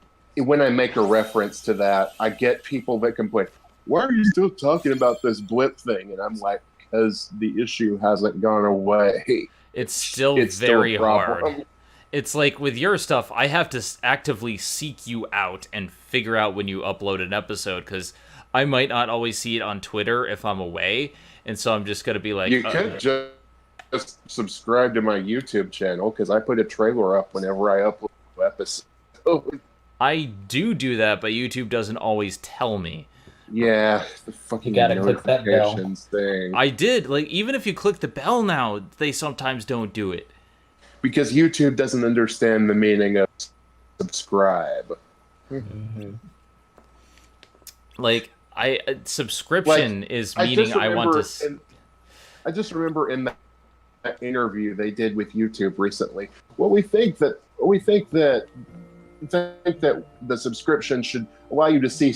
Speaker 5: I make a reference to that, I get people that complain, "Why are you still talking about this Blip thing?" And I'm like, because the issue hasn't gone away.
Speaker 1: It's still very hard. It's like with your stuff, I have to actively seek you out and figure out when you upload an episode, because I might not always see it on Twitter if I'm away, and so I'm just going to be like...
Speaker 5: You could just subscribe to my YouTube channel, because I put a trailer up whenever I upload an episode.
Speaker 1: I do that, but YouTube doesn't always tell me.
Speaker 5: Yeah, the fucking notifications thing.
Speaker 1: I did. Like, even if you click the bell now, they sometimes don't do it.
Speaker 5: because YouTube doesn't understand the meaning of subscribe.
Speaker 3: Mm-hmm.
Speaker 1: Like, subscription is meaning I want to...
Speaker 5: I just remember in that interview they did with YouTube recently, we think that the subscription should allow you to see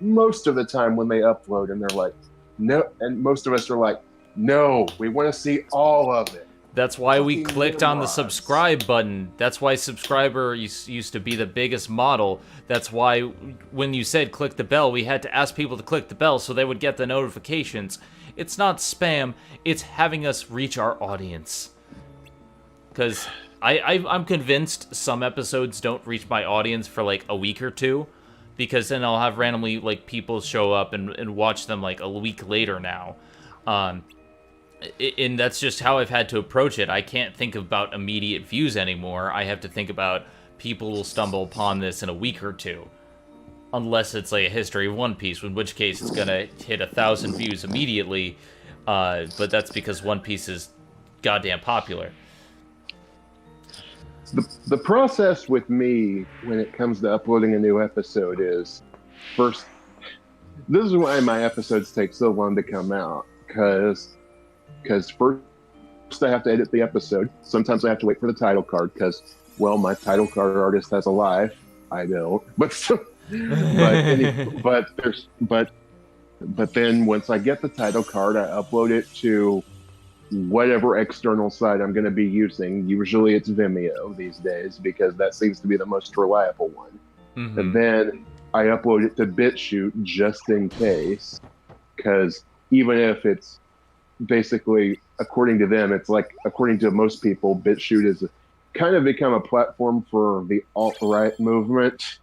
Speaker 5: most of the time when they upload, and they're like, no, and most of us are like, no, we want to see all of it.
Speaker 1: That's why we clicked on the subscribe button. That's why subscriber used to be the biggest model. That's why when you said click the bell, we had to ask people to click the bell so they would get the notifications. It's not spam, it's having us reach our audience. Because I'm convinced some episodes don't reach my audience for like a week or two, because then I'll have randomly like people show up and watch them like a week later now. And that's just how I've had to approach it. I can't think about immediate views anymore. I have to think about people will stumble upon this in a week or two. Unless it's like a history of One Piece, in which case it's gonna hit 1,000 views immediately. But that's because One Piece is goddamn popular.
Speaker 5: The process with me when it comes to uploading a new episode is, first, this is why my episodes take so long to come out, because first I have to edit the episode. Sometimes I have to wait for the title card because, well, my title card artist has a life. I don't, but then once I get the title card, I upload it to whatever external site I'm going to be using. Usually it's Vimeo these days because that seems to be the most reliable one. Mm-hmm. And then I upload it to BitChute just in case, because even if it's basically, according to them, it's like, according to most people, BitChute is kind of become a platform for the alt-right movement,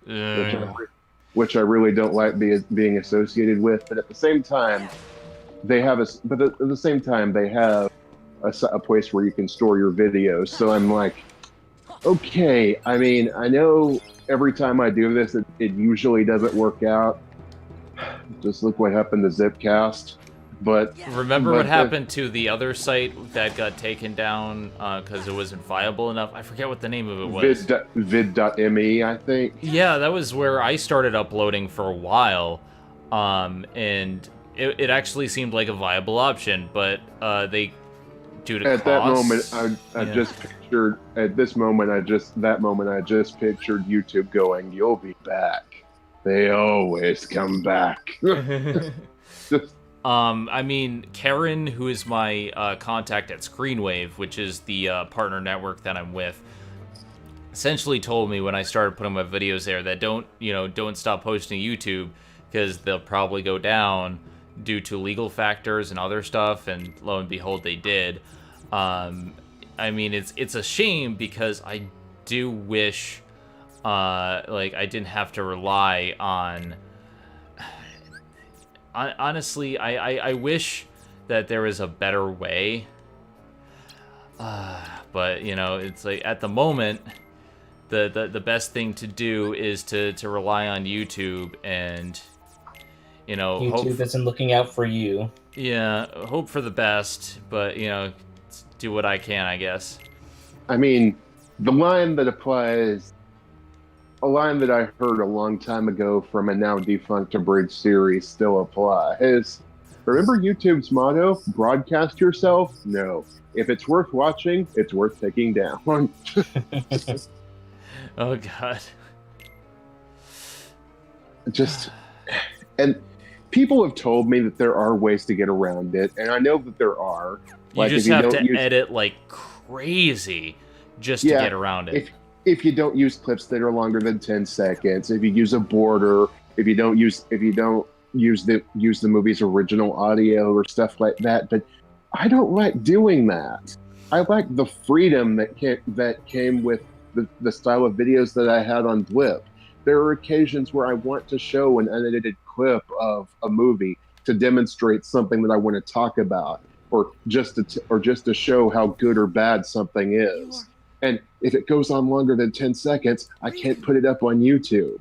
Speaker 5: which I really don't like being associated with. But at the same time, they have a place where you can store your videos. So I'm like, okay, I mean, I know every time I do this, it usually doesn't work out. Just look what happened to Zipcast. But
Speaker 1: remember what happened to the other site that got taken down because it wasn't viable enough? I forget what the name of it was.
Speaker 5: Vid.me, I think.
Speaker 1: Yeah, that was where I started uploading for a while, and it actually seemed like a viable option, but they, due to
Speaker 5: at
Speaker 1: costs,
Speaker 5: that moment, I just pictured YouTube going, "You'll be back. They always come back."
Speaker 1: I mean, Karen, who is my contact at Screenwave, which is the partner network that I'm with, essentially told me when I started putting my videos there that don't stop posting YouTube because they'll probably go down due to legal factors and other stuff, and lo and behold, they did. I mean, it's a shame because I do wish, like, I didn't have to rely on. Honestly, I wish that there was a better way. But, it's like, at the moment, the best thing to do is to rely on YouTube and,
Speaker 3: YouTube isn't looking out for you.
Speaker 1: Yeah, hope for the best, but, do what I can, I guess.
Speaker 5: I mean, a line that I heard a long time ago from a now defunct abridged series still applies. Remember YouTube's motto, broadcast yourself? No. If it's worth watching, it's worth taking down.
Speaker 1: Oh, God.
Speaker 5: And people have told me that there are ways to get around it, and I know that there are.
Speaker 1: You just have to edit like crazy just to get around it.
Speaker 5: If you don't use clips that are longer than 10 seconds, if you use a border, if you don't use the movie's original audio or stuff like that, but I don't like doing that. I like the freedom that came with the style of videos that I had on Blip. There are occasions where I want to show an unedited clip of a movie to demonstrate something that I want to talk about, or just to show how good or bad something is. And if it goes on longer than 10 seconds, I can't put it up on YouTube.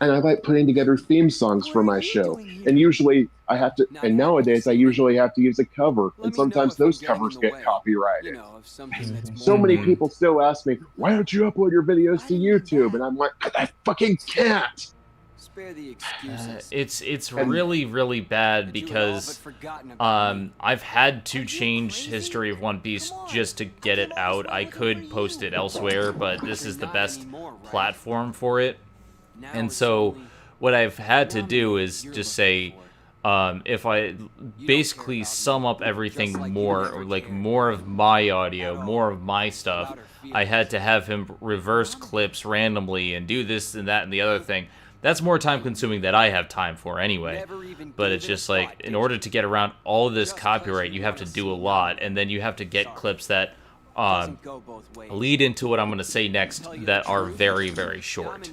Speaker 5: and I like putting together theme songs for my show. And usually I have to, and nowadays I usually have to use a cover, and sometimes those covers get copyrighted. So many people still ask me, why don't you upload your videos to YouTube? And I'm like, I fucking can't.
Speaker 6: Spare the excuses.
Speaker 1: It's really, really bad because I've had to change History of One Piece just to get it out. I could post it elsewhere, but this is the best platform for it. And so what I've had to do is just say, if I basically sum up everything more, or like more of my audio, more of my stuff, I had to have him reverse clips randomly and do this and that and the other thing. That's more time consuming than I have time for anyway. But it's just like, in order to get around all of this copyright, you have to do a lot, and then you have to get clips that lead into what I'm going to say next that are very, very short.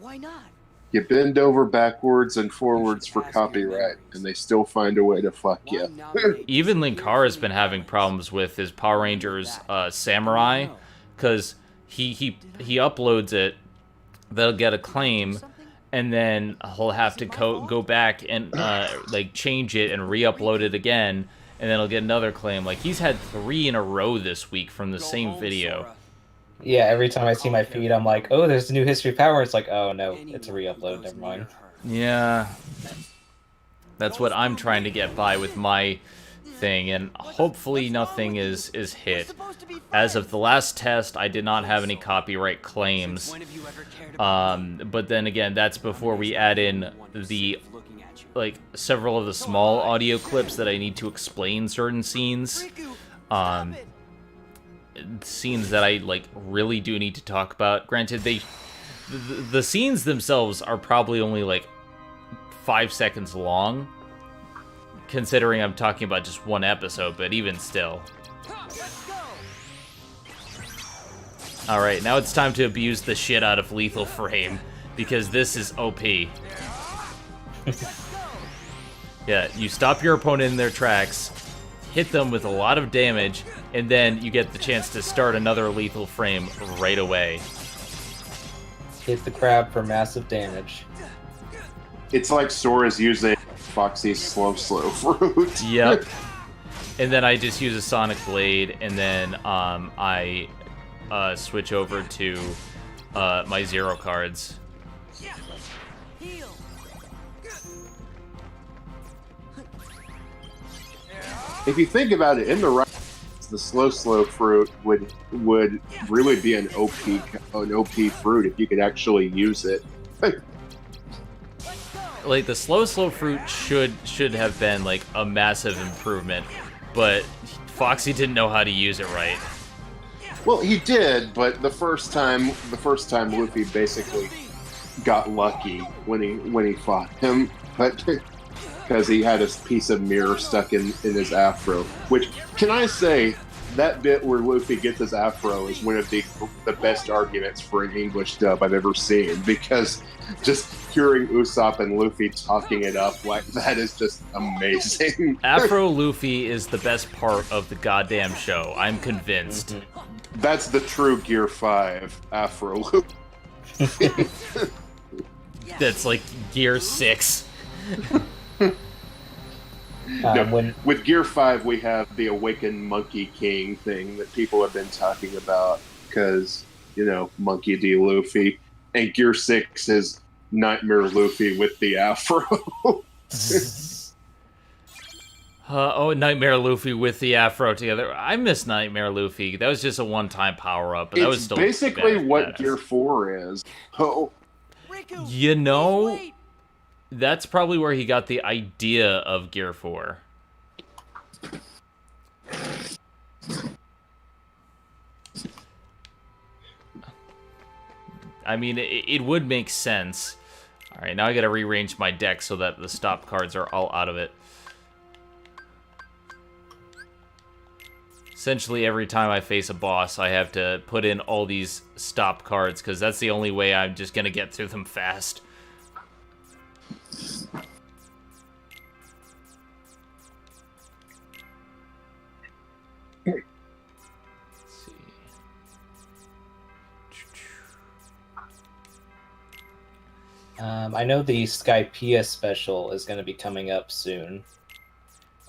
Speaker 6: Why not?
Speaker 5: You bend over backwards and forwards for copyright, and they still find a way to fuck you.
Speaker 1: Even Linkar has been having problems with his Power Rangers Samurai, because he uploads it, they'll get a claim, and then he'll have to go back and like change it and re-upload it again, and then he'll get another claim. Like, he's had 3 in a row this week from the same video.
Speaker 3: Yeah, every time I see my feed, I'm like, oh, there's a new History of Power. It's like, oh no, it's a re-upload. Never mind.
Speaker 1: Yeah, that's what I'm trying to get by with my thing, and hopefully nothing is hit. As of the last test, I did not have any copyright claims. But then again, that's before we add in the several of the small audio clips that I need to explain certain scenes. Scenes that I really do need to talk about. Granted, the scenes themselves are probably only 5 seconds long, considering I'm talking about just one episode, but even still. Alright, now it's time to abuse the shit out of Lethal Frame, because this is OP. Yeah, you stop your opponent in their tracks, hit them with a lot of damage, and then you get the chance to start another Lethal Frame right away.
Speaker 3: Hit the crab for massive damage.
Speaker 5: It's like Sora's using Foxy's slow fruit.
Speaker 1: Yep. And then I just use a Sonic Blade, and then I switch over to my Zero cards.
Speaker 5: If you think about it, in the right, the slow fruit would really be an OP fruit if you could actually use it.
Speaker 1: The slow fruit should have been a massive improvement, but Foxy didn't know how to use it right.
Speaker 5: Well, he did, but the first time Luffy basically got lucky when he fought him, but because he had a piece of mirror stuck in his afro. Which, can I say, that bit where Luffy gets his afro is one of the best arguments for an English dub I've ever seen, because just hearing Usopp and Luffy talking it up like that is just amazing.
Speaker 1: Afro Luffy is the best part of the goddamn show. I'm convinced.
Speaker 5: Mm-hmm. That's the true Gear 5 Afro Luffy.
Speaker 1: That's Gear 6.
Speaker 5: With Gear 5, we have the Awakened Monkey King thing that people have been talking about because, Monkey D. Luffy. And Gear 6 is Nightmare Luffy with the afro.
Speaker 1: Nightmare Luffy with the afro together. I miss Nightmare Luffy. That was just a one-time power-up, but that was still
Speaker 5: basically what
Speaker 1: badass.
Speaker 5: Gear 4 is. Oh.
Speaker 1: That's probably where he got the idea of Gear 4. I mean, it would make sense. Alright, now I gotta rearrange my deck so that the stop cards are all out of it. Essentially, every time I face a boss, I have to put in all these stop cards, because that's the only way I'm just gonna get through them fast.
Speaker 3: I know the Skypiea special is going to be coming up soon.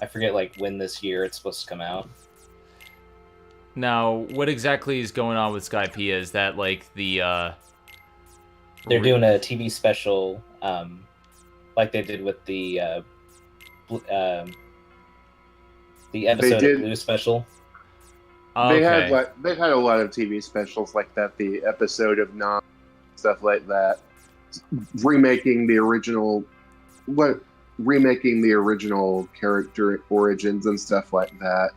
Speaker 3: I forget when this year it's supposed to come out.
Speaker 1: Now, what exactly is going on with Skypiea? Is that the
Speaker 3: They're doing a TV special, like they did with the episode of Blue special.
Speaker 5: They had they've had a lot of TV specials like that. The episode of Non, stuff like that, remaking the original character origins and stuff like that.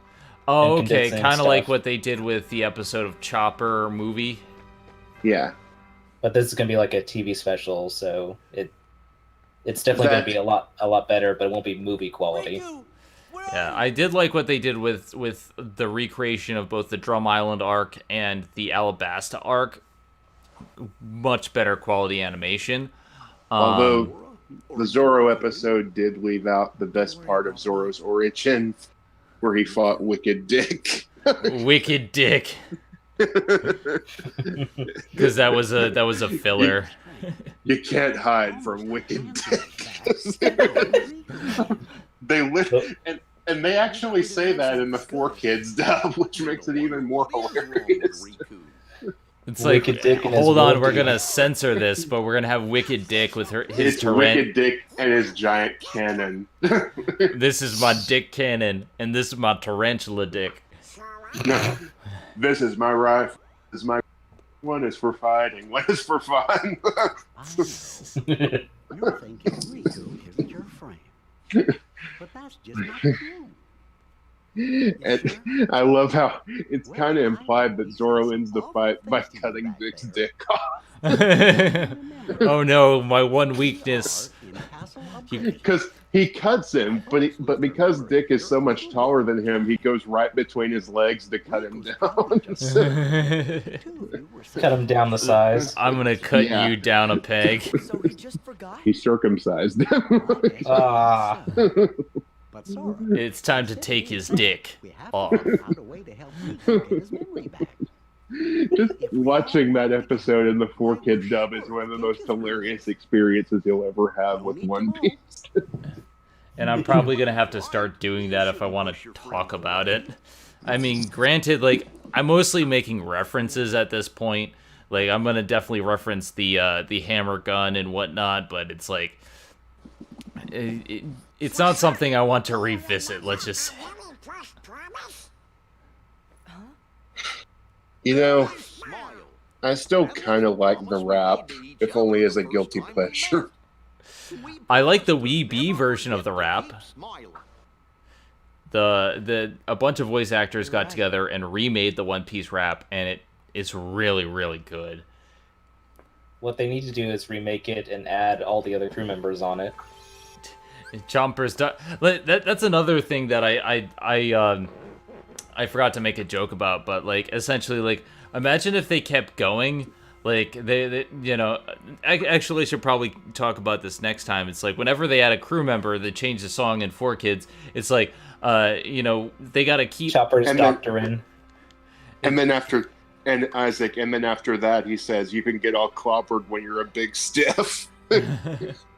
Speaker 1: Oh, okay, kind of like what they did with the episode of Chopper movie.
Speaker 5: Yeah,
Speaker 3: but this is gonna be like a TV special, so it's definitely gonna be a lot better, but it won't be movie quality.
Speaker 1: Yeah, I did like what they did with the recreation of both the Drum Island arc and the Alabasta arc. Much better quality animation.
Speaker 5: Although the Zoro episode did leave out the best part of Zoro's origin, where he fought Wicked Dick.
Speaker 1: Wicked Dick. Because that was a filler.
Speaker 5: You can't hide from Wicked Dick. And they actually say that in the 4Kids dub, which makes it even more hilarious.
Speaker 1: It's like, hold on, we're gonna censor this, but we're gonna have Wicked Dick with his torrent.
Speaker 5: Wicked Dick and his giant cannon.
Speaker 1: This is my dick cannon, and this is my tarantula dick.
Speaker 5: No, this is my rifle. This is my one is for fighting. One is for fun.
Speaker 6: You think Riku isn't your friend. But that's just not true.
Speaker 5: And I love how it's kind of implied that Zoro ends the fight by cutting Dick's dick off.
Speaker 1: Oh no, my one weakness.
Speaker 5: Because he cuts him, but because Dick is so much taller than him, he goes right between his legs to cut him down.
Speaker 3: Cut him down the size.
Speaker 1: I'm gonna cut you down a peg.
Speaker 6: So he just forgot?
Speaker 5: He circumcised him.
Speaker 6: But Sora,
Speaker 1: It's time to take his dick
Speaker 6: we have
Speaker 1: off.
Speaker 6: to find a way to help Riku get his memory back.
Speaker 5: Just watching that episode in the 4Kids dub is one of the most hilarious experiences you'll ever have with One Piece.
Speaker 1: And I'm probably gonna have to start doing that if I want to talk about it. I mean, granted, I'm mostly making references at this point. I'm gonna definitely reference the hammer gun and whatnot, but it's it's not something I want to revisit. Let's just say.
Speaker 5: You know, I still kind of like the rap, if only as a guilty pleasure.
Speaker 1: I like the Wee Bee version of the rap. A bunch of voice actors got together and remade the One Piece rap, and it is really, really good.
Speaker 3: What they need to do is remake it and add all the other crew members on it.
Speaker 1: Chomper's that's another thing that I forgot to make a joke about, but essentially imagine if they kept going, they actually should probably talk about this next time. It's whenever they add a crew member, they change the song in 4Kids. It's they gotta keep
Speaker 3: Chopper's doctrine.
Speaker 5: And then after that he says you can get all clobbered when you're a big stiff.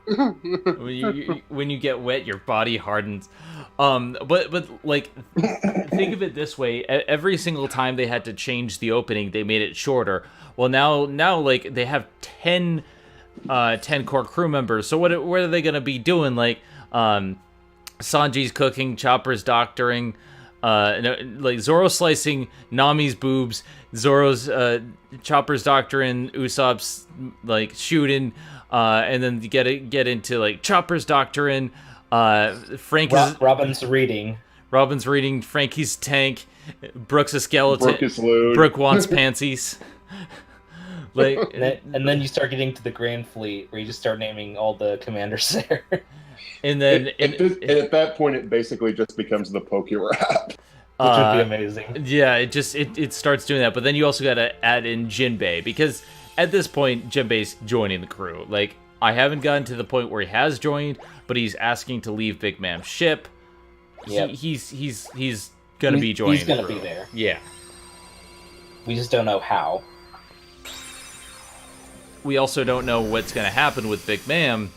Speaker 1: when you get wet, your body hardens. But think of it this way: every single time they had to change the opening, they made it shorter. Well, now they have 10 core crew members. So what are they gonna be doing? Sanji's cooking, Chopper's doctoring, Zoro slicing Nami's boobs, Chopper's doctoring, Usopp's shooting. And then you get into Chopper's doctrine.
Speaker 3: Robin's reading.
Speaker 1: Frankie's tank. Brooke's a skeleton.
Speaker 5: Brooke is lewd.
Speaker 1: Brooke wants pansies.
Speaker 3: And then you start getting to the Grand Fleet, where you just start naming all the commanders there.
Speaker 1: And then
Speaker 5: at that point, it basically just becomes the Poke Rap.
Speaker 3: Which would be amazing.
Speaker 1: Yeah, it starts doing that. But then you also got to add in Jinbei, because at this point, Jinbei's joining the crew. I haven't gotten to the point where he has joined, but he's asking to leave Big Mam's ship. Yep. He's gonna be joining.
Speaker 3: He's gonna
Speaker 1: the crew.
Speaker 3: be there.
Speaker 1: Yeah.
Speaker 3: We just don't know how.
Speaker 1: we also don't know what's going to happen with Big Ma'am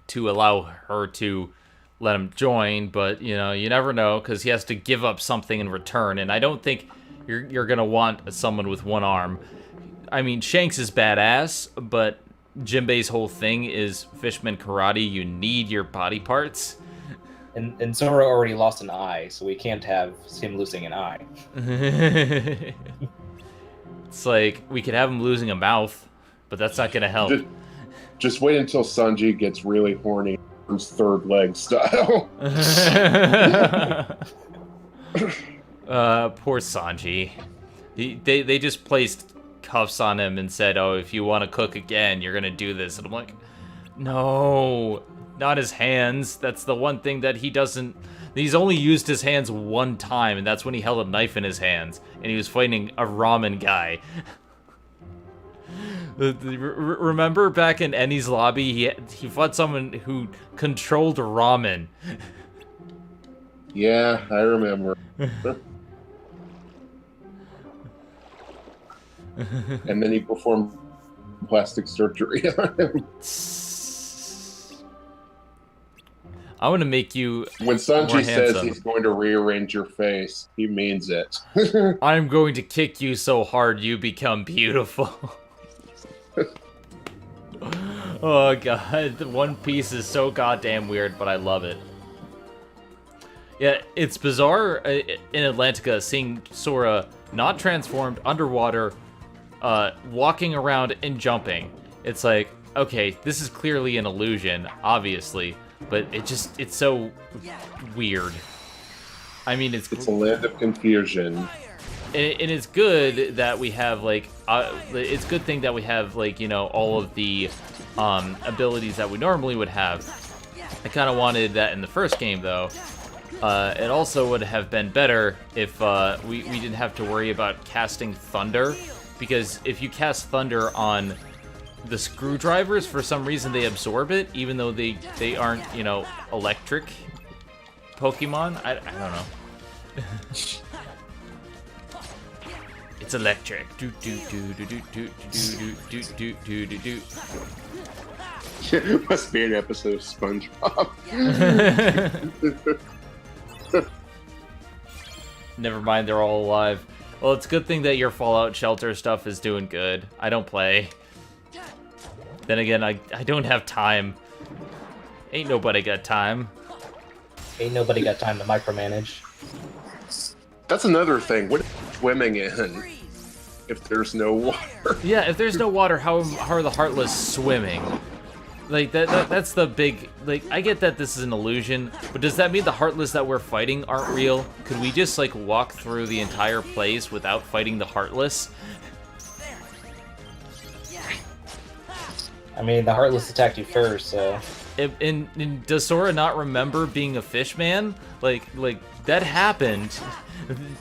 Speaker 1: to allow her to let him join, but, you know, you never know, because he has to give up something in return, and I don't think you're going to want someone with one arm. I mean, Shanks is badass, but Jinbei's whole thing is Fishman Karate, you need your body parts.
Speaker 3: And Zoro already lost an eye, so we can't have him losing an eye.
Speaker 1: It's like, we could have him losing a mouth, but that's not going to help.
Speaker 5: Just wait until Sanji gets really horny, third leg style.
Speaker 1: Poor Sanji. They just placed cuffs on him and said, oh, if you want to cook again, you're going to do this. And I'm like, no, not his hands. That's the one thing that he doesn't... He's only used his hands one time, and that's when he held a knife in his hands, and he was fighting a ramen guy. Remember back in Ennie's lobby, he fought someone who controlled ramen.
Speaker 5: Yeah, I remember. And then he performed plastic surgery on him.
Speaker 1: I want to make you
Speaker 5: When Sanji
Speaker 1: more
Speaker 5: says
Speaker 1: handsome.
Speaker 5: he's going to rearrange your face, he means it.
Speaker 1: I'm going to kick you so hard you become beautiful. Oh god, One Piece is so goddamn weird, but I love it. Yeah, it's bizarre in Atlantica seeing Sora not transformed, underwater, walking around and jumping. It's like, okay, this is clearly an illusion, obviously, but it's so weird. I mean, it's
Speaker 5: a land of confusion.
Speaker 1: And it's good that we have, like, it's a good thing that we have, like, you know, all of the abilities that we normally would have. I kind of wanted that in the first game, though. It also would have been better if we didn't have to worry about casting Thunder, because if you cast Thunder on the screwdrivers, for some reason they absorb it, even though they aren't, you know, electric Pokemon. I don't know. It's electric. Do do do do do do do do do do do do.
Speaker 5: It must be an episode of SpongeBob.
Speaker 1: Never mind, they're all alive. Well, it's a good thing that your Fallout Shelter stuff is doing good. I don't play. Then again, I don't have time. Ain't nobody got time.
Speaker 3: Ain't nobody got time to micromanage.
Speaker 5: That's another thing. What is swimming in if there's no water?
Speaker 1: Yeah, if there's no water, how are the Heartless swimming? Like, that's the big... Like, I get that this is an illusion, but does that mean the Heartless that we're fighting aren't real? Could we just, like, walk through the entire place without fighting the Heartless?
Speaker 3: I mean, the Heartless attacked you first, so...
Speaker 1: And does Sora not remember being a fish man? Like, that happened.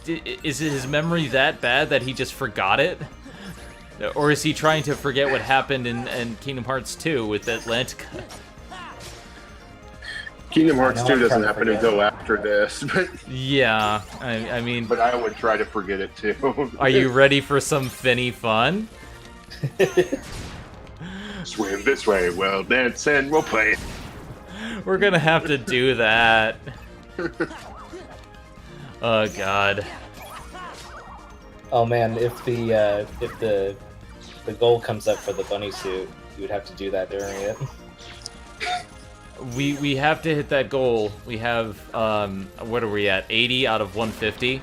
Speaker 1: Is his memory that bad that he just forgot it? Or is he trying to forget what happened in Kingdom Hearts 2 with Atlantica?
Speaker 5: Kingdom Hearts 2 doesn't
Speaker 3: trying to
Speaker 5: happen
Speaker 3: forget.
Speaker 5: until after this, but
Speaker 1: Yeah, I mean...
Speaker 5: but I would try to forget it too.
Speaker 1: Are you ready for some finny fun?
Speaker 5: Swim this way, well dance and we'll play.
Speaker 1: We're gonna have to do that. Oh god.
Speaker 3: Oh man, if the goal comes up for the bunny suit, you would have to do that during it.
Speaker 1: We have to hit that goal. We have, what are we at? 80 out of 150.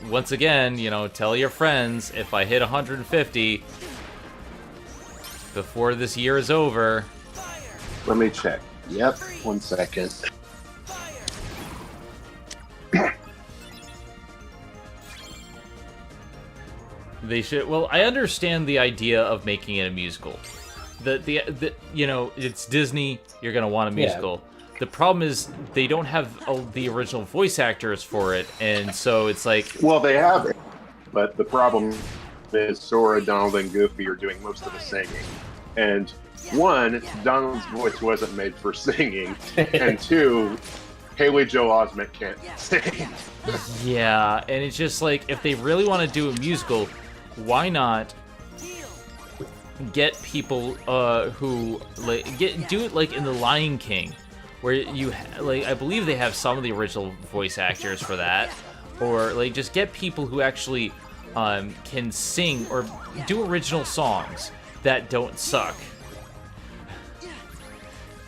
Speaker 1: Once again, you know, tell your friends, if I hit 150 before this year is over...
Speaker 5: Let me check. Yep, 1 second.
Speaker 1: They should. Well, I understand the idea of making it a musical. The you know, it's Disney. You're gonna want a musical. The problem is they don't have the original voice actors for it, and so it's like.
Speaker 5: Well, they have it, but the problem is Sora, Donald, and Goofy are doing most of the singing. And one, Donald's voice wasn't made for singing, and two, Haley Joel Osment can't sing.
Speaker 1: Yeah, and it's just like, if they really want to do a musical, why not get people who like do it like in the Lion King, where you like I believe they have some of the original voice actors for that, or like just get people who actually can sing or do original songs that don't suck.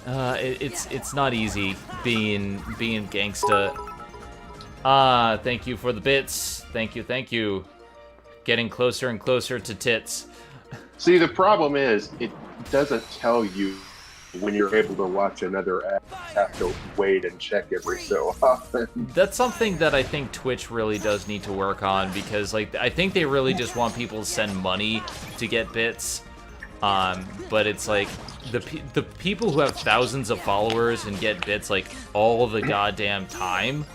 Speaker 1: It's not easy being gangsta. Thank you for the bits. Thank you. Getting closer and closer to tits.
Speaker 5: See, the problem is it doesn't tell you when you're able to watch another ad. You have to wait and check every so often.
Speaker 1: That's something that I think Twitch really does need to work on, because like I think they really just want people to send money to get bits. But it's like the people who have thousands of followers and get bits like all the goddamn time,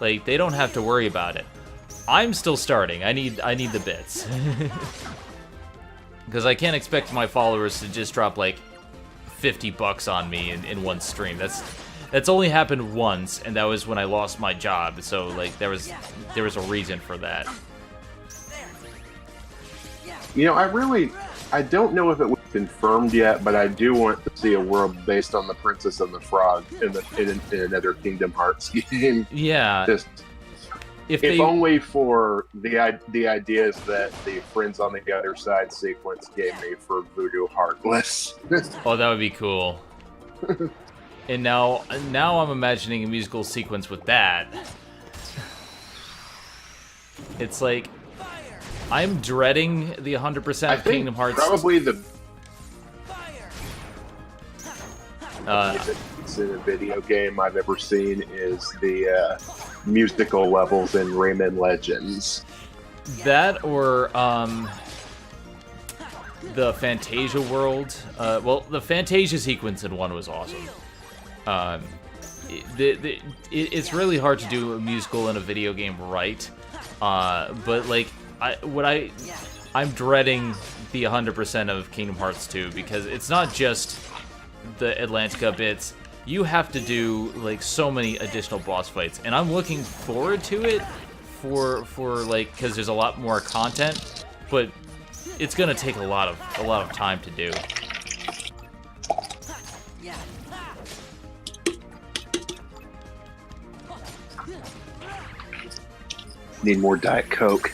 Speaker 1: like they don't have to worry about it. I'm still starting. I need the bits. Because I can't expect my followers to just drop like $50 on me in one stream. That's only happened once, and that was when I lost my job. So like there was a reason for that.
Speaker 5: You know, I don't know if it was confirmed yet, but I do want to see a world based on the Princess and the Frog in another Kingdom Hearts game.
Speaker 1: Yeah.
Speaker 5: Just, if only for the ideas that the Friends on the Other Side sequence gave me for Voodoo Heartless.
Speaker 1: Oh, that would be cool. And now I'm imagining a musical sequence with that. It's like I'm dreading the 100% of Kingdom Hearts.
Speaker 5: Probably the it's in a video game I've ever seen is the musical levels in Rayman Legends.
Speaker 1: That or the Fantasia world. Well, the Fantasia sequence in 1 was awesome. It's really hard to do a musical in a video game right. But like I'm dreading the 100% of Kingdom Hearts 2, because it's not just the Atlantica bits. You have to do like so many additional boss fights, and I'm looking forward to it for like because there's a lot more content, but it's gonna take a lot of time to do.
Speaker 5: Need more Diet Coke.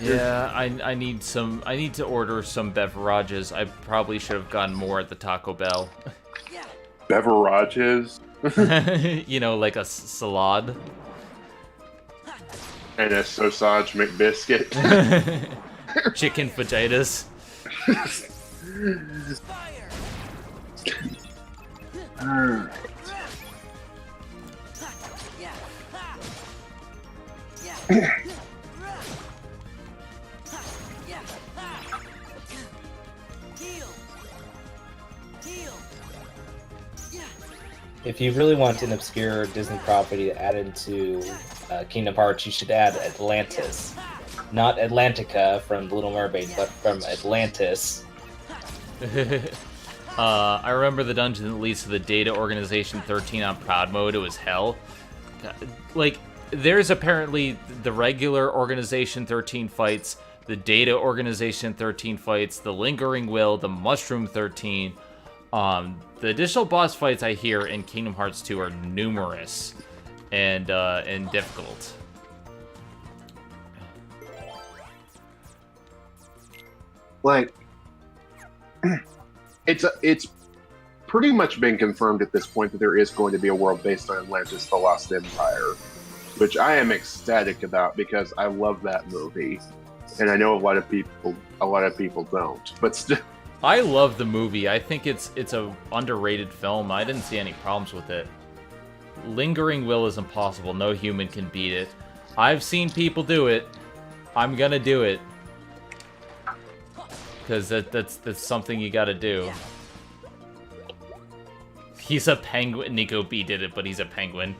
Speaker 1: Yeah, I need to order some beverages. I probably should have gotten more at the Taco Bell.
Speaker 5: Beverages?
Speaker 1: You know, like a salad.
Speaker 5: And a sausage McBiscuit.
Speaker 1: Chicken fajitas.
Speaker 5: Alright.
Speaker 3: If you really want an obscure Disney property to add into Kingdom Hearts, you should add Atlantis. Not Atlantica from The Little Mermaid, but from Atlantis.
Speaker 1: I remember the dungeon that leads to the Data Organization 13 on Proud Mode. It was hell. Like, there's apparently the regular Organization 13 fights, the Data Organization 13 fights, the Lingering Will, the Mushroom 13. The additional boss fights I hear in Kingdom Hearts 2 are numerous and difficult.
Speaker 5: Like, it's pretty much been confirmed at this point that there is going to be a world based on Atlantis: The Lost Empire, which I am ecstatic about because I love that movie, and I know a lot of people don't, but still.
Speaker 1: I love the movie. I think it's a underrated film. I didn't see any problems with it. Lingering Will is impossible. No human can beat it. I've seen people do it. I'm gonna do it. Because that's something you gotta do. He's a penguin. Nico B did it, but he's a penguin.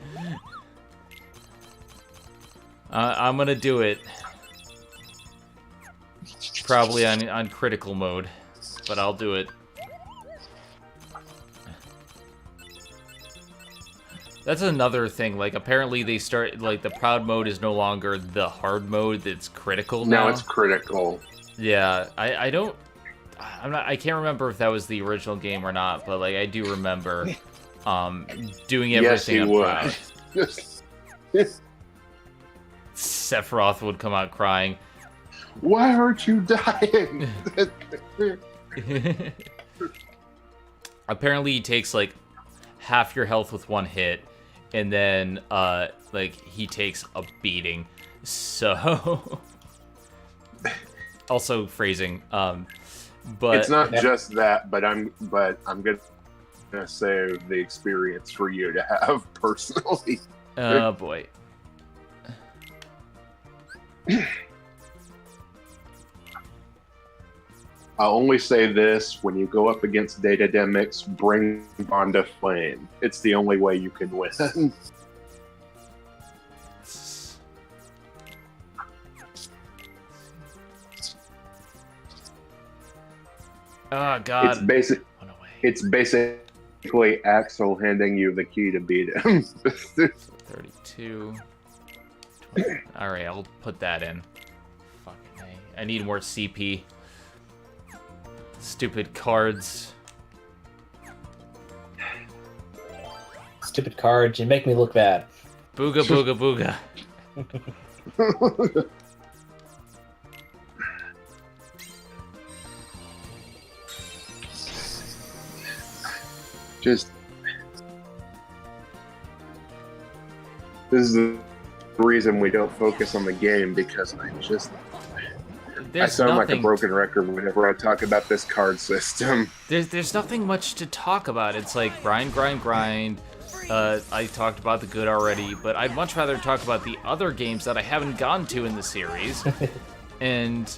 Speaker 1: I'm gonna do it. Probably on critical mode. But I'll do it. That's another thing. Like, apparently they start, like, the proud mode is no longer the hard mode. It's critical now.
Speaker 5: Now it's critical.
Speaker 1: Yeah, I don't... I can't remember if that was the original game or not, but, like, I do remember doing everything on Proud. Sephiroth would come out crying.
Speaker 5: Why aren't you dying?
Speaker 1: Apparently he takes, like, half your health with one hit, and then, like, he takes a beating. So... Also phrasing, but...
Speaker 5: It's not just that, but I'm gonna save the experience for you to have personally.
Speaker 1: Oh, boy.
Speaker 5: I'll only say this: when you go up against Datademics, bring Bond of Flame. It's the only way you can win.
Speaker 1: Oh, God.
Speaker 5: It's basically Axel handing you the key to beat him.
Speaker 1: 32. 20. Alright, I'll put that in. Fucking A. I need more CP. Stupid cards.
Speaker 3: Stupid cards, you make me look bad.
Speaker 1: Booga booga booga.
Speaker 5: This is the reason we don't focus on the game, because I sound like a broken record whenever I talk about this card system.
Speaker 1: There's nothing much to talk about. It's like grind. I talked about the good already, but I'd much rather talk about the other games that I haven't gotten to in the series. And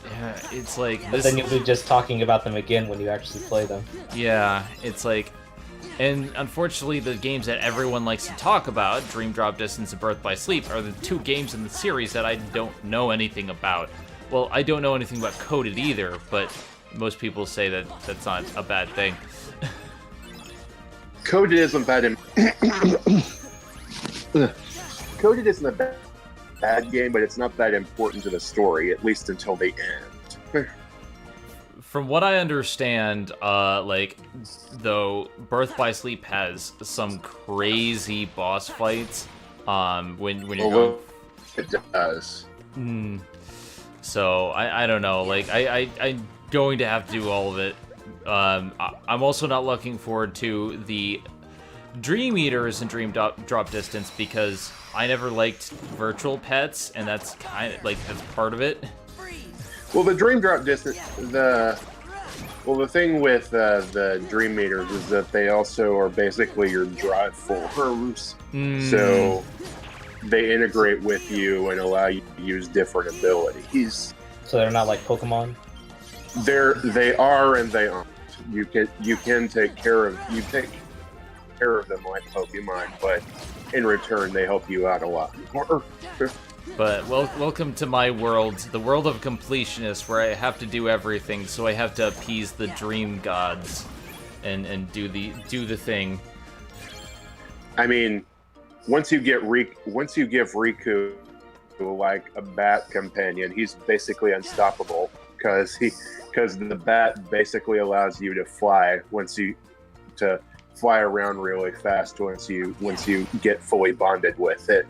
Speaker 1: it's like
Speaker 3: but then you'll be just talking about them again when you actually play them.
Speaker 1: Yeah, it's like... And unfortunately, the games that everyone likes to talk about, Dream Drop Distance and Birth by Sleep, are the two games in the series that I don't know anything about. Well, I don't know anything about Coded either, but most people say that that's not a bad thing.
Speaker 5: Coded isn't bad. Coded isn't a bad game, but it's not that important to the story, at least until the end.
Speaker 1: From what I understand, like, though, Birth by Sleep has some crazy boss fights, when you're going...
Speaker 5: It does.
Speaker 1: So, I don't know, like, I'm going to have to do all of it. I'm also not looking forward to the Dream Eaters and Dream Drop Distance, because I never liked virtual pets, and that's kind of, like, that's part of it.
Speaker 5: Well, the Dream Drop Distance, the thing with the Dream Eaters is that they also are basically your drive forms. So they integrate with you and allow you to use different abilities.
Speaker 3: So they're not like Pokemon?
Speaker 5: They are and they aren't. You can take care of them like Pokemon, but in return they help you out a lot more.
Speaker 1: But welcome to my world, the world of completionists, where I have to do everything, so I have to appease the dream gods and do the thing.
Speaker 5: I mean, once you give Riku like a bat companion, he's basically unstoppable, because the bat basically allows you to fly fly around really fast once you get fully bonded with it.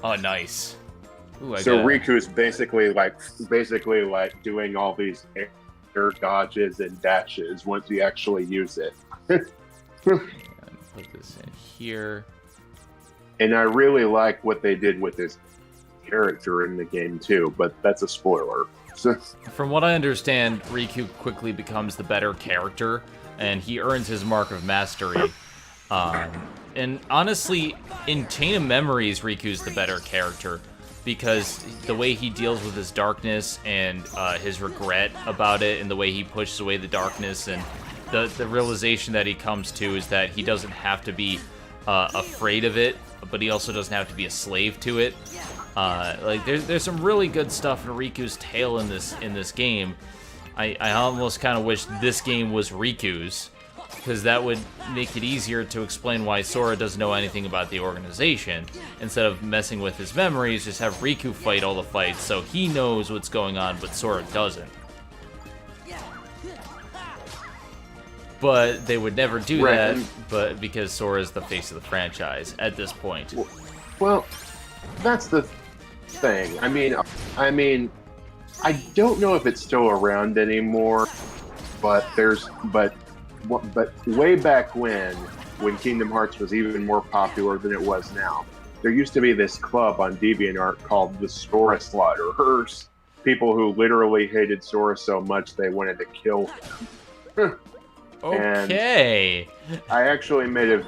Speaker 1: Oh, nice. Ooh,
Speaker 5: Riku's basically like doing all these air dodges and dashes once you actually use it.
Speaker 1: Put this in here.
Speaker 5: And I really like what they did with his character in the game too, but that's a spoiler.
Speaker 1: From what I understand, Riku quickly becomes the better character, and he earns his mark of mastery. And honestly, in Chain of Memories, Riku's the better character, because the way he deals with his darkness and his regret about it, and the way he pushes away the darkness, and the realization that he comes to is that he doesn't have to be afraid of it, but he also doesn't have to be a slave to it. Like there's some really good stuff in Riku's tale in this game. I almost kind of wish this game was Riku's, because that would make it easier to explain why Sora doesn't know anything about the organization. Instead of messing with his memories, just have Riku fight all the fights, so he knows what's going on, but Sora doesn't. but they would never do
Speaker 5: Right,
Speaker 1: that.
Speaker 5: and-
Speaker 1: But because Sora's the face of the franchise at this point.
Speaker 5: Well, that's the thing. I mean, I don't know if it's still around anymore, but way back when Kingdom Hearts was even more popular than it was now, there used to be this club on DeviantArt called the Sora Slaughterers. People who literally hated Sora so much they wanted to kill him.
Speaker 1: Okay.
Speaker 5: I actually made a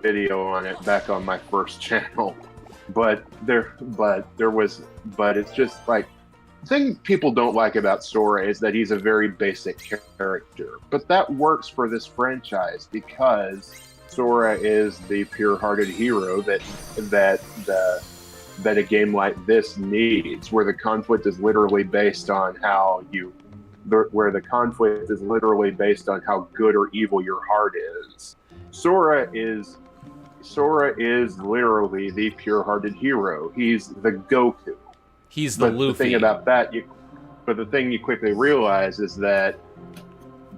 Speaker 5: video on it back on my first channel, but it's just like, the thing people don't like about Sora is that he's a very basic character, but that works for this franchise because Sora is the pure-hearted hero that a game like this needs, where the conflict is literally based on how good or evil your heart is. Sora is literally the pure-hearted hero. He's the Goku.
Speaker 1: He's the Luffy.
Speaker 5: The thing about that, the thing you quickly realize is that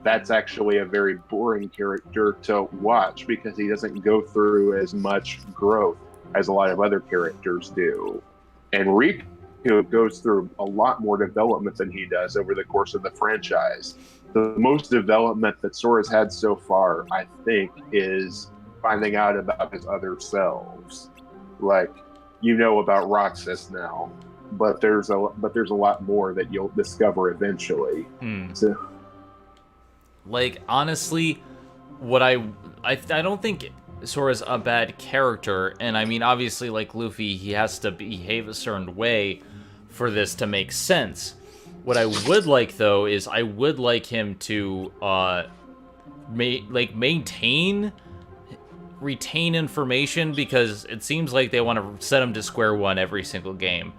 Speaker 5: that's actually a very boring character to watch because he doesn't go through as much growth as a lot of other characters do. And Riku goes through a lot more development than he does over the course of the franchise. The most development that Sora's had so far, I think, is finding out about his other selves. Like, you know about Roxas now, but there's a lot more that you'll discover eventually. So,
Speaker 1: like, honestly, what I don't think Sora's a bad character, and I mean, obviously, like Luffy, he has to behave a certain way for this to make sense. What I would like, though, is I would like him to retain information, because it seems like they want to set him to square one every single game.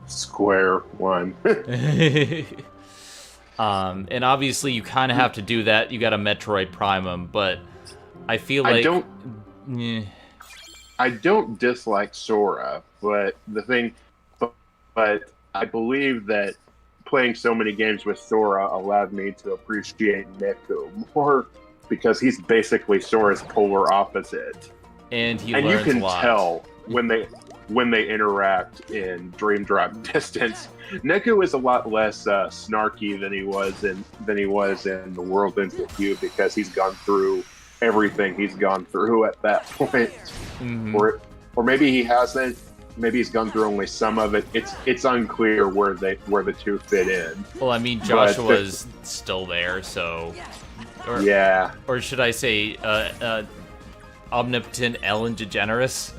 Speaker 5: square one.
Speaker 1: And obviously you kind of have to do that. You got to Metroid Prime him, but I feel like
Speaker 5: I don't dislike Sora, but I believe that playing so many games with Sora allowed me to appreciate Neku more, because he's basically Sora's polar opposite.
Speaker 1: And
Speaker 5: you
Speaker 1: learns
Speaker 5: can
Speaker 1: a lot.
Speaker 5: tell when they interact in Dream Drop Distance. Neku is a lot less snarky than he was in The World Ends With You, because he's gone through everything he's gone through at that point.
Speaker 1: Mm-hmm.
Speaker 5: Or maybe he hasn't. Maybe he's gone through only some of it. It's unclear where the two fit in.
Speaker 1: Well, I mean, Joshua's still there, so...
Speaker 5: Yeah.
Speaker 1: Or should I say, omnipotent Ellen DeGeneres?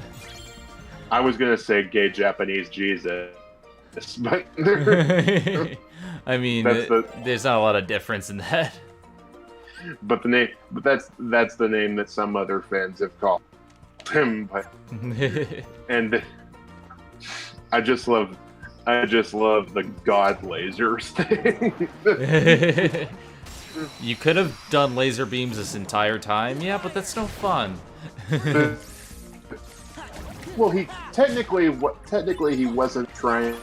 Speaker 5: I was gonna say gay Japanese Jesus, but
Speaker 1: I mean, there's not a lot of difference in that.
Speaker 5: But that's the name that some other fans have called him. And I just love the God lasers thing.
Speaker 1: You could have done laser beams this entire time, yeah, but that's no fun.
Speaker 5: Well, he technically he wasn't trying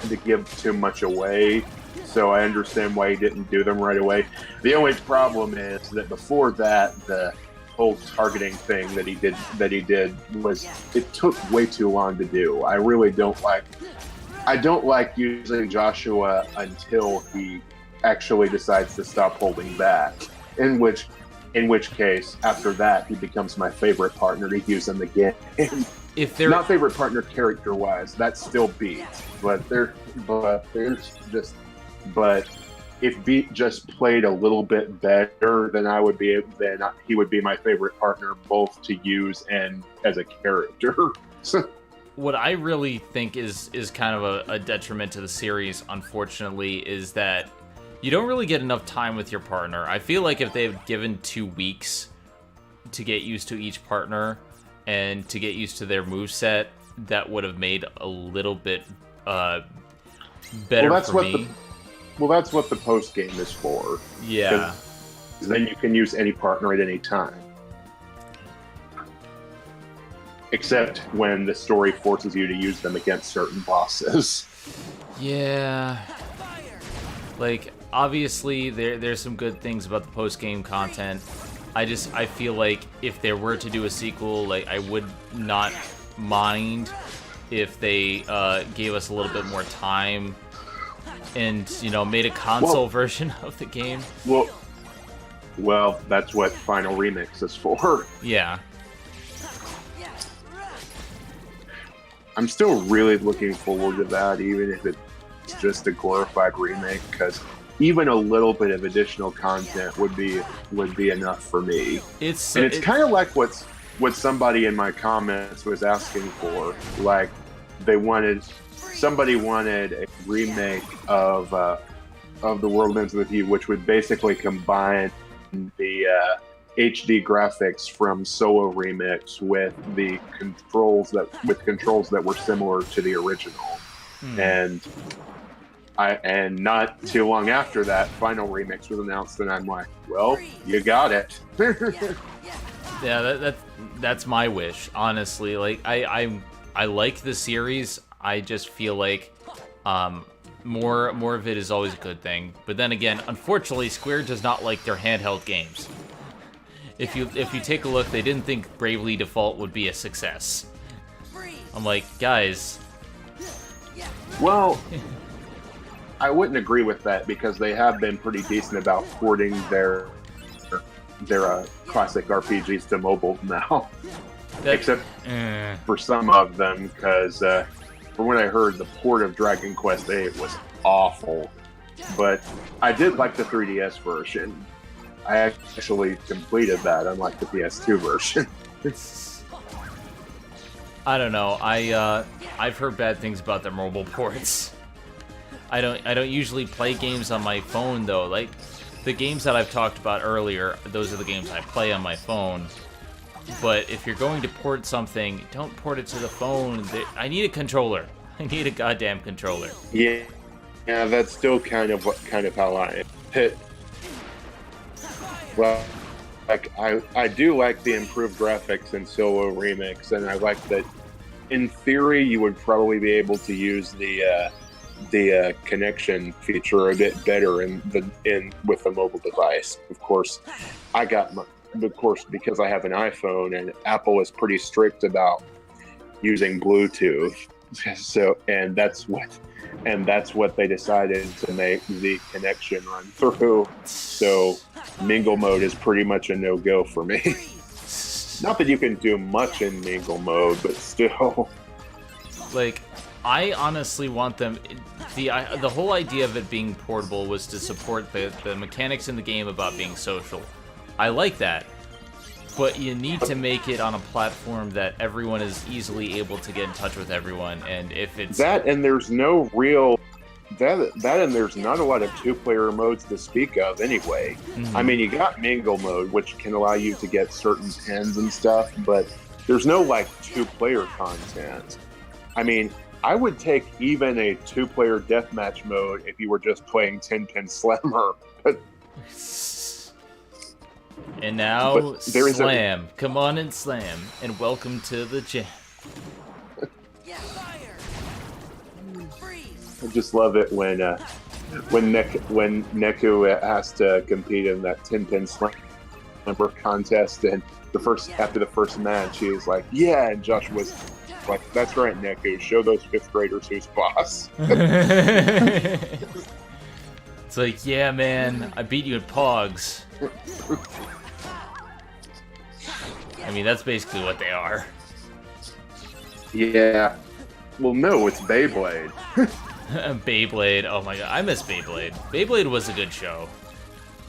Speaker 5: to give too much away, so I understand why he didn't do them right away. The only problem is that before that, the whole targeting thing that he did was, it took way too long to do. I don't like using Joshua until he actually decides to stop holding back. In which case, after that, he becomes my favorite partner to use in the game. Not favorite partner character-wise, that's still Beat, but if Beat just played a little bit better, then he would be my favorite partner, both to use and as a character.
Speaker 1: What I really think is kind of a detriment to the series, unfortunately, is that you don't really get enough time with your partner. I feel like if they've given 2 weeks to get used to each partner and to get used to their moveset, that would have made a little bit better for me.
Speaker 5: That's what the post game is for.
Speaker 1: Yeah.
Speaker 5: Then you can use any partner at any time. Except when the story forces you to use them against certain bosses.
Speaker 1: Yeah. Like, obviously there's some good things about the post-game content. I feel like if there were to do a sequel, like I would not mind if they gave us a little bit more time and, you know, made a console version of the game.
Speaker 5: Well, that's what Final Remix is for.
Speaker 1: Yeah.
Speaker 5: I'm still really looking forward to that, even if it's just a glorified remake, because even a little bit of additional content would be enough for me. It's kind of like what somebody in my comments was asking for. Like, somebody wanted a remake of The World Ends With You, which would basically combine the HD graphics from Solo Remix with the controls that were similar to the original. And not too long after that, Final Remix was announced, and I'm like, well, you got it.
Speaker 1: Yeah, that's my wish, honestly. Like, I like the series. I just feel like more of it is always a good thing. But then again, unfortunately, Square does not like their handheld games. If you take a look, they didn't think Bravely Default would be a success. I'm like, guys.
Speaker 5: Well, I wouldn't agree with that, because they have been pretty decent about porting their classic RPGs to mobile now. Except for some of them, because from what I heard, the port of Dragon Quest VIII was awful. But I did like the 3DS version. I actually completed that, unlike the PS2 version.
Speaker 1: I don't know. I've heard bad things about their mobile ports. I don't usually play games on my phone though. Like the games that I've talked about earlier, those are the games I play on my phone. But if you're going to port something, don't port it to the phone. I need a controller. I need a goddamn controller.
Speaker 5: Yeah, that's still kind of how I hit. Well, like I do like the improved graphics in Solo Remix, and I like that. In theory, you would probably be able to use the connection feature a bit better with a mobile device. Of course, because I have an iPhone, and Apple is pretty strict about using Bluetooth. So, and that's what they decided to make the connection run through. So, mingle mode is pretty much a no-go for me. Not that you can do much in mingle mode, but still.
Speaker 1: Like, I honestly want them. The whole idea of it being portable was to support the mechanics in the game about being social. I like that, but you need to make it on a platform that everyone is easily able to get in touch with everyone. And if it's
Speaker 5: that, and there's no real and there's not a lot of two-player modes to speak of anyway. Mm-hmm. I mean, you got mingle mode, which can allow you to get certain pins and stuff, but there's no like two-player content. I mean, I would take even a two-player deathmatch mode if you were just playing 10-pin Slammer.
Speaker 1: And now, slam. Come on and slam. And welcome to the jam.
Speaker 5: I just love it when Neku has to compete in that 10-pin Slammer contest, and after the first match, he was like, yeah, and Josh was like, that's right, Neku, show those 5th graders who's boss.
Speaker 1: It's like, yeah, man, I beat you at Pogs. I mean, that's basically what they are.
Speaker 5: Yeah. Well, no, it's Beyblade.
Speaker 1: Beyblade, oh my god, I miss Beyblade. Beyblade was a good show.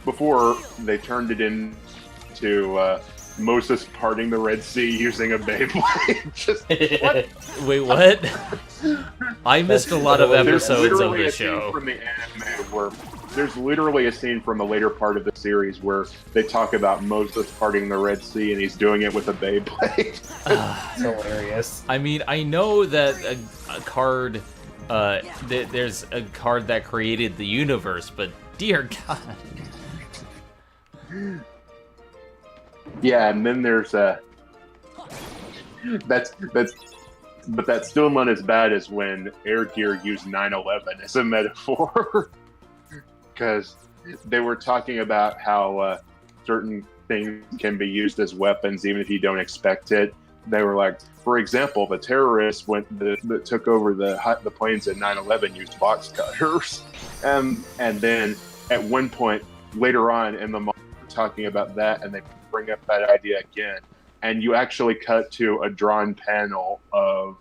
Speaker 5: Before they turned it into Moses parting the Red Sea using a Beyblade. Just, what?
Speaker 1: Wait, what? I missed a lot of episodes of the show.
Speaker 5: From the anime there's literally a scene from a later part of the series where they talk about Moses parting the Red Sea, and he's doing it with a Beyblade.
Speaker 3: It's hilarious.
Speaker 1: I mean, I know that a card, there's a card that created the universe, but dear God.
Speaker 5: Yeah, and then there's but that's still not as bad as when Air Gear used 9/11 as a metaphor. because they were talking about how certain things can be used as weapons even if you don't expect it. They were like, for example, the terrorists that took over the planes at 9/11 used box cutters, and then at one point later on in the movie, talking about that, and they bring up that idea again, and you actually cut to a drawn panel of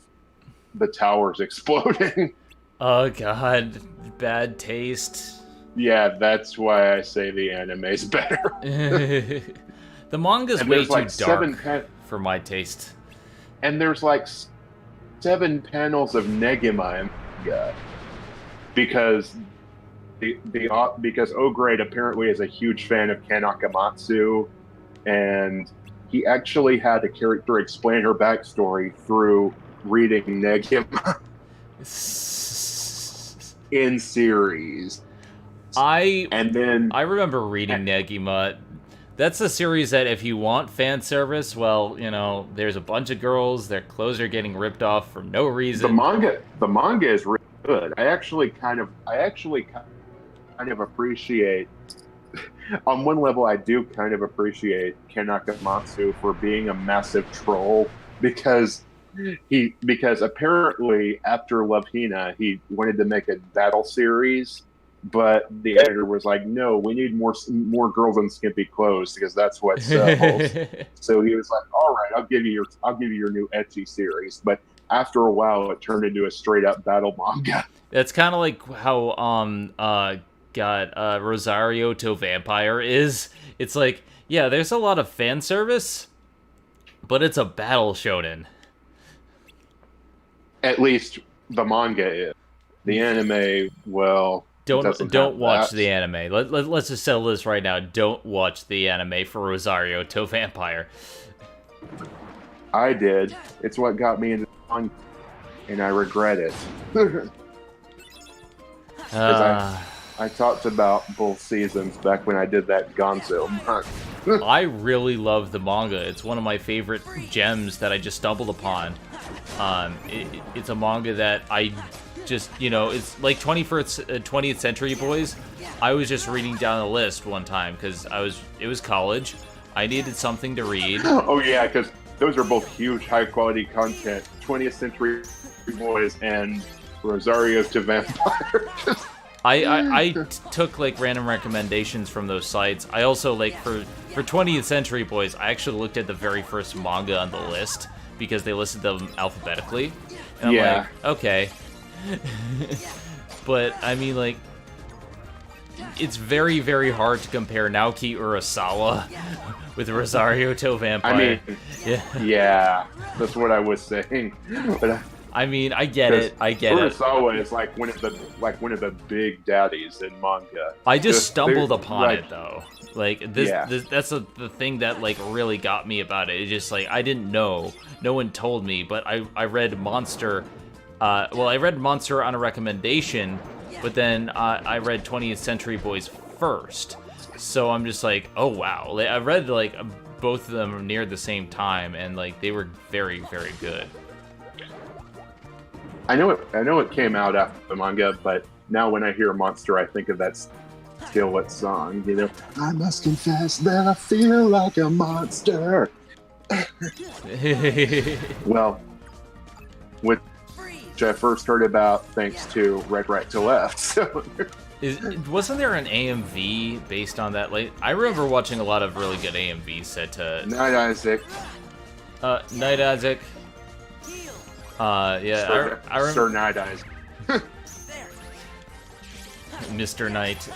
Speaker 5: the towers exploding.
Speaker 1: Oh god, bad taste.
Speaker 5: Yeah, that's why I say the anime's better.
Speaker 1: The manga's
Speaker 5: And
Speaker 1: way
Speaker 5: there's
Speaker 1: too
Speaker 5: like
Speaker 1: dark for my taste.
Speaker 5: And there's like 7 panels of Negima in the manga because because O-Grade apparently is a huge fan of Ken Akamatsu, and he actually had a character explain her backstory through reading Negima in series.
Speaker 1: I
Speaker 5: remember
Speaker 1: reading Negima. That's a series that if you want fan service, well, you know, there's a bunch of girls, their clothes are getting ripped off for no reason.
Speaker 5: The manga is really good. I actually kind of appreciate, on one level, I do kind of appreciate Ken Akamatsu for being a massive troll because apparently after Love Hina, he wanted to make a battle series, but the editor was like, no, we need more girls in skimpy clothes because that's what sells. So he was like, all right, I'll give you your new ecchi series. But after a while, it turned into a straight up battle manga.
Speaker 1: That's kind of like how Rosario to Vampire is. It's like, yeah, there's a lot of fan service, but it's a battle shonen.
Speaker 5: At least the manga is. The anime, well,
Speaker 1: don't watch the anime. Let's just settle this right now. Don't watch the anime for Rosario to Vampire.
Speaker 5: I did. It's what got me into the manga, and I regret it. I talked about both seasons back when I did that Gonzo month.
Speaker 1: I really love the manga. It's one of my favorite gems that I just stumbled upon. It's a manga that I just, you know, it's like 20th Century Boys. I was just reading down the list one time because it was college. I needed something to read.
Speaker 5: Oh yeah, because those are both huge, high quality content. 20th Century Boys and Rosario to Vampire.
Speaker 1: I took like random recommendations from those sites. I also like for 20th Century Boys, I actually looked at the very first manga on the list because they listed them alphabetically. And I'm like, okay. But I mean, like, it's very, very hard to compare Naoki Urasawa with Rosario to Vampire.
Speaker 5: I mean, yeah, that's what I was saying. But
Speaker 1: I mean, I get it.
Speaker 5: Urasawa is like one of the big daddies in manga.
Speaker 1: I just stumbled upon it though. Like that's the thing that like really got me about it. It's just like I didn't know. No one told me, but I read Monster. I read Monster on a recommendation, but then I read 20th Century Boys first. So I'm just like, oh wow. I read like both of them near the same time, and like they were very, very good.
Speaker 5: I know it came out after the manga, but now when I hear Monster, I think of that Skillet song. You know, I must confess that I feel like a monster. Well, which I first heard about thanks to Right to Left. So.
Speaker 1: Wasn't there an AMV based on that? Like, I remember watching a lot of really good AMVs set to
Speaker 5: Night Isaac.
Speaker 1: Night Isaac. Yeah, I remember
Speaker 5: Sir Night Isaac.
Speaker 1: Mr. Knight.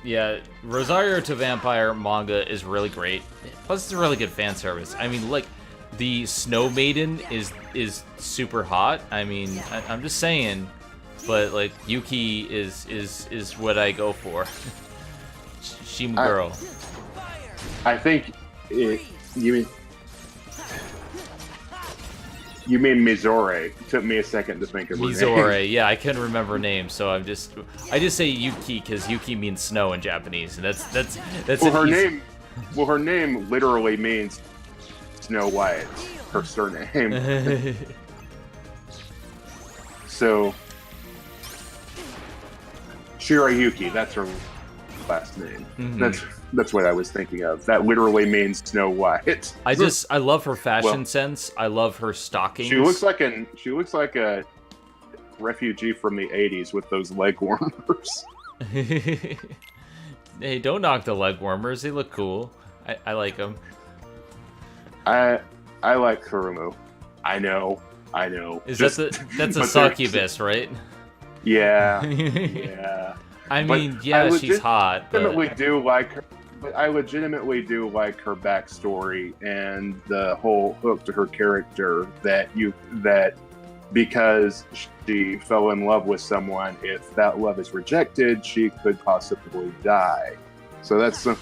Speaker 1: Yeah, Rosario to Vampire manga is really great. Plus, it's a really good fan service. I mean, like, the Snow Maiden is super hot. I mean, I'm just saying, but like Yuki is what I go for. Shima girl.
Speaker 5: I think you mean Mizore. It took me a second to think of her
Speaker 1: Mizore,
Speaker 5: name.
Speaker 1: yeah, I couldn't remember names, so I just say Yuki because Yuki means snow in Japanese, and that's
Speaker 5: well, her name literally means Snow White. Her surname. Shirayuki, that's her last name.
Speaker 1: Mhm.
Speaker 5: That's what I was thinking of. That literally means Snow White.
Speaker 1: I love her fashion sense. I love her stockings.
Speaker 5: She looks like a refugee from the 80s with those leg warmers.
Speaker 1: Hey, don't knock the leg warmers. They look cool. I like them.
Speaker 5: I like Kurumu. I know.
Speaker 1: That's a succubus, right?
Speaker 5: Yeah. Yeah.
Speaker 1: I
Speaker 5: But
Speaker 1: mean, yeah, she's hot.
Speaker 5: I legitimately
Speaker 1: But...
Speaker 5: do like her. But I legitimately do like her backstory and the whole hook to her character that because she fell in love with someone, if that love is rejected, she could possibly die. So that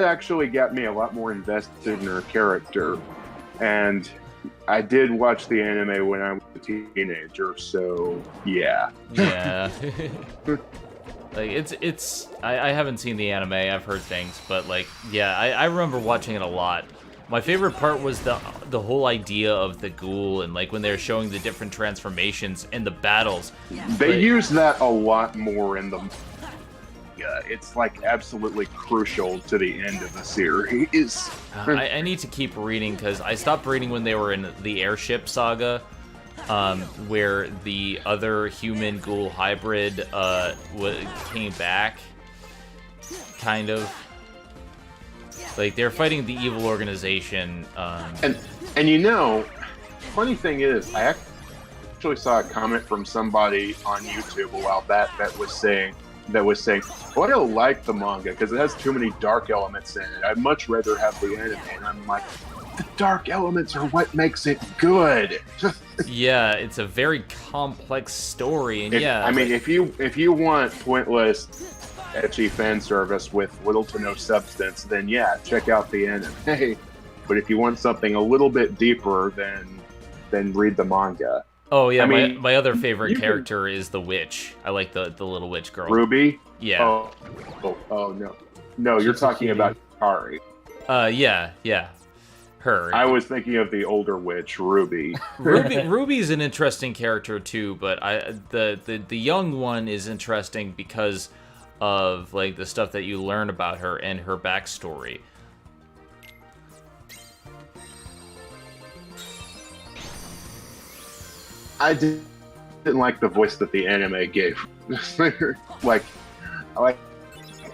Speaker 5: actually got me a lot more invested in her character. And I did watch the anime when I was a teenager, so yeah.
Speaker 1: Yeah. Like I haven't seen the anime, I've heard things, but like, yeah, I remember watching it a lot. My favorite part was the whole idea of the ghoul and like when they were showing the different transformations and the battles.
Speaker 5: They use that a lot more in the it's like absolutely crucial to the end of the series.
Speaker 1: I need to keep reading because I stopped reading when they were in the airship saga. Where the other human ghoul hybrid came back, kind of. Like they're fighting the evil organization.
Speaker 5: And funny thing is, I actually saw a comment from somebody on YouTube a while back that was saying, well, I don't like the manga because it has too many dark elements in it. I'd much rather have the anime. And I'm like, the dark elements are what makes it good.
Speaker 1: Yeah, it's a very complex story, and
Speaker 5: if you want pointless, ecchi fan service with little to no substance, then yeah, check out the anime. But if you want something a little bit deeper, then read the manga.
Speaker 1: Oh yeah, my other favorite character is the witch. I like the little witch girl.
Speaker 5: Ruby?
Speaker 1: Yeah.
Speaker 5: Oh no, you're talking about Kari.
Speaker 1: Yeah. Her.
Speaker 5: I was thinking of the older witch, Ruby.
Speaker 1: Ruby's an interesting character too, but the young one is interesting because of like the stuff that you learn about her and her backstory.
Speaker 5: I didn't like the voice that the anime gave.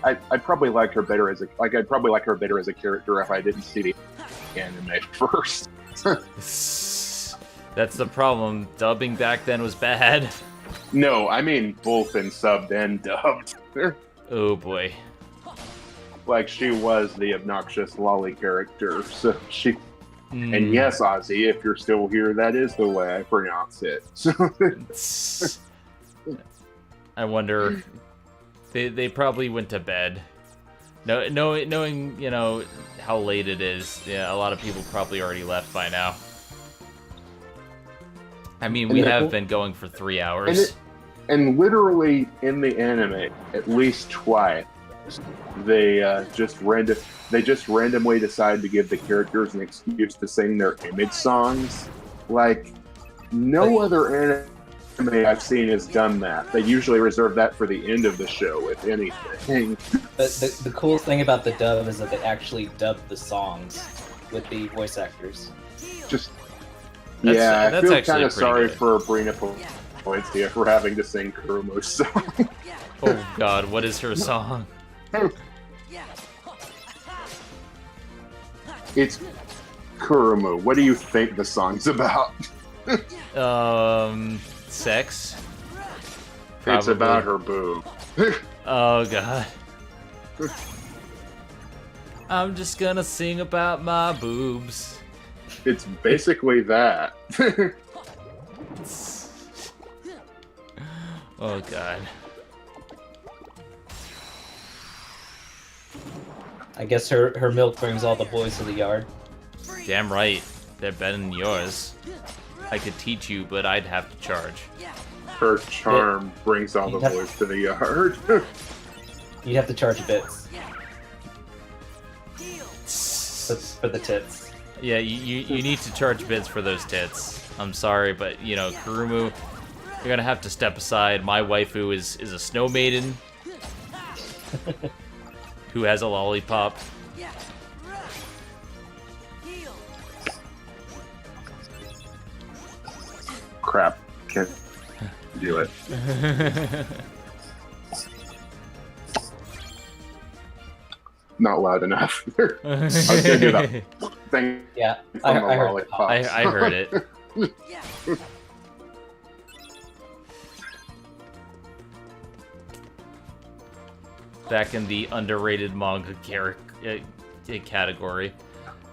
Speaker 5: I'd probably like her better as a character if I didn't see the anime first.
Speaker 1: That's the problem. Dubbing back then was bad.
Speaker 5: No, I mean both in subbed and dubbed.
Speaker 1: Oh boy.
Speaker 5: Like she was the obnoxious lolly character, so she. And yes, Ozzy, if you're still here, that is the way I pronounce it.
Speaker 1: I wonder. They probably went to bed. Knowing how late it is, yeah, a lot of people probably already left by now. I mean, we have been going for 3 hours.
Speaker 5: And literally in the anime, at least twice, they just randomly decide to give the characters an excuse to sing their image songs. Like, no other anime I've seen has done that. They usually reserve that for the end of the show, if anything.
Speaker 3: The cool thing about the dub is that they actually dubbed the songs with the voice actors.
Speaker 5: I feel kind of sorry for Brina Pointia for having to sing Kurumu's song.
Speaker 1: Oh god, what is her song?
Speaker 5: It's Kurumu. What do you think the song's about?
Speaker 1: Sex?
Speaker 5: Probably. It's about her boob.
Speaker 1: Oh god. I'm just gonna sing about my boobs.
Speaker 5: It's basically that.
Speaker 1: Oh god.
Speaker 3: I guess her milk brings all the boys to the yard.
Speaker 1: Damn right. They're better than yours. I could teach you, but I'd have to charge.
Speaker 5: Her charm brings all the boys to the yard.
Speaker 3: You'd have to charge bits. For the tits.
Speaker 1: Yeah, you need to charge bits for those tits. I'm sorry, but, Kurumu... You're gonna have to step aside. My waifu is a snow maiden who has a lollipop.
Speaker 5: Crap. Can't do it. Not loud enough. I was gonna do that thing.
Speaker 3: Yeah,
Speaker 5: From
Speaker 3: I
Speaker 5: the
Speaker 3: heard
Speaker 5: lollipop.
Speaker 1: I heard it. Back in the underrated manga category.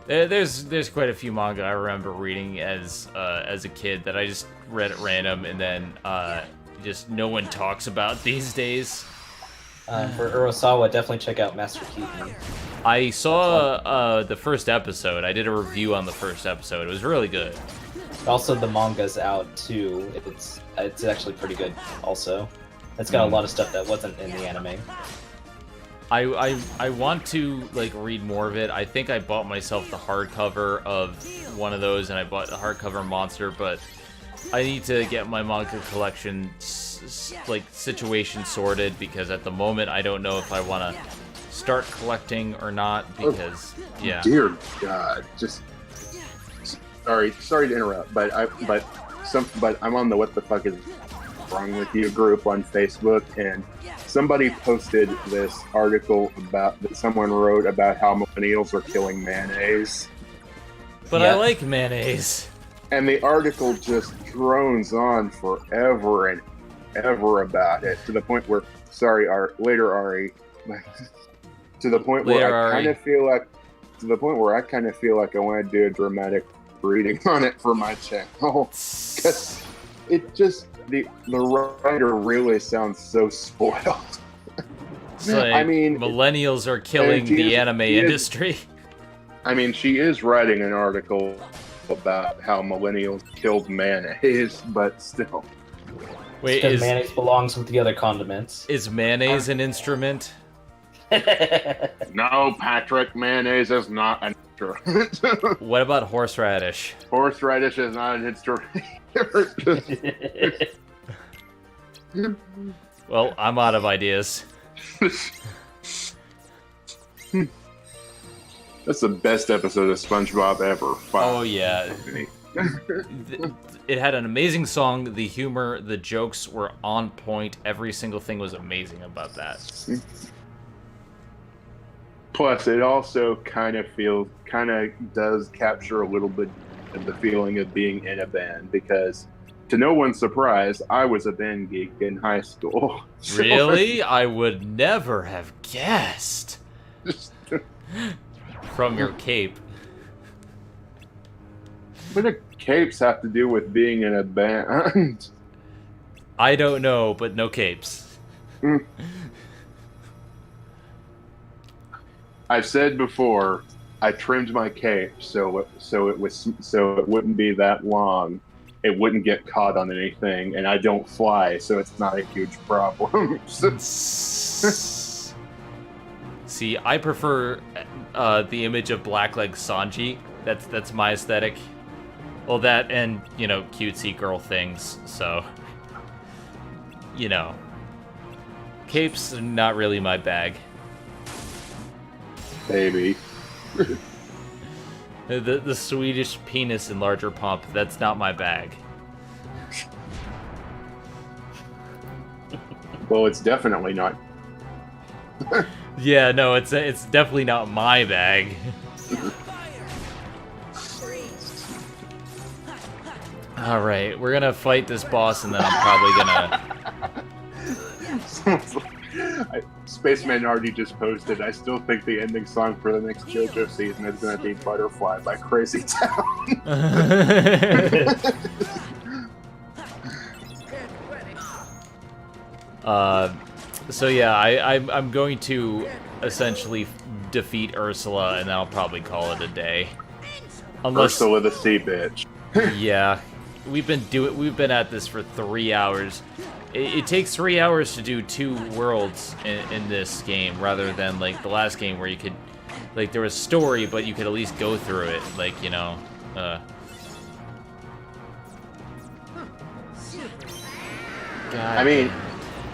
Speaker 1: There's quite a few manga I remember reading as a kid that I just read at random, and then just no one talks about these days.
Speaker 3: For Urosawa, definitely check out Master Keaton.
Speaker 1: I saw the first episode. I did a review on the first episode. It was really good.
Speaker 3: Also, the manga's out too. It's actually pretty good. Also, it's got a lot of stuff that wasn't in the anime.
Speaker 1: I want to like read more of it. I think I bought myself the hardcover of one of those, and I bought the hardcover Monster, but I need to get my manga collection situation sorted, because at the moment I don't know if I want to start collecting or not, because yeah.
Speaker 5: Dear God, just sorry to interrupt, but I'm on the What the Fuck Is Wrong With You group on Facebook, and somebody posted this article that someone wrote about how millennials are killing mayonnaise.
Speaker 1: But
Speaker 3: Yeah.
Speaker 1: I like mayonnaise.
Speaker 5: And the article just drones on forever and ever about it, to the point where, later Ari, to the point where I kind of feel like, I want to do a dramatic reading on it for my channel, because it just the writer really sounds so spoiled.
Speaker 1: It's like,
Speaker 5: I mean,
Speaker 1: millennials are killing the anime industry.
Speaker 5: I mean, she is writing an article about how millennials killed mayonnaise, but still.
Speaker 1: Wait,
Speaker 3: Because mayonnaise belongs with the other condiments.
Speaker 1: is mayonnaise an instrument?
Speaker 5: No, Patrick, mayonnaise is not an instrument.
Speaker 1: What about horseradish?
Speaker 5: Horseradish is not an instrument.
Speaker 1: Well, I'm out of ideas.
Speaker 5: That's the best episode of SpongeBob ever.
Speaker 1: Oh yeah. It had an amazing song, the humor, the jokes were on point, every single thing was amazing about that.
Speaker 5: Plus, it also kind of does capture a little bit of the feeling of being in a band, because to no one's surprise, I was a band geek in high school. So-
Speaker 1: Really? I would never have guessed. From your cape.
Speaker 5: What do capes have to do with being in a band?
Speaker 1: I don't know, but no capes.
Speaker 5: I've said before, I trimmed my cape so it wouldn't be that long. It wouldn't get caught on anything, and I don't fly, so it's not a huge problem.
Speaker 1: See, I prefer the image of Blackleg Sanji. That's my aesthetic. Well, that and, you know, cutesy girl things, so... You know. Capes are not really my bag.
Speaker 5: Baby.
Speaker 1: The Swedish penis in larger pump, that's not my bag.
Speaker 5: Well, it's definitely not.
Speaker 1: Yeah, no, it's definitely not my bag. Alright, we're gonna fight this boss, and then I'm probably gonna...
Speaker 5: Spaceman already just posted, I still think the ending song for the next JoJo season is going to be Butterfly by Crazy Town.
Speaker 1: So yeah, I'm going to essentially defeat Ursula, and then I'll probably call it a day. Unless...
Speaker 5: Ursula the Sea Bitch.
Speaker 1: Yeah, we've been at this for 3 hours. It takes 3 hours to do 2 worlds in this game, rather than like the last game where you could, like, there was story, but you could at least go through it, like, you know. God
Speaker 5: I mean,
Speaker 1: damn.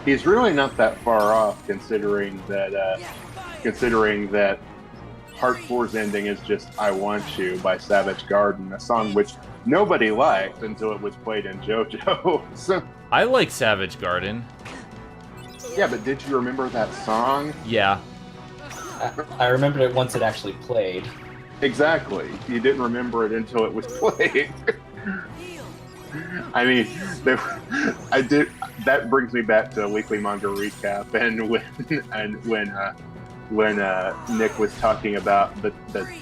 Speaker 5: he's really not that far off, considering that Part 4's ending is just "I Want You" by Savage Garden, a song which nobody liked until it was played in JoJo. So,
Speaker 1: I like Savage Garden.
Speaker 5: yeah, but did you remember that song?
Speaker 1: Yeah.
Speaker 3: I remembered it once it actually played.
Speaker 5: Exactly. You didn't remember it until it was played. I mean, I did. That brings me back to weekly manga recap, and when Nick was talking about the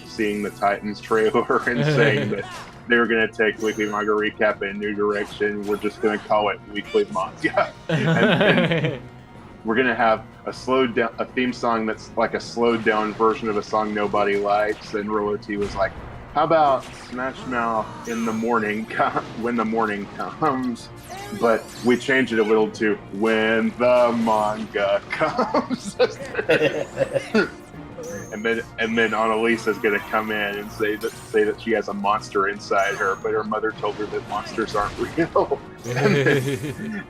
Speaker 5: seeing the Titans trailer and saying that they were going to take weekly manga recap in a new direction. We're just going to call it weekly manga, and we're going to have a theme song that's like a slowed down version of a song nobody likes. And Rolo T was like, "How about Smash Mouth in the morning when the morning comes?" But we changed it a little to "when the manga comes." and then Annalisa's gonna come in and say that she has a monster inside her, but her mother told her that monsters aren't real.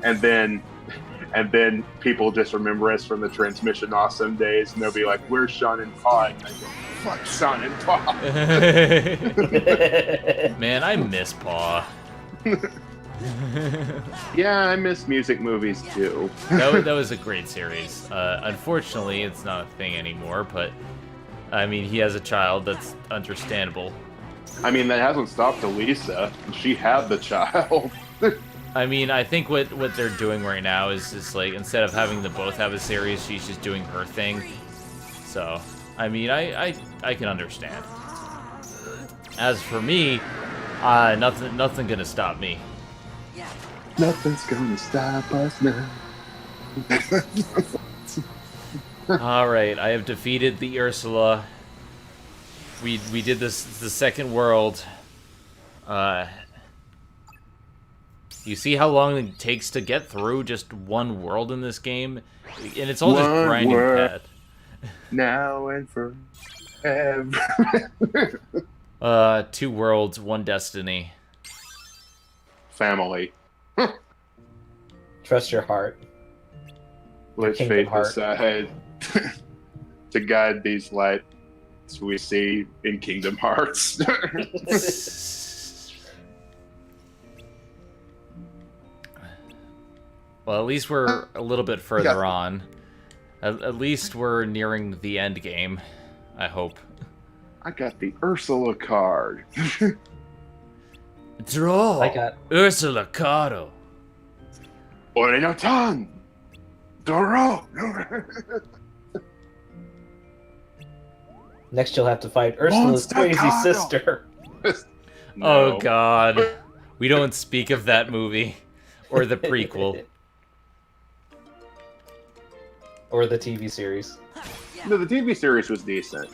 Speaker 5: and then people just remember us from the Transmission Awesome days, and they'll be like, "Where's Sean and Paul?" And I go, "Fuck Sean and Paul."
Speaker 1: Man, I miss Paw.
Speaker 5: Yeah, I miss music movies too.
Speaker 1: That was a great series. Unfortunately, it's not a thing anymore, but I mean, he has a child. That's understandable.
Speaker 5: I mean, that hasn't stopped Elisa. She had the child.
Speaker 1: I mean, I think what they're doing right now is just like, instead of having them both have a series, she's just doing her thing. So, I mean, I can understand. As for me, nothing gonna stop me.
Speaker 5: Nothing's gonna stop us now.
Speaker 1: Alright, I have defeated the Ursula. We did this the second world. You see how long it takes to get through just one world in this game? And it's all just
Speaker 5: One
Speaker 1: grinding
Speaker 5: world.
Speaker 1: pet.
Speaker 5: Now and forever.
Speaker 1: 2 worlds, 1 destiny.
Speaker 5: Family.
Speaker 3: Trust your heart.
Speaker 5: Let's
Speaker 3: Kingdom
Speaker 5: fate
Speaker 3: Heart.
Speaker 5: decide to guide these lights we see in Kingdom Hearts.
Speaker 1: Well, at least we're a little bit further on. At least we're nearing the end game, I hope.
Speaker 5: I got the Ursula card.
Speaker 1: Draw!
Speaker 3: I got
Speaker 1: Ursula Caro!
Speaker 5: Ore no tan! Doro!
Speaker 3: next. You'll have to fight Ursula's
Speaker 5: Monster
Speaker 3: crazy
Speaker 5: Kano.
Speaker 3: sister.
Speaker 1: Oh god. We don't speak of that movie. Or the prequel.
Speaker 3: Or the TV series.
Speaker 5: No, the TV series was decent.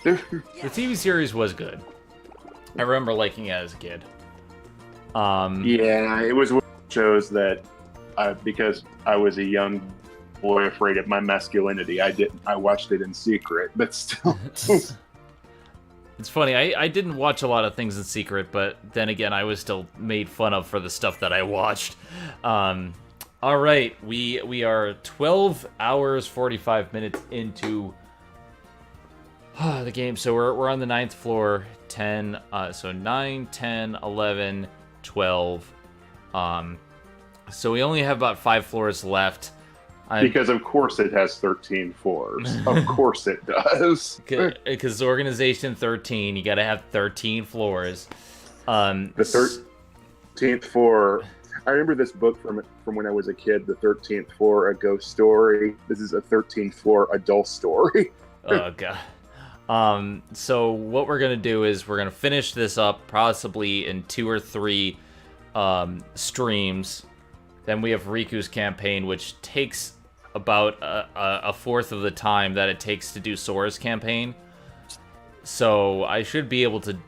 Speaker 1: The TV series was good. I remember liking it as a kid.
Speaker 5: Yeah, it was one of those shows that, because I was a young boy afraid of my masculinity, I watched it in secret, but still.
Speaker 1: It's funny, I didn't watch a lot of things in secret, but then again, I was still made fun of for the stuff that I watched. Alright, we are 12 hours, 45 minutes into the game. So we're on the 9th floor, 10, so 9, 10, 11, 12. So we only have about 5 floors left.
Speaker 5: Because of course it has 13 floors. Of course it does.
Speaker 1: Because Organization 13, you gotta have 13 floors.
Speaker 5: The 13th floor. I remember this book from when I was a kid, The 13th Floor, A Ghost Story. This is a 13th floor adult story.
Speaker 1: Oh, God. So what we're gonna do is we're gonna finish this up possibly in 2 or 3 streams. Then we have Riku's campaign, which takes about a fourth of the time that it takes to do Sora's campaign. So I should be able to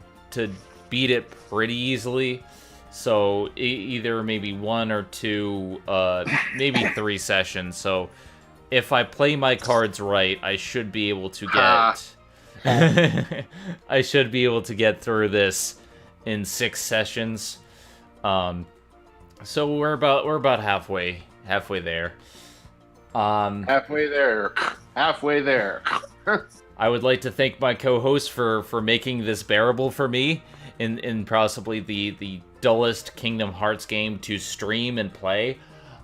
Speaker 1: beat it pretty easily. So either maybe 1 or 2, maybe 3 sessions. So if I play my cards right, I should be able to get... I should be able to get through this in 6 sessions. So we're about halfway there.
Speaker 5: Halfway there. Halfway there.
Speaker 1: I would like to thank my co-host for making this bearable for me in possibly the dullest Kingdom Hearts game to stream and play.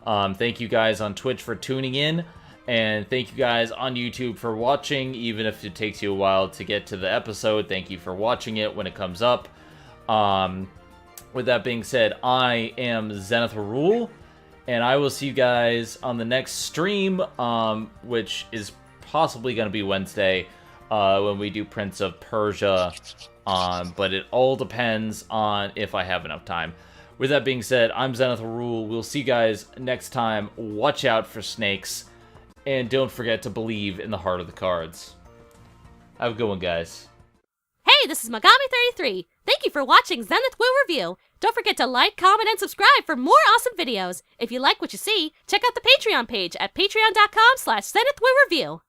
Speaker 1: Thank you guys on Twitch for tuning in, and thank you guys on YouTube for watching, even if it takes you a while to get to the episode. Thank you for watching it when it comes up. With that being said, I am Zenith Rule, and I will see you guys on the next stream, which is possibly going to be Wednesday, when we do Prince of Persia, but it all depends on if I have enough time. With that being said, I'm Zenith Rule. We'll see you guys next time. Watch out for snakes, and don't forget to believe in the heart of the cards. Have a good one, guys.
Speaker 7: Hey, this is Megami33. Thank you for watching Zenith Will Review. Don't forget to like, comment, and subscribe for more awesome videos. If you like what you see, check out the Patreon page at patreon.com/ZenithWillReview.